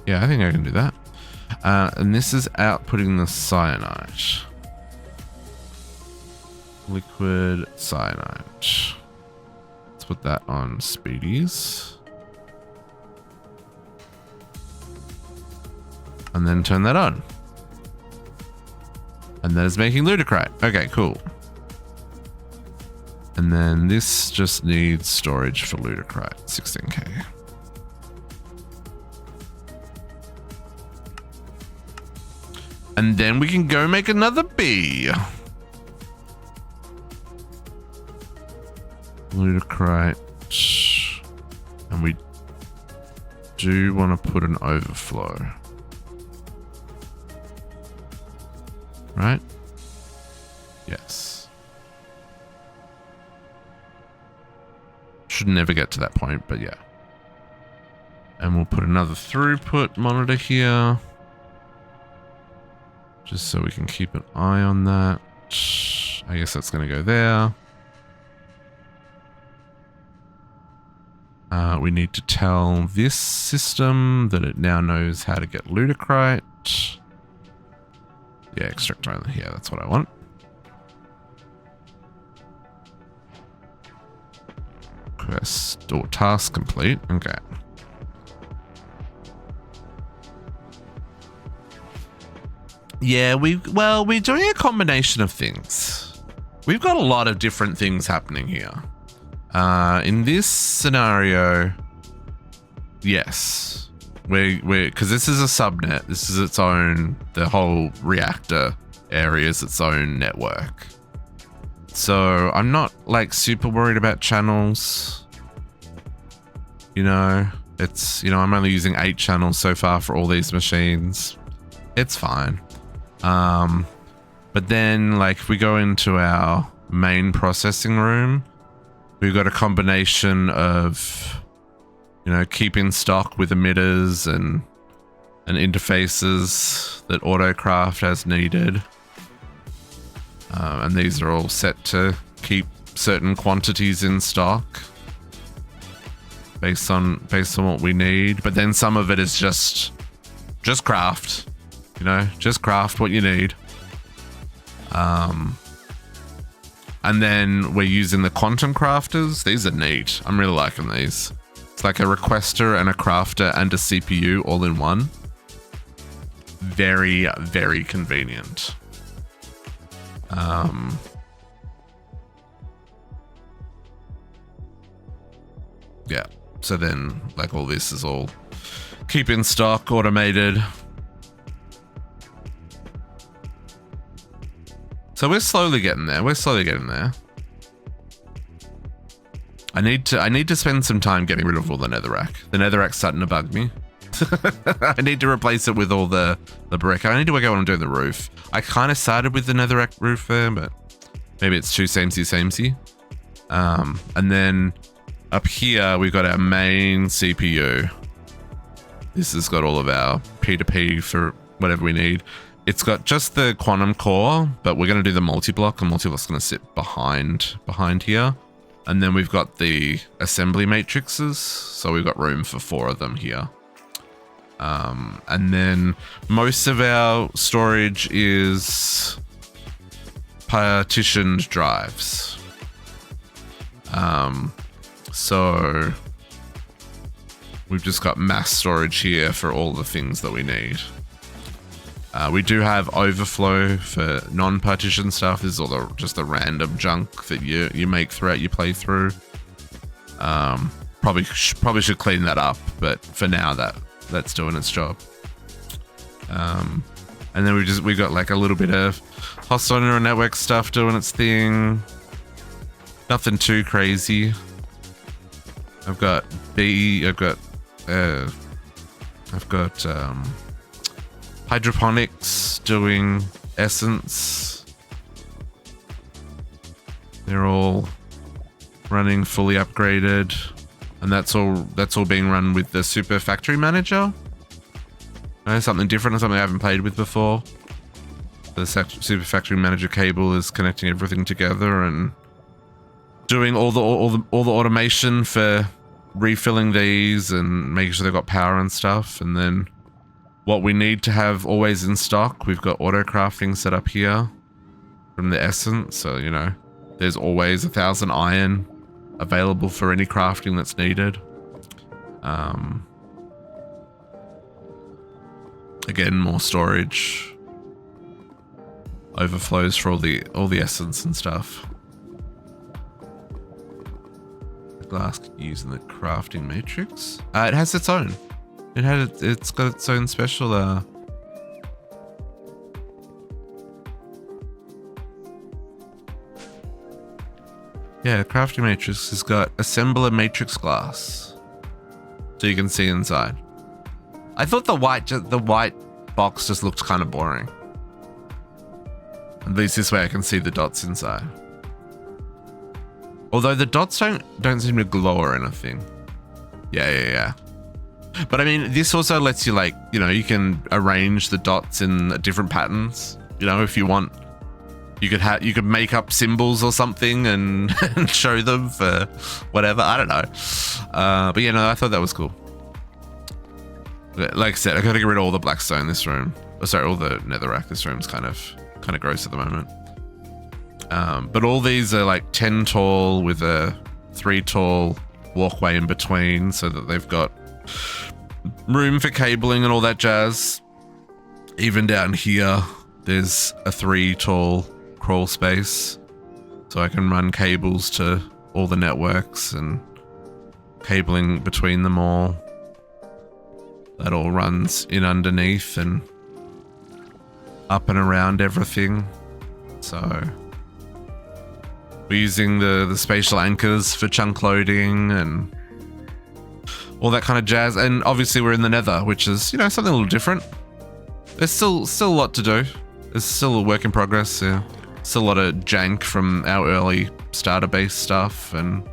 Yeah, I think I can do that. And this is outputting the cyanide. Liquid cyanide. Let's put that on speedies. And then turn that on. And that is making ludicrite. Okay, cool. And then this just needs storage for ludicrite, 16k. And then we can go make another bee. Ludicrite. And we do want to put an overflow. Right? Yes. Should never get to that point, but yeah. And we'll put another throughput monitor here. Just so we can keep an eye on that. I guess that's going to go there. We need to tell this system that it now knows how to get ludicrite. Yeah, extract only. Yeah, that's what I want. Quest or task complete. Okay. Yeah, we're doing a combination of things. We've got a lot of different things happening here. In this scenario, yes, because this is a subnet. This is its own. The whole reactor area is its own network. So I'm not like super worried about channels. You know, it's, you know, I'm only using 8 channels so far for all these machines. It's fine. But then like if we go into our main processing room, we've got a combination of, you know, keeping stock with emitters and interfaces that autocraft as needed. And these are all set to keep certain quantities in stock based on what we need. But then some of it is just craft, you know, just craft what you need. And then we're using the quantum crafters. These are neat. I'm really liking these. It's like a requester and a crafter and a CPU all in one. Very, very convenient. Yeah. So then, like, all this is all keep in stock, automated. So we're slowly getting there. We're slowly getting there. I need to spend some time getting rid of all the netherrack. The netherrack's starting to bug me. I need to replace it with all the brick. I need to work out what I'm doing the roof. I kind of started with the netherrack roof there, but maybe it's too samey. And then up here we've got our main CPU. This has got all of our P2P for whatever we need. It's got just the quantum core, but we're going to do the multi-block, and multi-block's going to sit behind here. And then we've got the assembly matrices, so we've got room for 4 of them here. And then most of our storage is partitioned drives. So we've just got mass storage here for all the things that we need. We do have overflow for non-partition stuff. This is all just the random junk that you make throughout your playthrough. Probably should clean that up, but for now that's doing its job. And then we got like a little bit of hostile neural network stuff doing its thing. Nothing too crazy. I've got hydroponics doing essence. They're all running fully upgraded, and that's all being run with the Super Factory Manager. Something different, something I haven't played with before. The Super Factory Manager cable is connecting everything together and doing all the automation for refilling these and making sure they've got power and stuff. And then what we need to have always in stock, we've got auto crafting set up here from the essence. So, you know, there's always 1,000 iron available for any crafting that's needed. Again, more storage. Overflows for all the essence and stuff. The glass using the crafting matrix. It has its own. It's got its own special yeah, crafting matrix has got assembler matrix glass, so you can see inside. I thought the white box just looked kind of boring. At least this way I can see the dots inside. Although the dots don't seem to glow or anything. Yeah. But I mean, this also lets you, like, you know, you can arrange the dots in different patterns. You know, if you want, you could make up symbols or something and, and show them for whatever. I don't know. But yeah, no, I thought that was cool. Like I said, I gotta get rid of all the blackstone in this room. Oh, sorry, all the netherrack. This room's kind of gross at the moment. But all these are like 10 tall with a 3 tall walkway in between, so that they've got room for cabling and all that jazz. Even down here, there's a 3 tall crawl space, so I can run cables to all the networks and cabling between them all. That all runs in underneath and up and around everything. So we're using the spatial anchors for chunk loading and all that kind of jazz. And obviously we're in the nether, which is, you know, something a little different. There's still a lot to do. There's still a work in progress. Yeah. Still a lot of jank from our early starter base stuff. And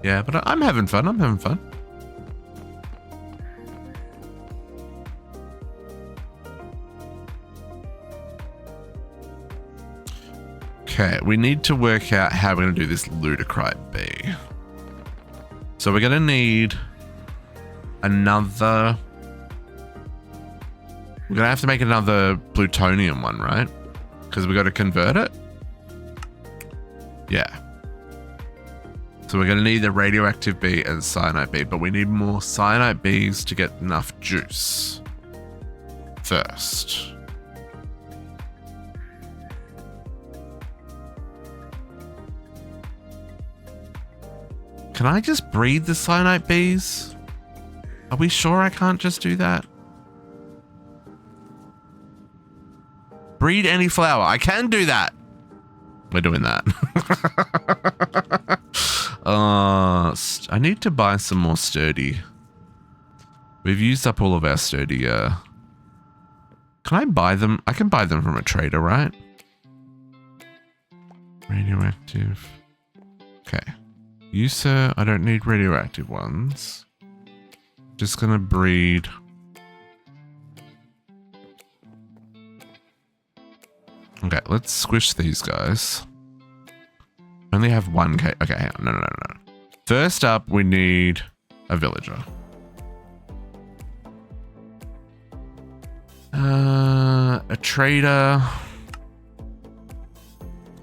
yeah, but I'm having fun. Okay, we need to work out how we're going to do this Ludicrite B. So we're going to need another... We're going to have to make another plutonium one, right? Because we got to convert it. Yeah. So we're going to need the radioactive bee and cyanide bee, but we need more cyanide bees to get enough juice first. Can I just breed the cyanide bees? Are we sure I can't just do that? Breed any flower. I can do that. We're doing that. I need to buy some more sturdy. We've used up all of our sturdy. Can I buy them? I can buy them from a trader, right? Radioactive. Okay. You, sir, I don't need radioactive ones. Just gonna breed. Okay, let's squish these guys. Only have 1K. Okay, hang on. No. First up, we need a villager. A trader.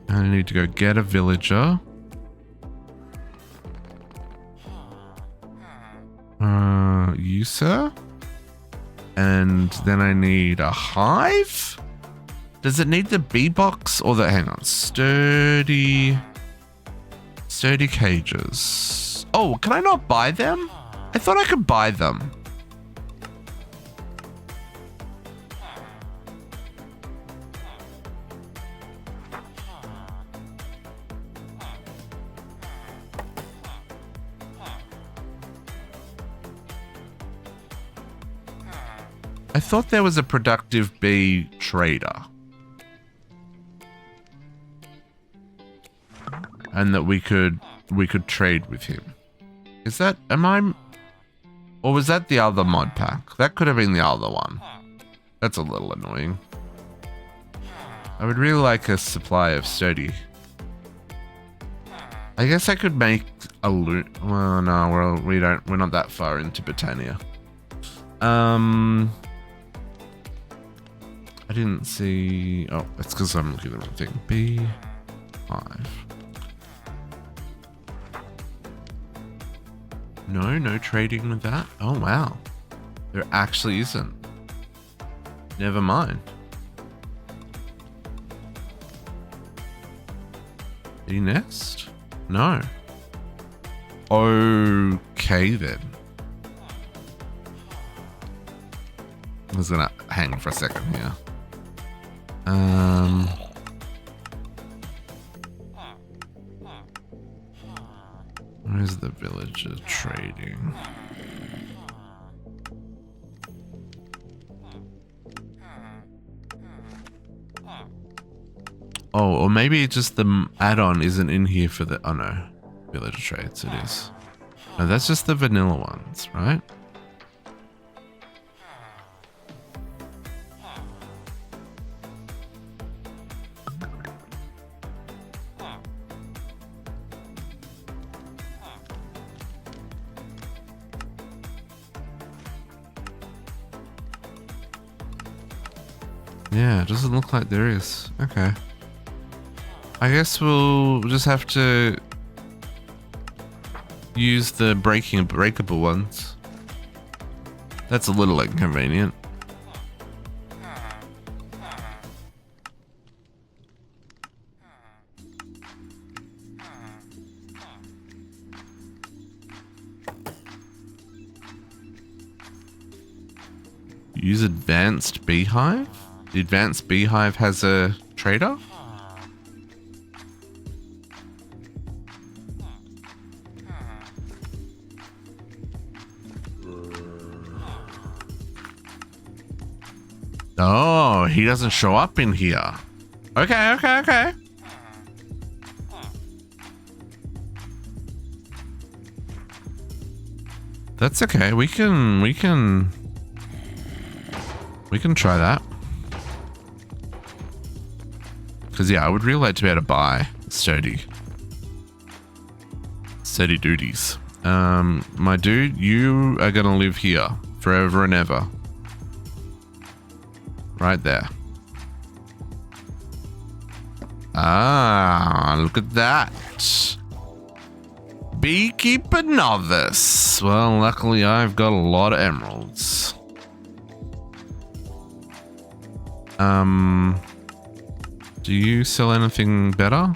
I need to go get a villager. You, sir? And then I need a hive? Does it need the bee box or the, hang on, sturdy cages. Oh, can I not buy them? I thought I could buy them. I thought there was a productive bee trader. And that we could trade with him. Is that, or was that the other mod pack? That could have been the other one. That's a little annoying. I would really like a supply of sturdy. I guess I could make a loot. Well, no, we're not that far into Britannia. I didn't see, oh, that's because I'm looking at the wrong thing. B5. No trading with that. Oh, wow. There actually isn't. Never mind. Bee nest? No. Okay, then. I was gonna hang for a second here. Where's the villager trading? Oh, or maybe just the add-on isn't in here for the, oh no, villager trades, it is. No, that's just the vanilla ones, right? Yeah, it doesn't look like there is. Okay. I guess we'll just have to use the breakable ones. That's a little inconvenient. Use advanced beehive? The advanced beehive has a trader? Oh, he doesn't show up in here. Okay. That's okay. We can try that. Because, yeah, I would really like to be able to buy sturdy duties. My dude, you are going to live here forever and ever. Right there. Ah, look at that. Beekeeper novice. Well, luckily I've got a lot of emeralds. Do you sell anything better?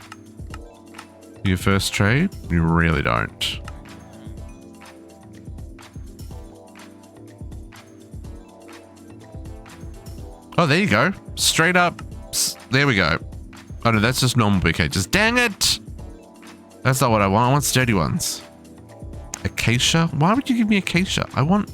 Your first trade? You really don't. Oh, there you go. Straight up. There we go. Oh no, that's just normal bee cages. Dang it! That's not what I want. I want sturdy ones. Acacia? Why would you give me acacia? I want...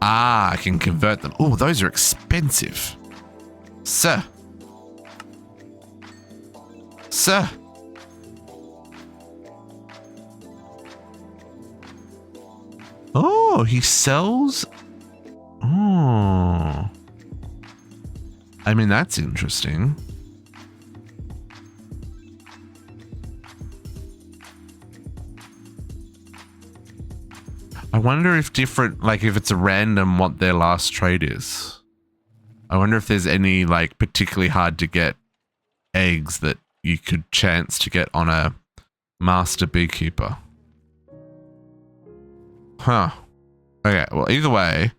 Ah, I can convert them. Oh, those are expensive. Sir. Sir. Oh, he sells... Oh. I mean, that's interesting. I wonder if different, like if it's a random what their last trade is. I wonder if there's any like particularly hard to get eggs that you could chance to get on a master beekeeper. Huh. Okay, well, either way,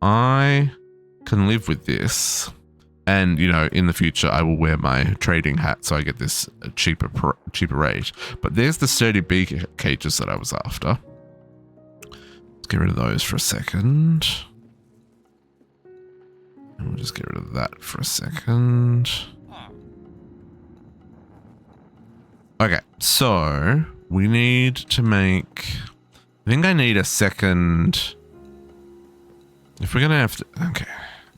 I can live with this. And, you know, in the future, I will wear my trading hat so I get this cheaper rate. But there's the sturdy bee cages that I was after. Let's get rid of those for a second. And we'll just get rid of that for a second. Okay, so we need to make... I think I need a second... If we're gonna have to... Okay.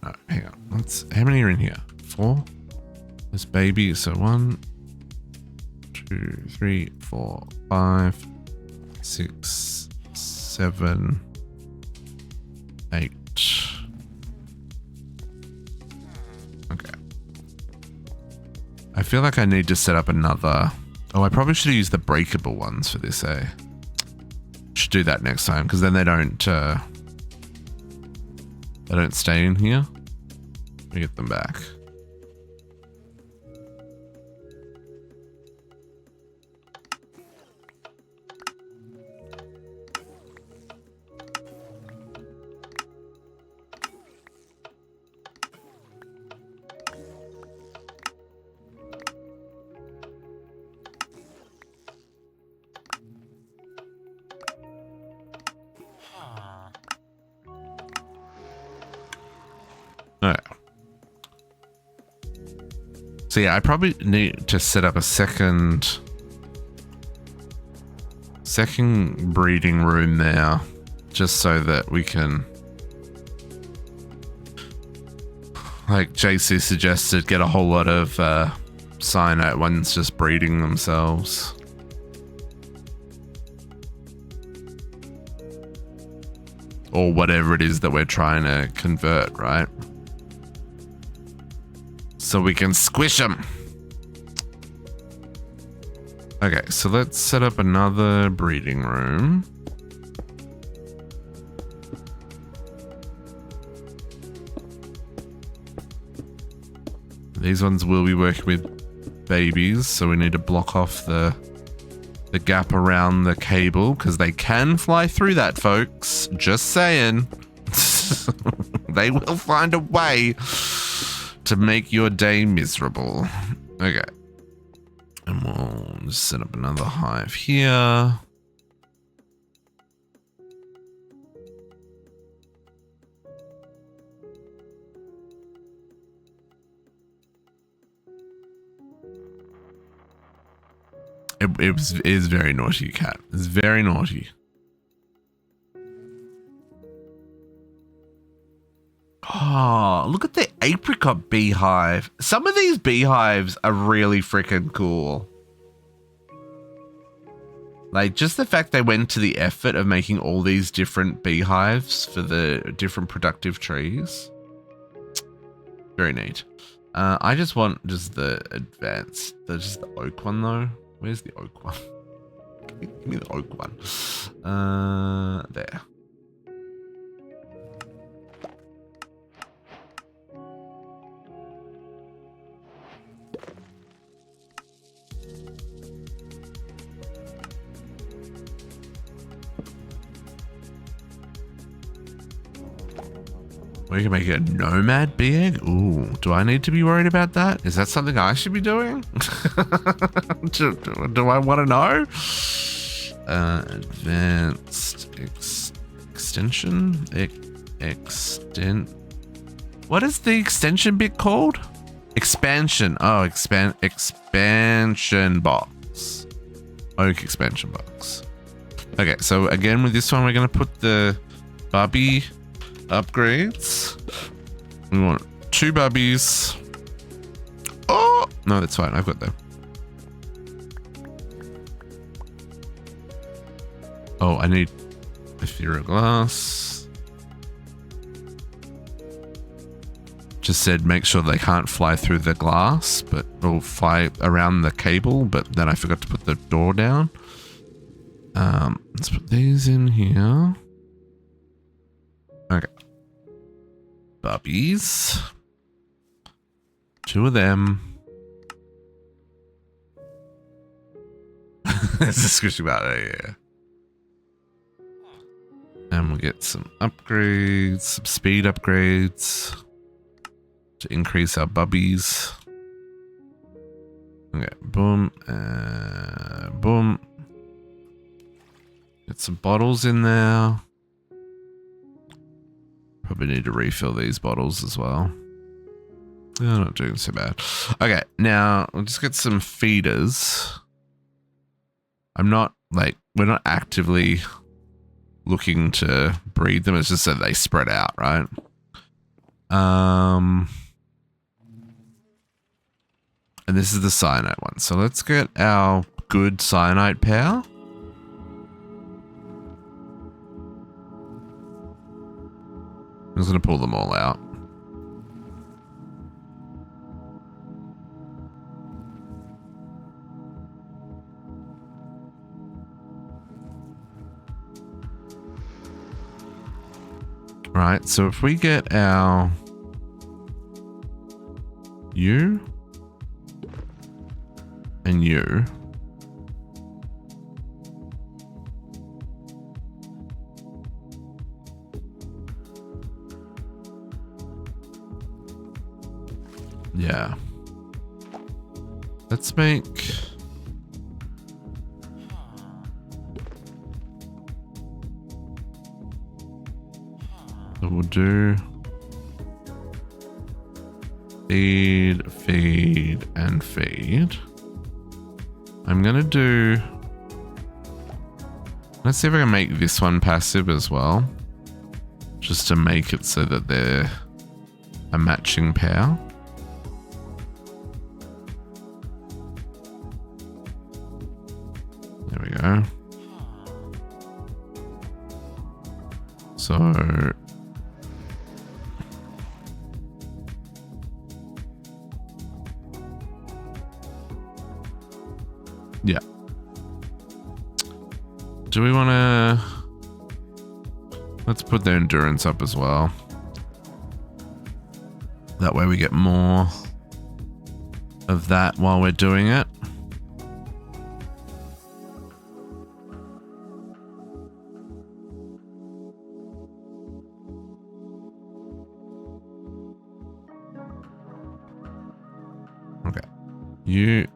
No, hang on. Let's... How many are in here? 4? This baby, so 1, 2, 3, 4, 5, 6, 7, 8. Okay. I feel like I need to set up another... Oh, I probably should have used the breakable ones for this, eh? Should do that next time, because then they don't stay in here. Let me get them back. Alright. So yeah, I probably need to set up a second breeding room there, just so that we can, like JC suggested, get a whole lot of cyanite ones just breeding themselves. Or whatever it is that we're trying to convert, right? So we can squish them. Okay, so let's set up another breeding room. These ones will be working with babies, so we need to block off the gap around the cable, because they can fly through that, folks. Just saying. They will find a way to make your day miserable. Okay. And we'll just set up another hive here. It is very naughty, cat. It's very naughty. Oh, look at the apricot beehive. Some of these beehives are really freaking cool. Like, just the fact they went to the effort of making all these different beehives for the different productive trees. Very neat. I just want just the advanced, just the oak one though. Where's the oak one? Give me the oak one. There. We can make it a nomad bee egg. Ooh, do I need to be worried about that? Is that something I should be doing? do I want to know? Advanced extension? What is the extension bit called? Expansion. Oh, expansion box. Oak expansion box. Okay, so again with this one, we're going to put the Bubby upgrades. We want 2 bubbies. Oh no, that's fine. I've got them. Oh, I need ethereal glass. Just said make sure they can't fly through the glass, but or fly around the cable. But then I forgot to put the door down. Let's put these in here. Okay. Bubbies. 2 of them. It's a squishy about it, yeah. And we'll get some upgrades, some speed upgrades to increase our bubbies. Okay, boom, boom. Get some bottles in there. Probably need to refill these bottles as well. Oh, not doing so bad. Okay, now we'll just get some feeders. I'm not like, we're not actively looking to breed them. It's just that they spread out, right? And this is the cyanide one. So let's get our good cyanide power. I'm just going to pull them all out. Right, so if we get our you and you, yeah, let's make so we'll do feed, feed, and feed. I'm gonna do, let's see if I can make this one passive as well, just to make it so that they're a matching pair. There we go. So yeah. Do we want to, let's put their endurance up as well. That way we get more of that while we're doing it. Okay. You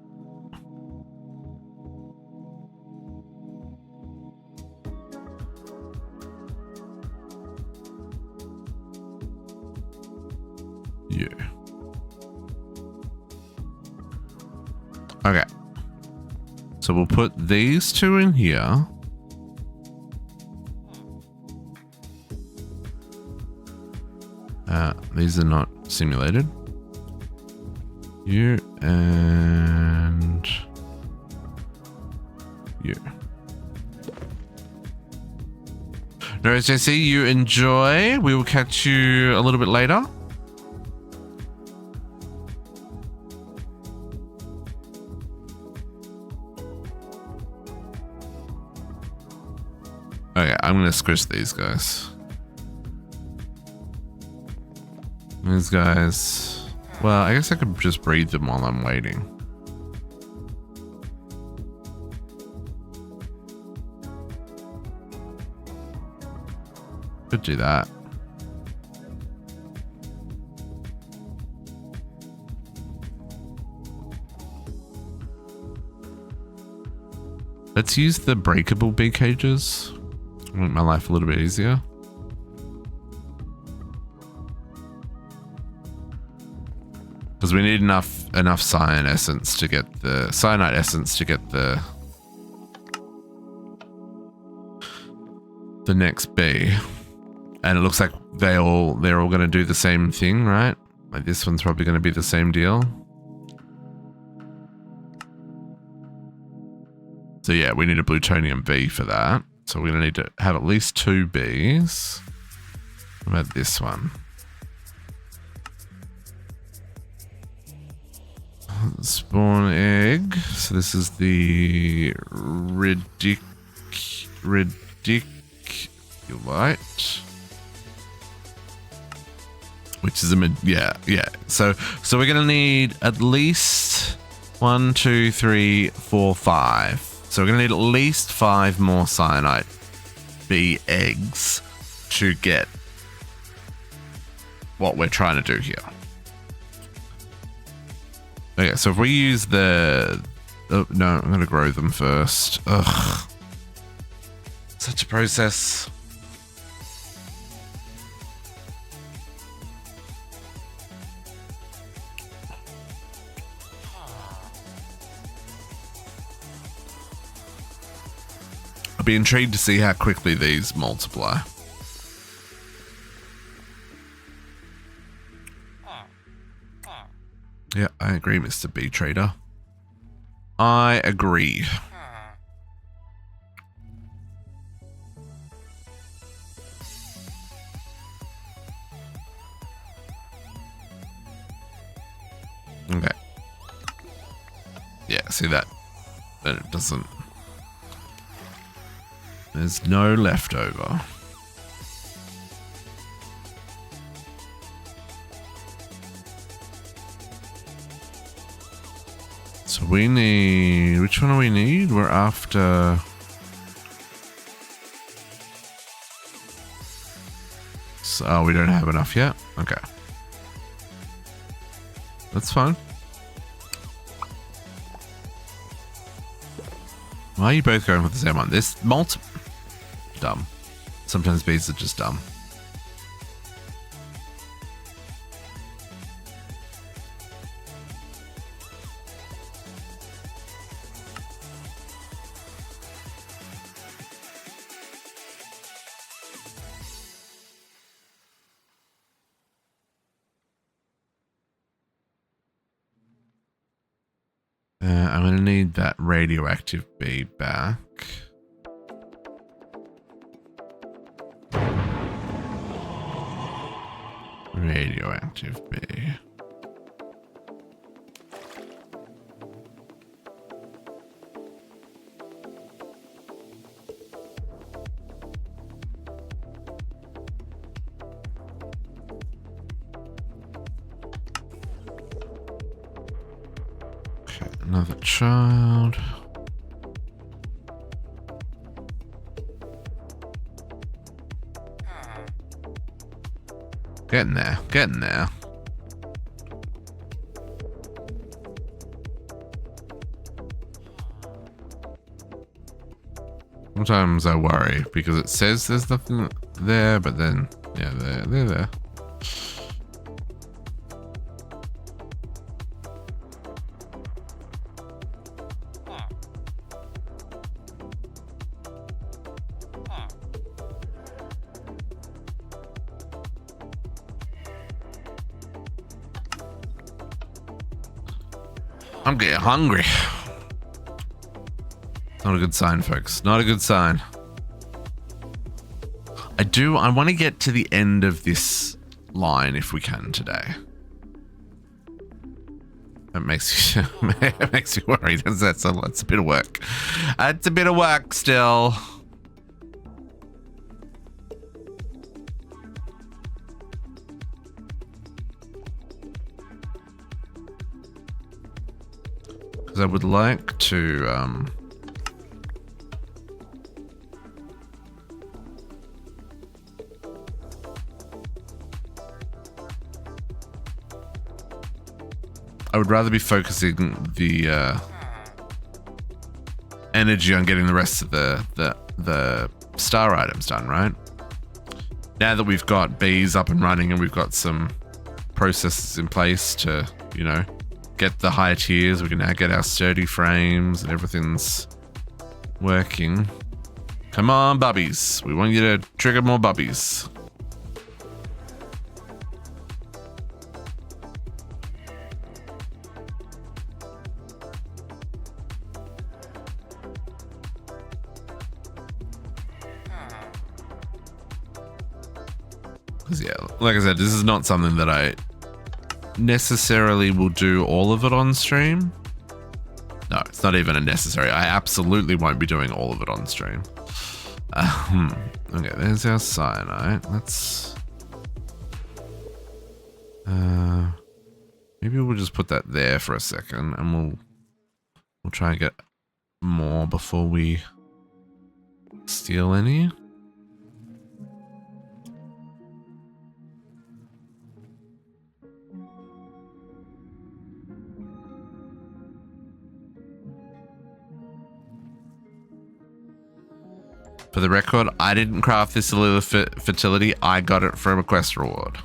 okay, so we'll put these 2 in here. These are not simulated. You and you. No worries, JC, you enjoy. We will catch you a little bit later. Okay, I'm gonna squish these guys. These guys. Well, I guess I could just breed them while I'm waiting. Could do that. Let's use the breakable bee cages. Make my life a little bit easier. Because we need enough cyan essence to get the cyanide essence to get the next bee. And it looks like they're all going to do the same thing, right? Like this one's probably going to be the same deal. So yeah, we need a plutonium bee for that. So we're going to need to have at least 2 bees. What about this one? Spawn egg. So this is the ridiculite. Which is yeah. So we're going to need at least 1, 2, 3, 4, 5. So we're going to need at least 5 more cyanide bee eggs to get what we're trying to do here. Okay, so if we use the... Oh, no, I'm going to grow them first. Ugh. Such a process. I'll be intrigued to see how quickly these multiply. Yeah, I agree, Mr. Bee Trader. I agree. Okay. Yeah, see that? Then it doesn't... There's no leftover. So we need... Which one do we need? We're after... So, oh, we don't have enough yet? Okay. That's fine. Why are you both going with the same one? This dumb. Sometimes bees are just dumb. I'm going to need that radioactive bee back. Radioactive bee. Another child. Getting there, getting there. Sometimes I worry because it says there's nothing there, but then, yeah, they're there. I'm getting hungry. Not a good sign, folks. Not a good sign. I want to get to the end of this line if we can today. That makes you, it makes you worried. That's a bit of work. It's a bit of work still. Because I would like to I would rather be focusing the energy on getting the rest of the star items done, right? Now that we've got bees up and running and we've got some processes in place to, you know, get the higher tiers, we can now get our sturdy frames and everything's working. Come on, bubbies. We want you to trigger more bubbies. Because, yeah, like I said, this is not something that I necessarily will do all of it on stream. No, it's not even a necessary. I absolutely won't be doing all of it on stream. Okay, there's our cyanide. Let's... maybe we'll just put that there for a second, and we'll try and get more before we steal any. For the record, I didn't craft this cellular fertility. I got it from a quest reward.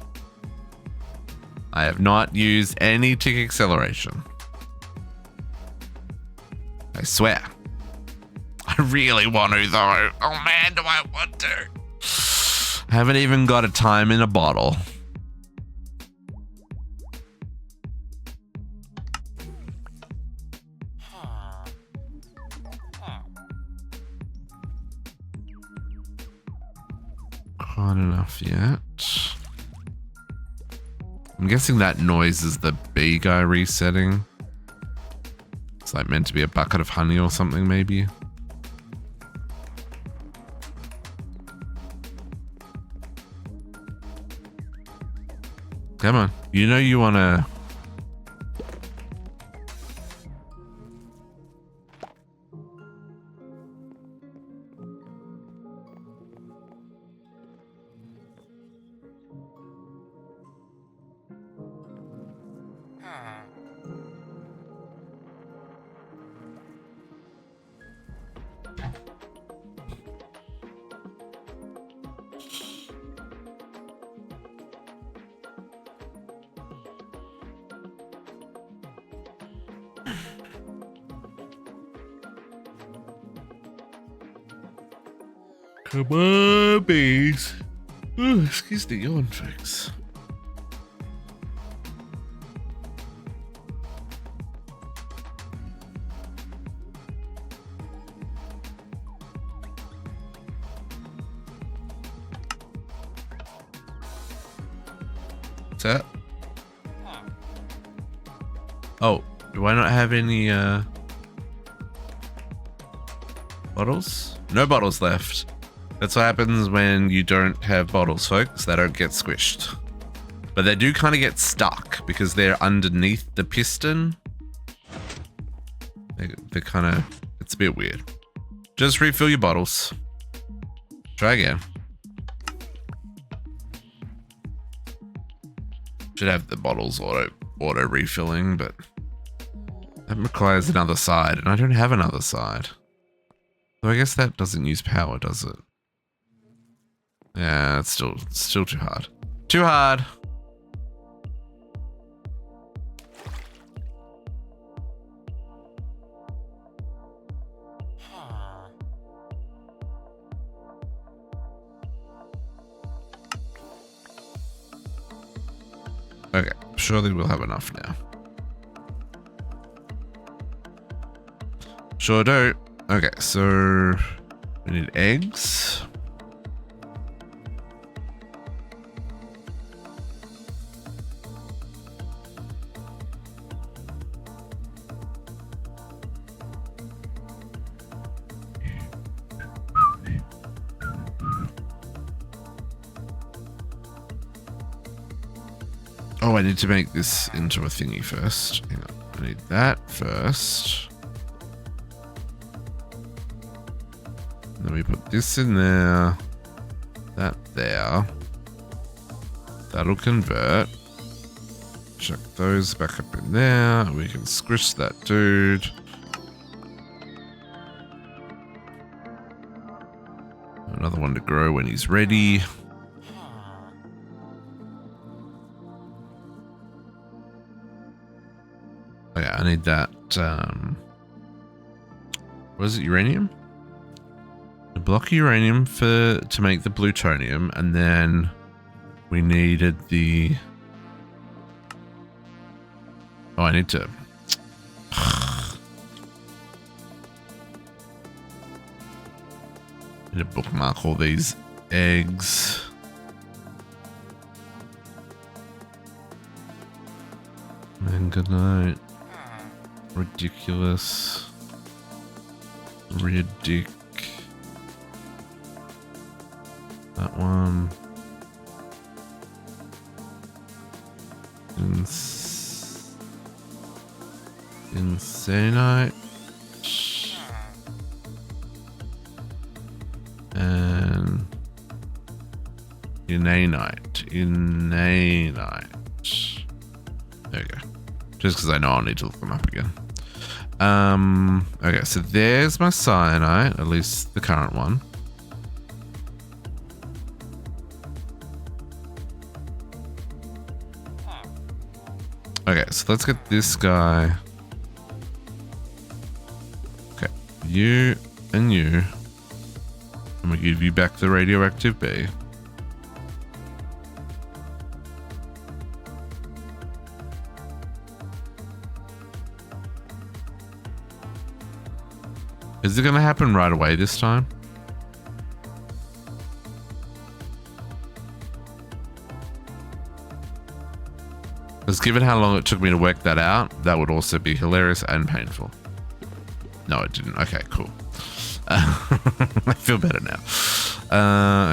I have not used any tick acceleration. I swear. I really want to though. Oh man, do I want to? I haven't even got a time in a bottle. Not enough yet. I'm guessing that noise is the bee guy resetting. It's like meant to be a bucket of honey or something, maybe. Come on, you know you want to... Come on, bees. Oh, excuse the yawn, folks. What's that? Oh, do I not have any bottles? No bottles left. That's what happens when you don't have bottles, folks. They don't get squished. But they do kind of get stuck because they're underneath the piston. They're kind of... It's a bit weird. Just refill your bottles. Try again. Should have the bottles auto refilling, but that requires another side, and I don't have another side. So I guess that doesn't use power, does it? Yeah, it's still too hard. Too hard. Okay, surely we'll have enough now. Sure do. Okay, so we need eggs. Oh, I need to make this into a thingy first. Hang on. I need that first. Then we put this in there. That there. That'll convert. Chuck those back up in there. We can squish that dude. Another one to grow when he's ready. Oh yeah, I need that. What is it? Uranium? A block of uranium to make the plutonium, and then we needed the. Oh, I need to. Need to bookmark all these eggs. Manganite. Ridiculous. Ridic. That one. Insanite. And inanite. There we go. Just because I know I'll need to look them up again. Okay, so there's my cyanide, at least the current one. Okay, so let's get this guy. Okay, you and you. I'm gonna give you back the radioactive B. Is it gonna happen right away this time? Because given how long it took me to work that out, that would also be hilarious and painful. No, it didn't. Okay, cool. I feel better now.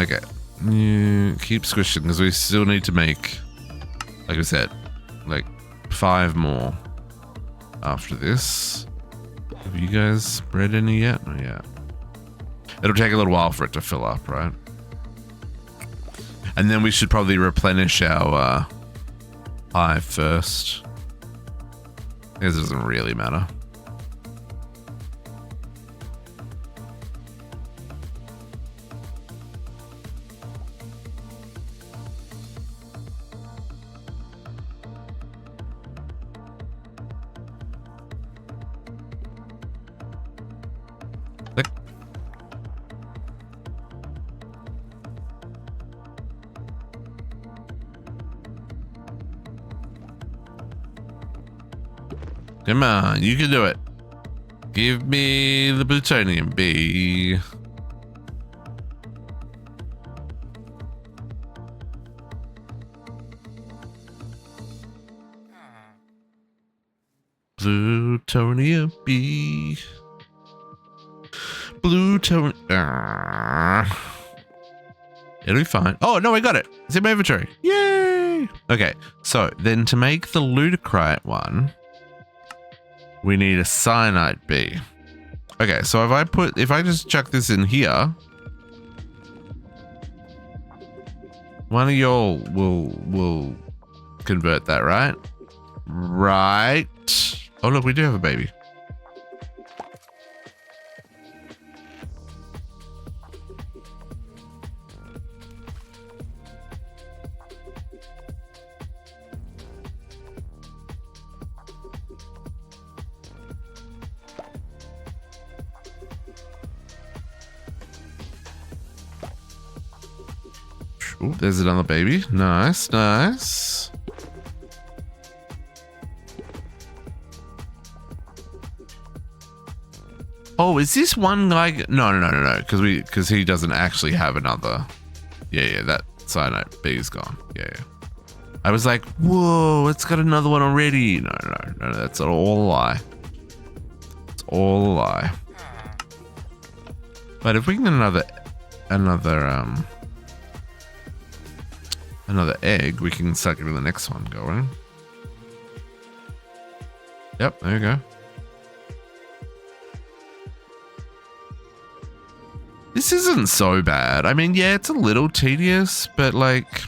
Okay. You keep squishing because we still need to make, like I said, like 5 more after this. Have you guys read any yet? Not yet. It'll take a little while for it to fill up, right? And then we should probably replenish our hive first. Because it doesn't really matter. Click. Come on, you can do it. Give me the plutonium B. Plutonium B. Plutonium. It'll be fine. Oh, no, I got it. It's in my inventory. Yay! Okay, so then to make the lutecrite one, we need a cyanide B. Okay, so if I just chuck this in here, one of y'all will convert that, right? Right. Oh, look, we do have a baby. Ooh, there's another baby. Nice, nice. Oh, is this one guy? No. Because he doesn't actually have another. Yeah, that cyanide B is gone. Yeah. I was like, whoa, it's got another one already. No, that's all a lie. It's all a lie. But if we can get another egg, we can start getting the next one going. Yep, there you go. This isn't so bad. I mean, yeah, it's a little tedious, but like,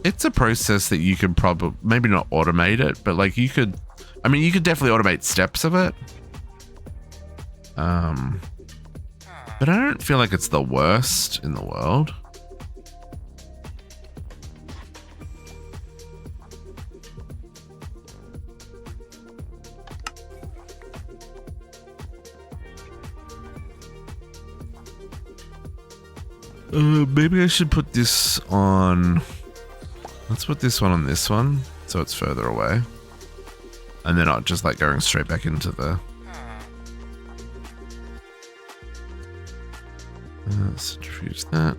it's a process that you could probably, maybe not automate it, but like you could, I mean, you could definitely automate steps of it. But I don't feel like it's the worst in the world. Maybe I should put this on. Let's put this one on this one, so it's further away. And then I'll just like going straight back into the. Centrifuge that.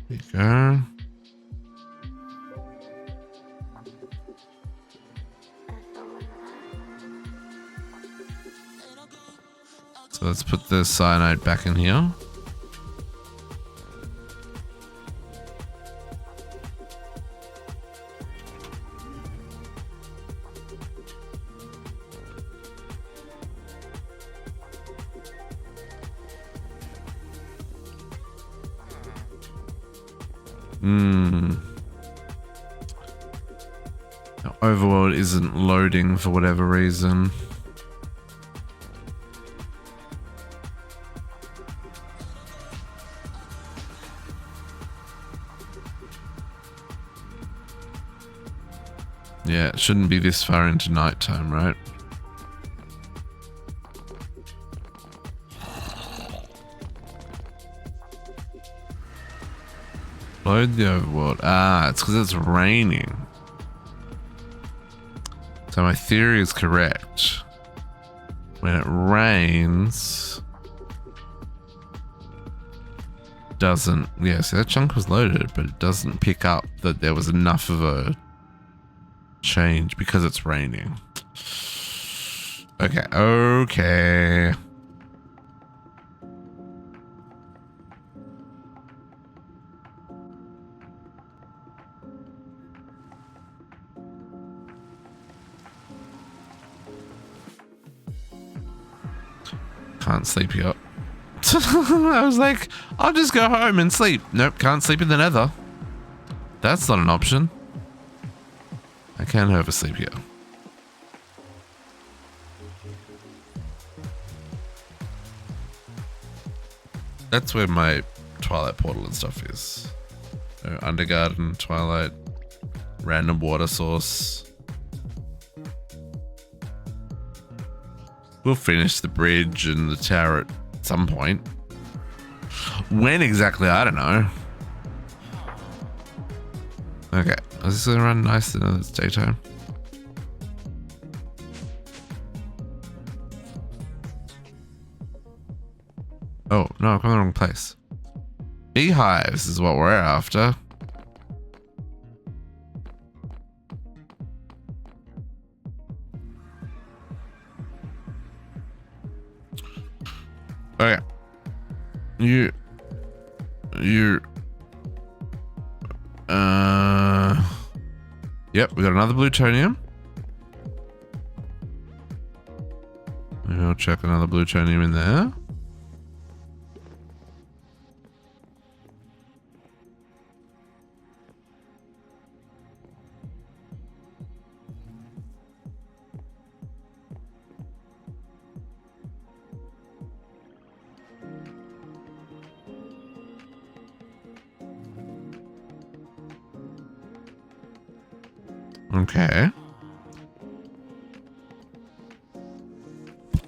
There you go. So let's put the cyanide back in here. Overworld isn't loading for whatever reason. Yeah, it shouldn't be this far into nighttime, right? Load the overworld. Ah, it's because it's raining. So my theory is correct. When it rains, doesn't, yeah, see that chunk was loaded, but it doesn't pick up that there was enough of a change because it's raining. Okay. Can't sleep yet. I was like, I'll just go home and sleep. Nope, can't sleep in the nether. That's not an option. I can't oversleep here. That's where my Twilight portal and stuff is. So Undergarden, Twilight, random water source. We'll finish the bridge and the tower at some point. When exactly, I don't know. Okay, is this gonna run nice now that it's daytime? Oh, no, I've come in the wrong place. Beehives is what we're after. Okay. Yep, we got another plutonium. Maybe I'll check another plutonium in there. Okay.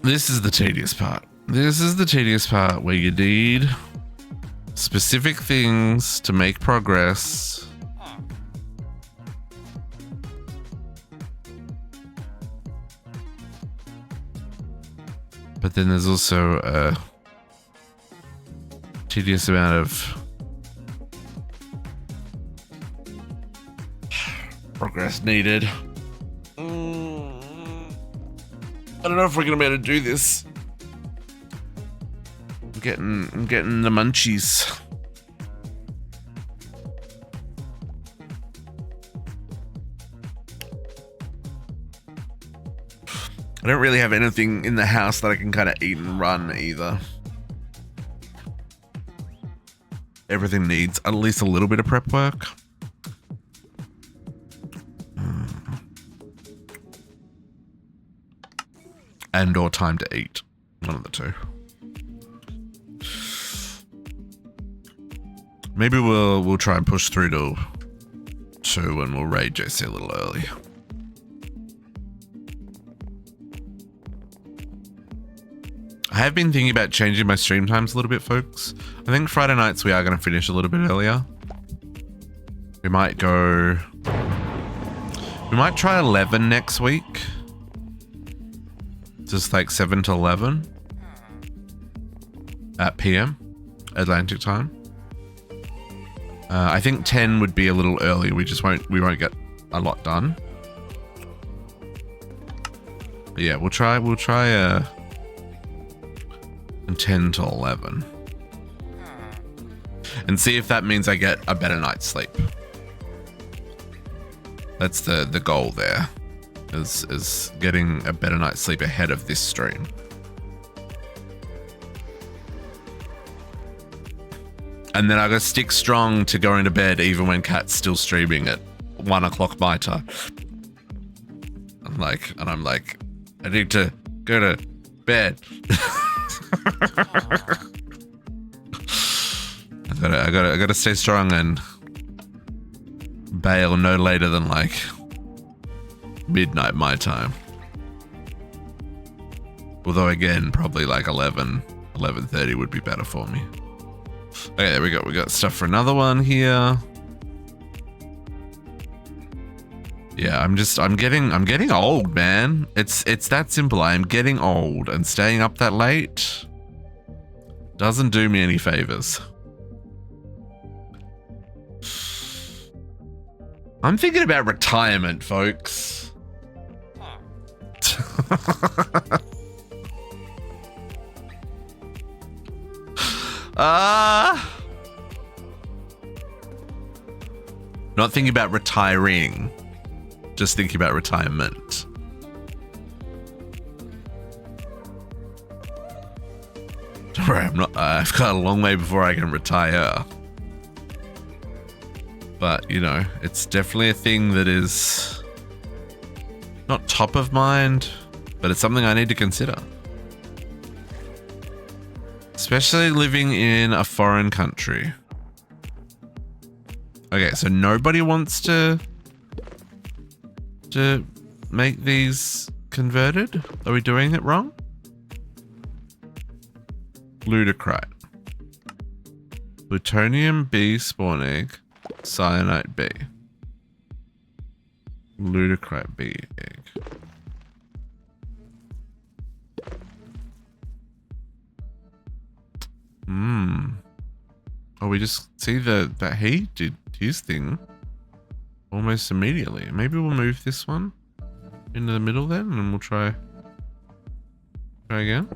This is the tedious part. This is the tedious part where you need specific things to make progress. But then there's also a tedious amount of progress needed. I don't know if we're gonna be able to do this. I'm getting the munchies. I don't really have anything in the house that I can kind of eat and run either. Everything needs at least a little bit of prep work. And or time to eat. One of the two. Maybe we'll try and push through to 2 and we'll raid JC a little early. I have been thinking about changing my stream times a little bit, folks. I think Friday nights we are going to finish a little bit earlier. We might try 11 next week. Just like 7 to 11 at PM Atlantic time. I think 10 would be a little early. We won't get a lot done. But yeah, we'll try 10 to 11 and see if that means I get a better night's sleep. That's the goal there, is getting a better night's sleep ahead of this stream. And then I gotta stick strong to going to bed even when Kat's still streaming at 1 o'clock my time. I'm like, I need to go to bed. I gotta stay strong and bail no later than like midnight my time. Although again, probably like 11:30 would be better for me. Okay, there we go. We got stuff for another one here. Yeah, I'm getting old, man. It's that simple. I'm getting old, and staying up that late doesn't do me any favors. I'm thinking about retirement, folks. Not thinking about retiring. Just thinking about retirement. Don't worry, I've got a long way before I can retire. But, you know, it's definitely a thing that is not top of mind, but it's something I need to consider. Especially living in a foreign country. Okay, so nobody wants to make these converted? Are we doing it wrong? Ludicrite. Plutonium B spawn egg. Cyanide B. Ludicrite B egg. Oh, we just see that he did his thing almost immediately. Maybe we'll move this one into the middle then, and we'll try again.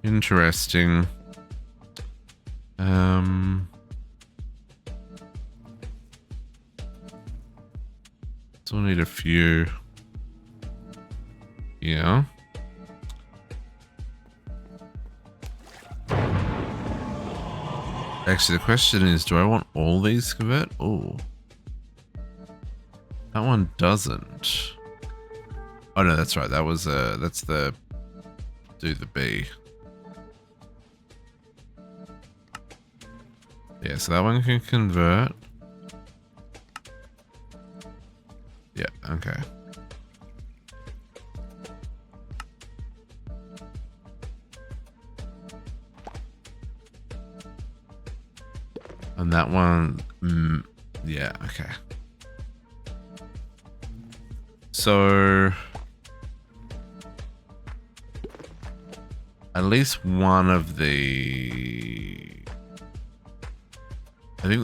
Interesting. Still need a few. Yeah. Actually, the question is, do I want all these to convert? Oh. That one doesn't. Oh no, that's right. That was that's the do the B. Yeah, so that one can convert. Yeah, okay. And that one, yeah, okay. So at least one of the, I think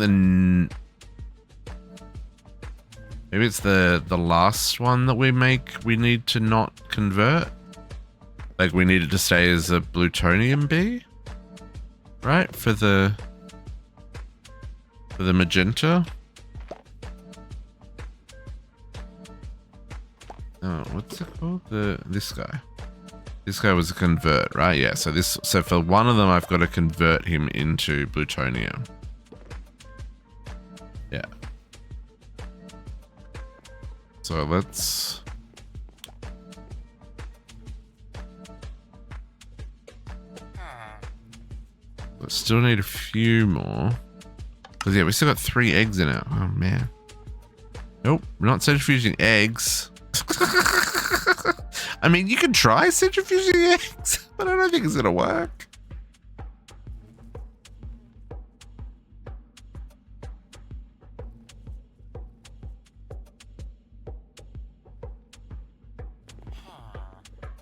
maybe it's the last one that we make, we need to not convert. Like we need it to stay as a plutonium B, right? For the magenta. Oh, what's it called? This guy. This guy was a convert, right? Yeah. So for one of them, I've got to convert him into plutonium. Yeah. So let's. But still need a few more. Because yeah, we still got 3 eggs in it. Oh man. Nope, we're not centrifuging eggs. I mean, you can try centrifuging eggs, but I don't think it's gonna work.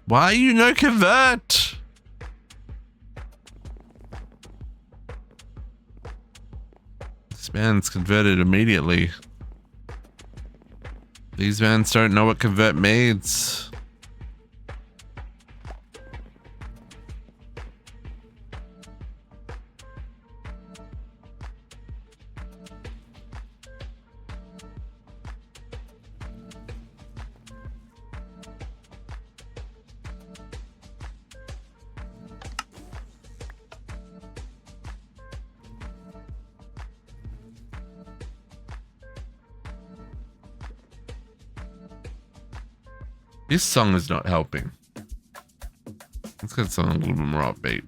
Why are you no convert? This man's converted immediately. These mans don't know what convert means. This song is not helping. Let's get something a little bit more upbeat.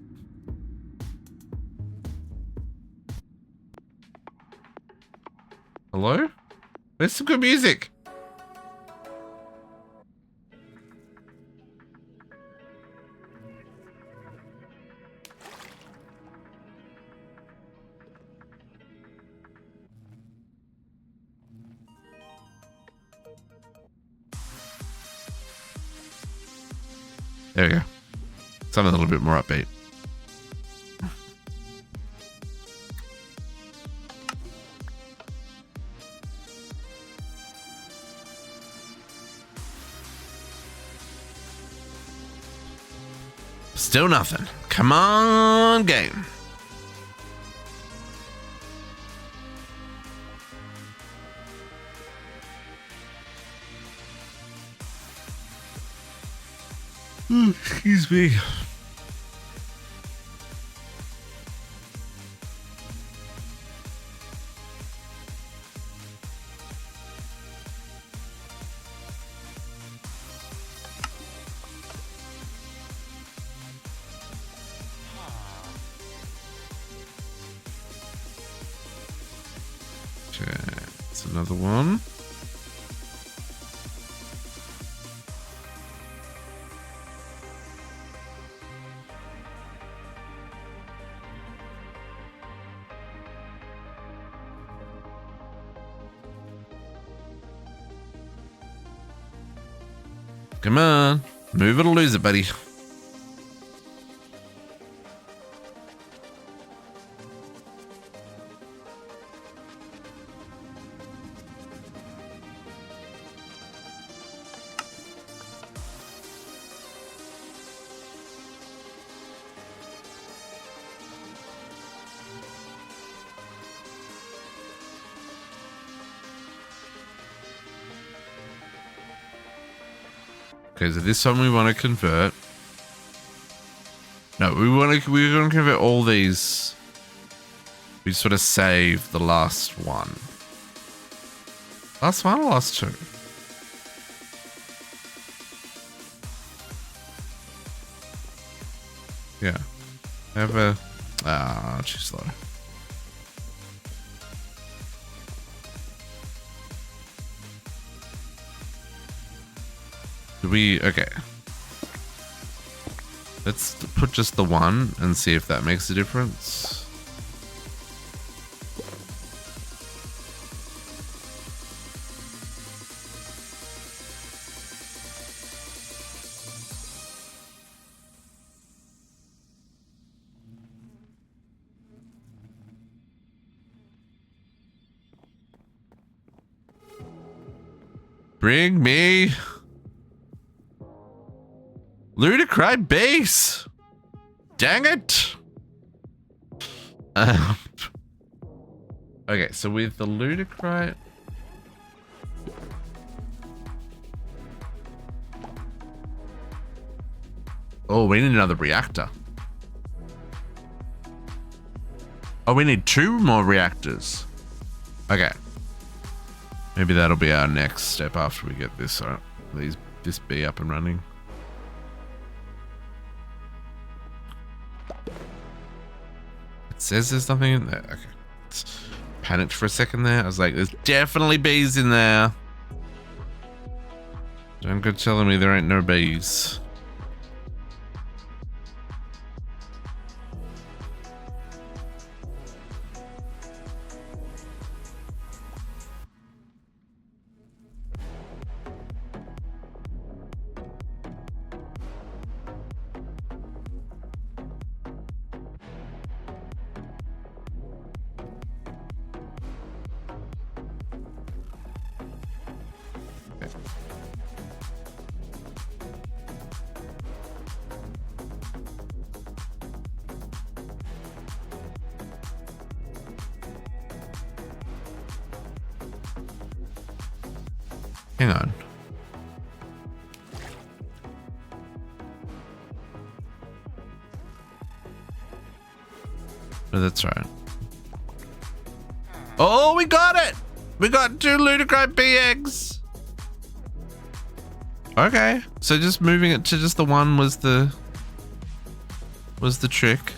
Hello? Where's some good music? There we go. Something a little bit more upbeat. Still nothing. Come on, game. Excuse me. Okay, it's another one. Come on, move it or lose it, buddy. Okay, so this one we want to convert. No, we're going to convert all these. We sort of save the last one. Last one or last two? Yeah. Have a... Ah, too slow. Okay. Let's put just the one and see if that makes a difference. Bring me Ludicry base. Dang it. Okay, so with the Ludicry. Oh, we need another reactor. Oh, we need 2 more reactors. Okay. Maybe that'll be our next step after we get this this bee up and running. It says there's nothing in there. Okay. Panicked for a second there. I was like, there's definitely bees in there. Don't go telling me there ain't no bees. Hang on. Oh, that's right. Oh, we got it! We got 2 Ludicry bee eggs. Okay, so just moving it to just the one was the trick.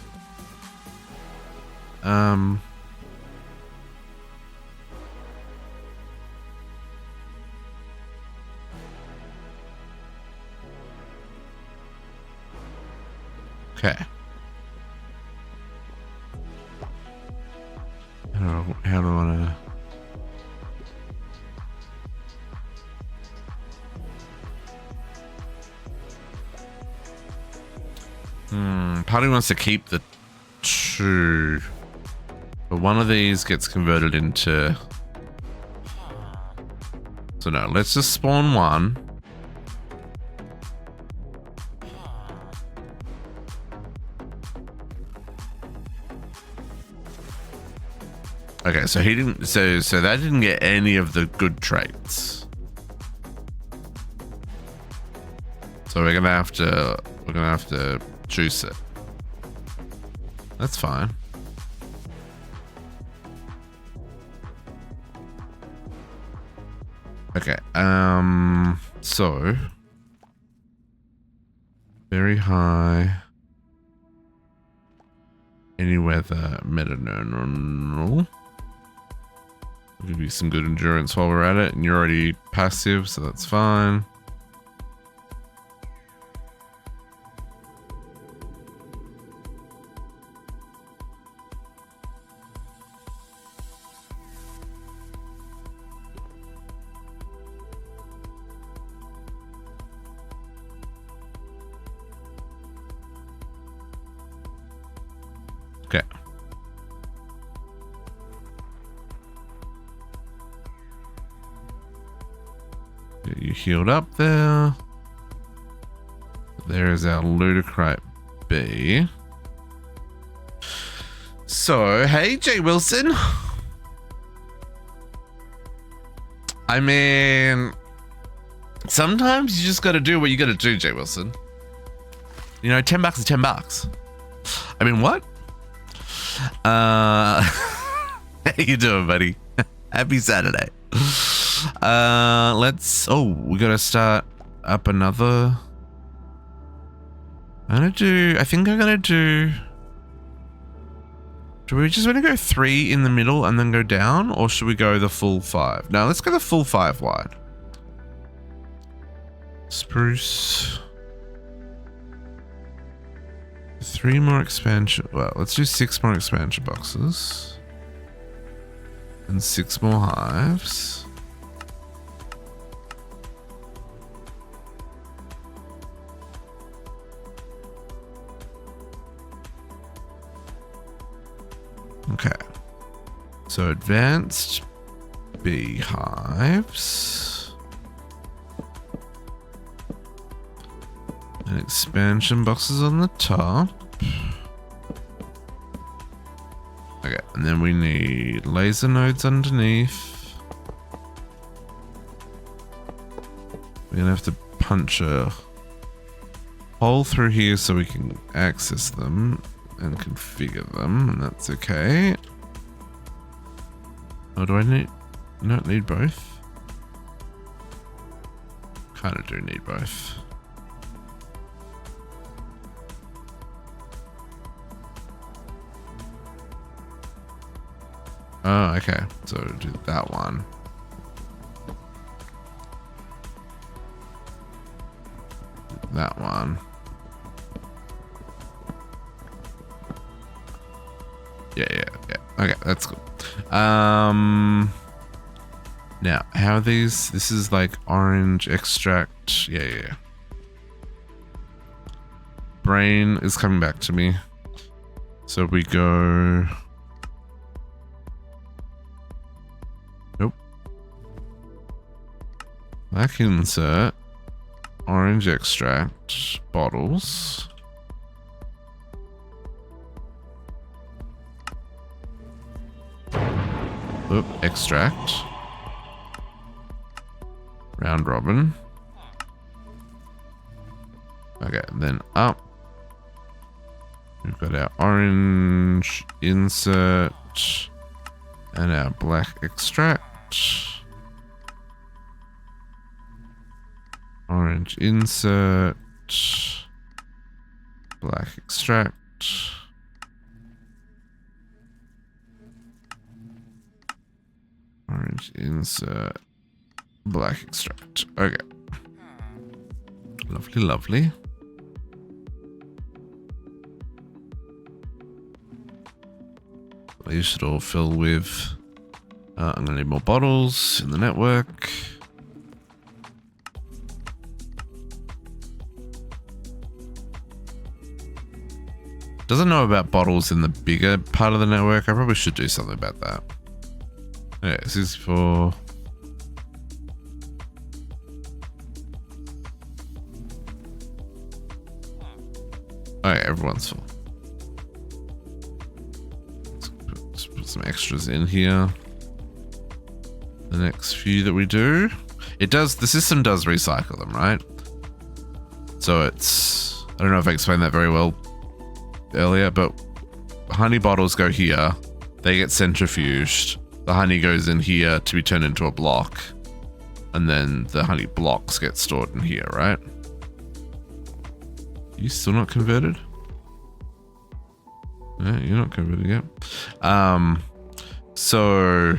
Okay. How do I want to... Party wants to keep the 2. But one of these gets converted into... So no, let's just spawn 1. Okay, so he didn't. So that didn't get any of the good traits. So we're gonna have to juice it. That's fine. Okay. So very high. Any weather metanonal. I'll give you some good endurance while we're at it, and you're already passive, so that's fine. Okay. Get you healed up there. There is our Ludicry bee. So, hey, Jay Wilson. I mean, sometimes you just got to do what you got to do, Jay Wilson. You know, $10 is $10. I mean, what? How you doing, buddy? Happy Saturday. We gotta start up another. I think I'm gonna do we just want to go 3 in the middle and then go down, or should we go the full 5? No, let's go the full 5 wide. Spruce. 3 more expansion. Well, let's do 6 more expansion boxes. And 6 more hives. Okay. So advanced beehives. And expansion boxes on the top. Okay, and then we need laser nodes underneath. We're gonna have to punch a hole through here so we can access them and configure them, and that's okay. Oh, do I not need both? Kinda do need both. Oh, okay. So do that one. That one. Yeah. Okay, that's cool. Now, how are these? This is like orange extract. Yeah. Brain is coming back to me. So we go. Nope. Black insert. Orange extract. Bottles. Oop, extract. Round robin. Okay, then up. We've got our orange insert and our black extract. Orange insert. Black extract. Orange insert, black extract. Okay. Lovely. These should all fill with. I'm gonna need more bottles in the network. Doesn't know about bottles in the bigger part of the network. I probably should do something about that. Yeah, this is for. Okay, everyone's full. Let's put some extras in here. The next few that we do, the system does recycle them, right? So it's, I don't know if I explained that very well earlier, but honey bottles go here, they get centrifuged. The honey goes in here to be turned into a block, and then the honey blocks get stored in here, right? You still not converted? Yeah, you're not converted yet. So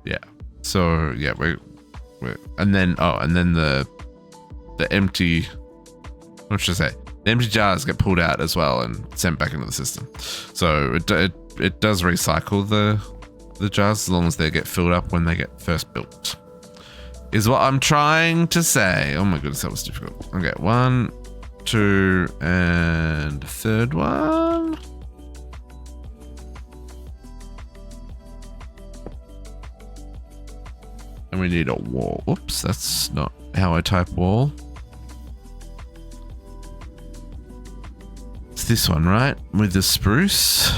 yeah. So yeah, we're and then the empty, what should I say? The empty jars get pulled out as well and sent back into the system. So it does recycle the jars as long as they get filled up when they get first built. Is what I'm trying to say. Oh my goodness, that was difficult. Okay, 1, 2, and third one. And we need a wall. Oops, that's not how I type wall. It's this one, right? With the spruce.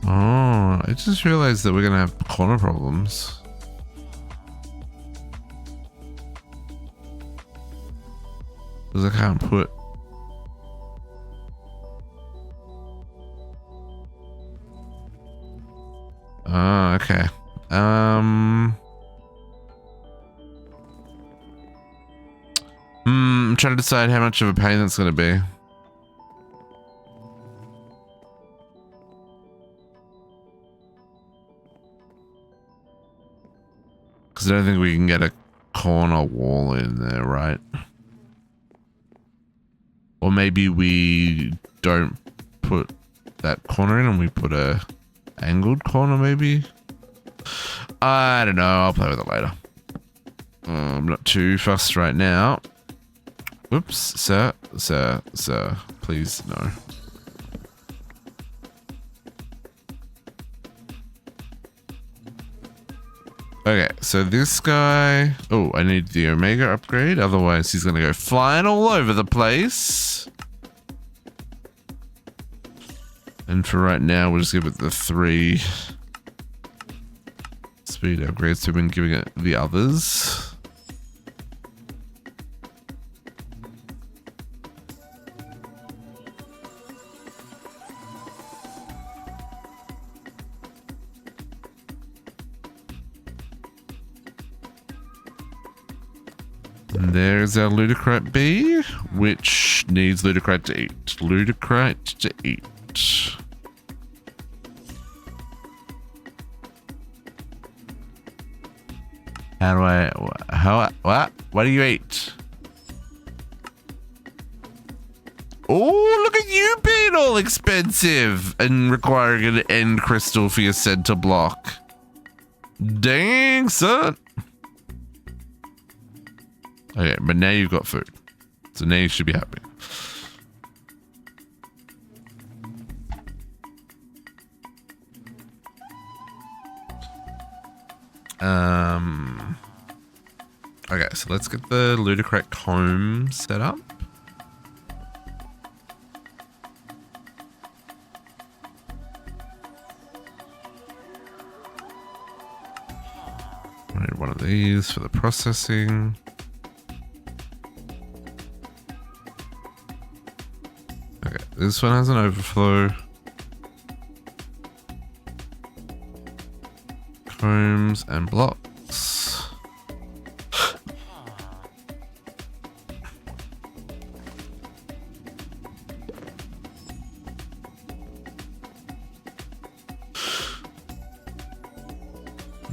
Oh, I just realized that we're gonna have corner problems. Because I can't put. Oh, okay. I'm trying to decide how much of a pain that's gonna be. Because I don't think we can get a corner wall in there, right? Or maybe we don't put that corner in and we put a angled corner maybe. I don't know. I'll play with it later. I'm not too fussed right now. Whoops, sir, please no. Okay, so this guy... Oh, I need the Omega upgrade. Otherwise, he's going to go flying all over the place. And for right now, we'll just give it the 3 speed upgrades. We've been giving it the others. And there's our Ludicrite B, which needs Ludicrite to eat. Ludicrite to eat. How do I... What do you eat? Oh, look at you being all expensive and requiring an end crystal for your center block. Dang, son. Okay, but now you've got food. So now you should be happy. Okay, so let's get the Ludicrite comb set up. I need one of these for the processing. Okay, this one has an overflow. Combs and blocks.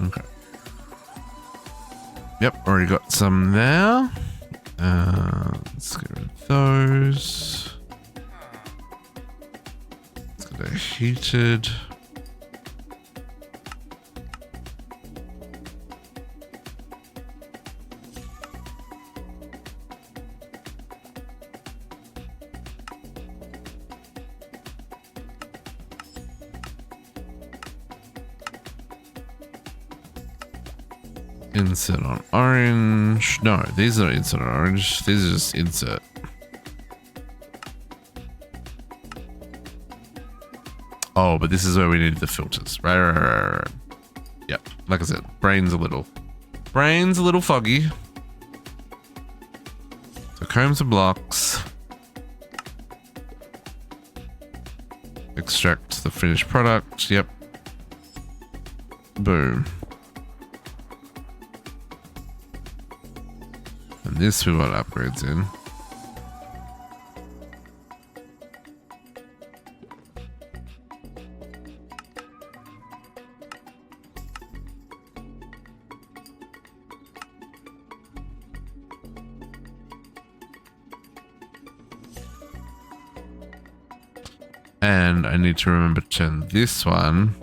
Okay. Yep, already got some there. Let's get rid of those. Let's get a heated. Insert on orange. No, these are not insert on orange. These are just insert. Oh, but this is where we need the filters. Right. Yep. Like I said, brain's a little foggy. So combs and blocks. Extract the finished product. Yep. Boom. And this we want upgrades in. And I need to remember to turn this one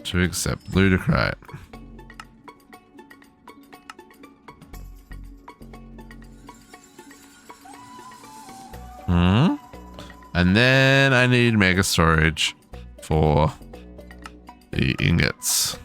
to accept Ludicrite. And then I need mega storage for the ingots.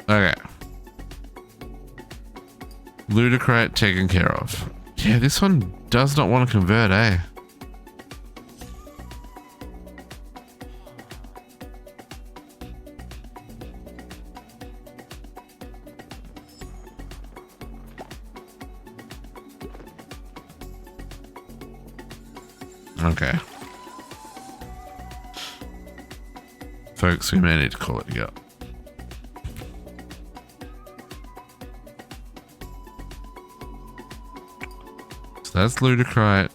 Okay. Ludicrite taken care of. Yeah, this one does not want to convert, eh? Okay. Folks, we may need to call it here. So that's Ludicrite.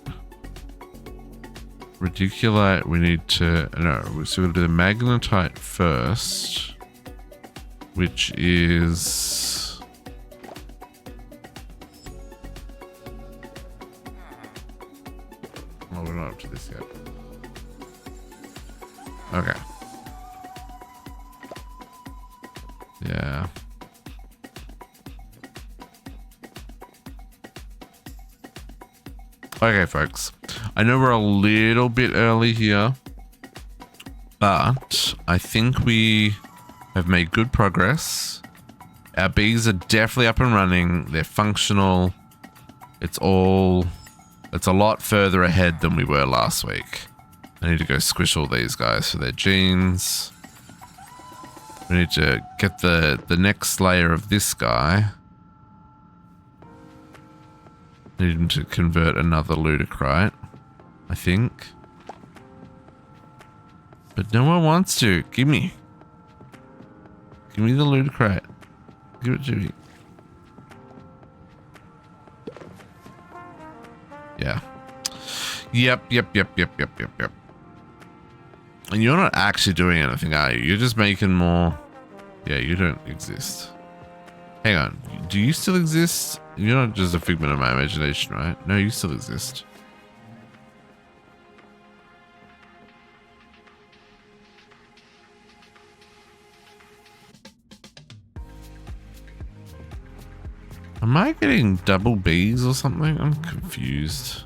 Radiculite, we need to... No, so we'll do the Magnetite first. Which is... Oh, we're not up to this yet. Okay. Yeah. Okay, folks. I know we're a little bit early here, but I think we have made good progress. Our bees are definitely up and running. They're functional. It's a lot further ahead than we were last week. I need to go squish all these guys for their genes. We need to get the next layer of this guy. Need him to convert another Ludicrite, I think. But no one wants to. Give me the Ludicrite. Give it to me. Yeah. Yep. And you're not actually doing anything, are you? You're just making more... Yeah, you don't exist. Hang on. Do you still exist? You're not just a figment of my imagination, right? No, you still exist. Am I getting double Bs or something? I'm confused.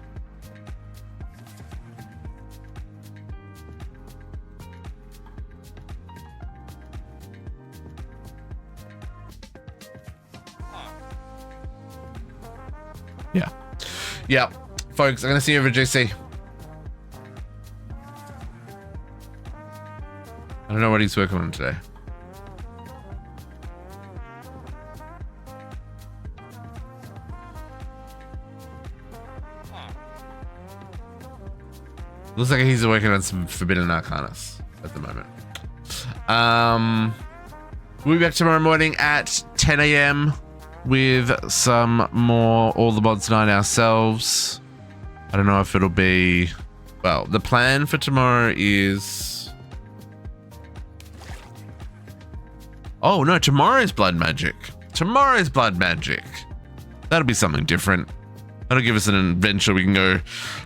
Yeah, folks, I'm gonna see you over GC. I don't know what he's working on today. Looks like he's working on some Forbidden Arcanas at the moment. We'll be back tomorrow morning at 10 AM with some more All the Mods Night ourselves. I don't know if it'll be... Well, the plan for tomorrow is... Oh, no, tomorrow's Blood Magic. Tomorrow's Blood Magic. That'll be something different. That'll give us an adventure. We can go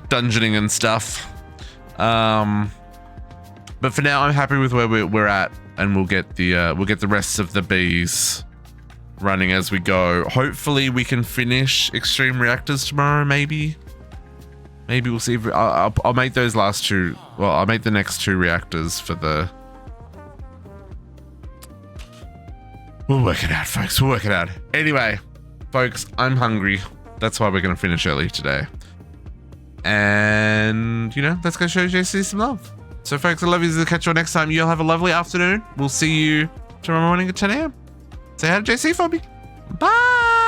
dungeoning and stuff. But for now, I'm happy with where we're at, and we'll get the rest of the bees running as we go. Hopefully we can finish Extreme Reactors tomorrow, maybe we'll see if I'll make those last two. Well, I'll make the next two reactors for the... We'll work it out, folks. We'll work it out. Anyway, folks, I'm hungry. That's why we're going to finish early today. And, you know, let's go show JC some love. So, folks, I love you. I'll catch you all next time. You'll have a lovely afternoon. We'll see you tomorrow morning at 10 AM. Say hi to JC for me. Bye.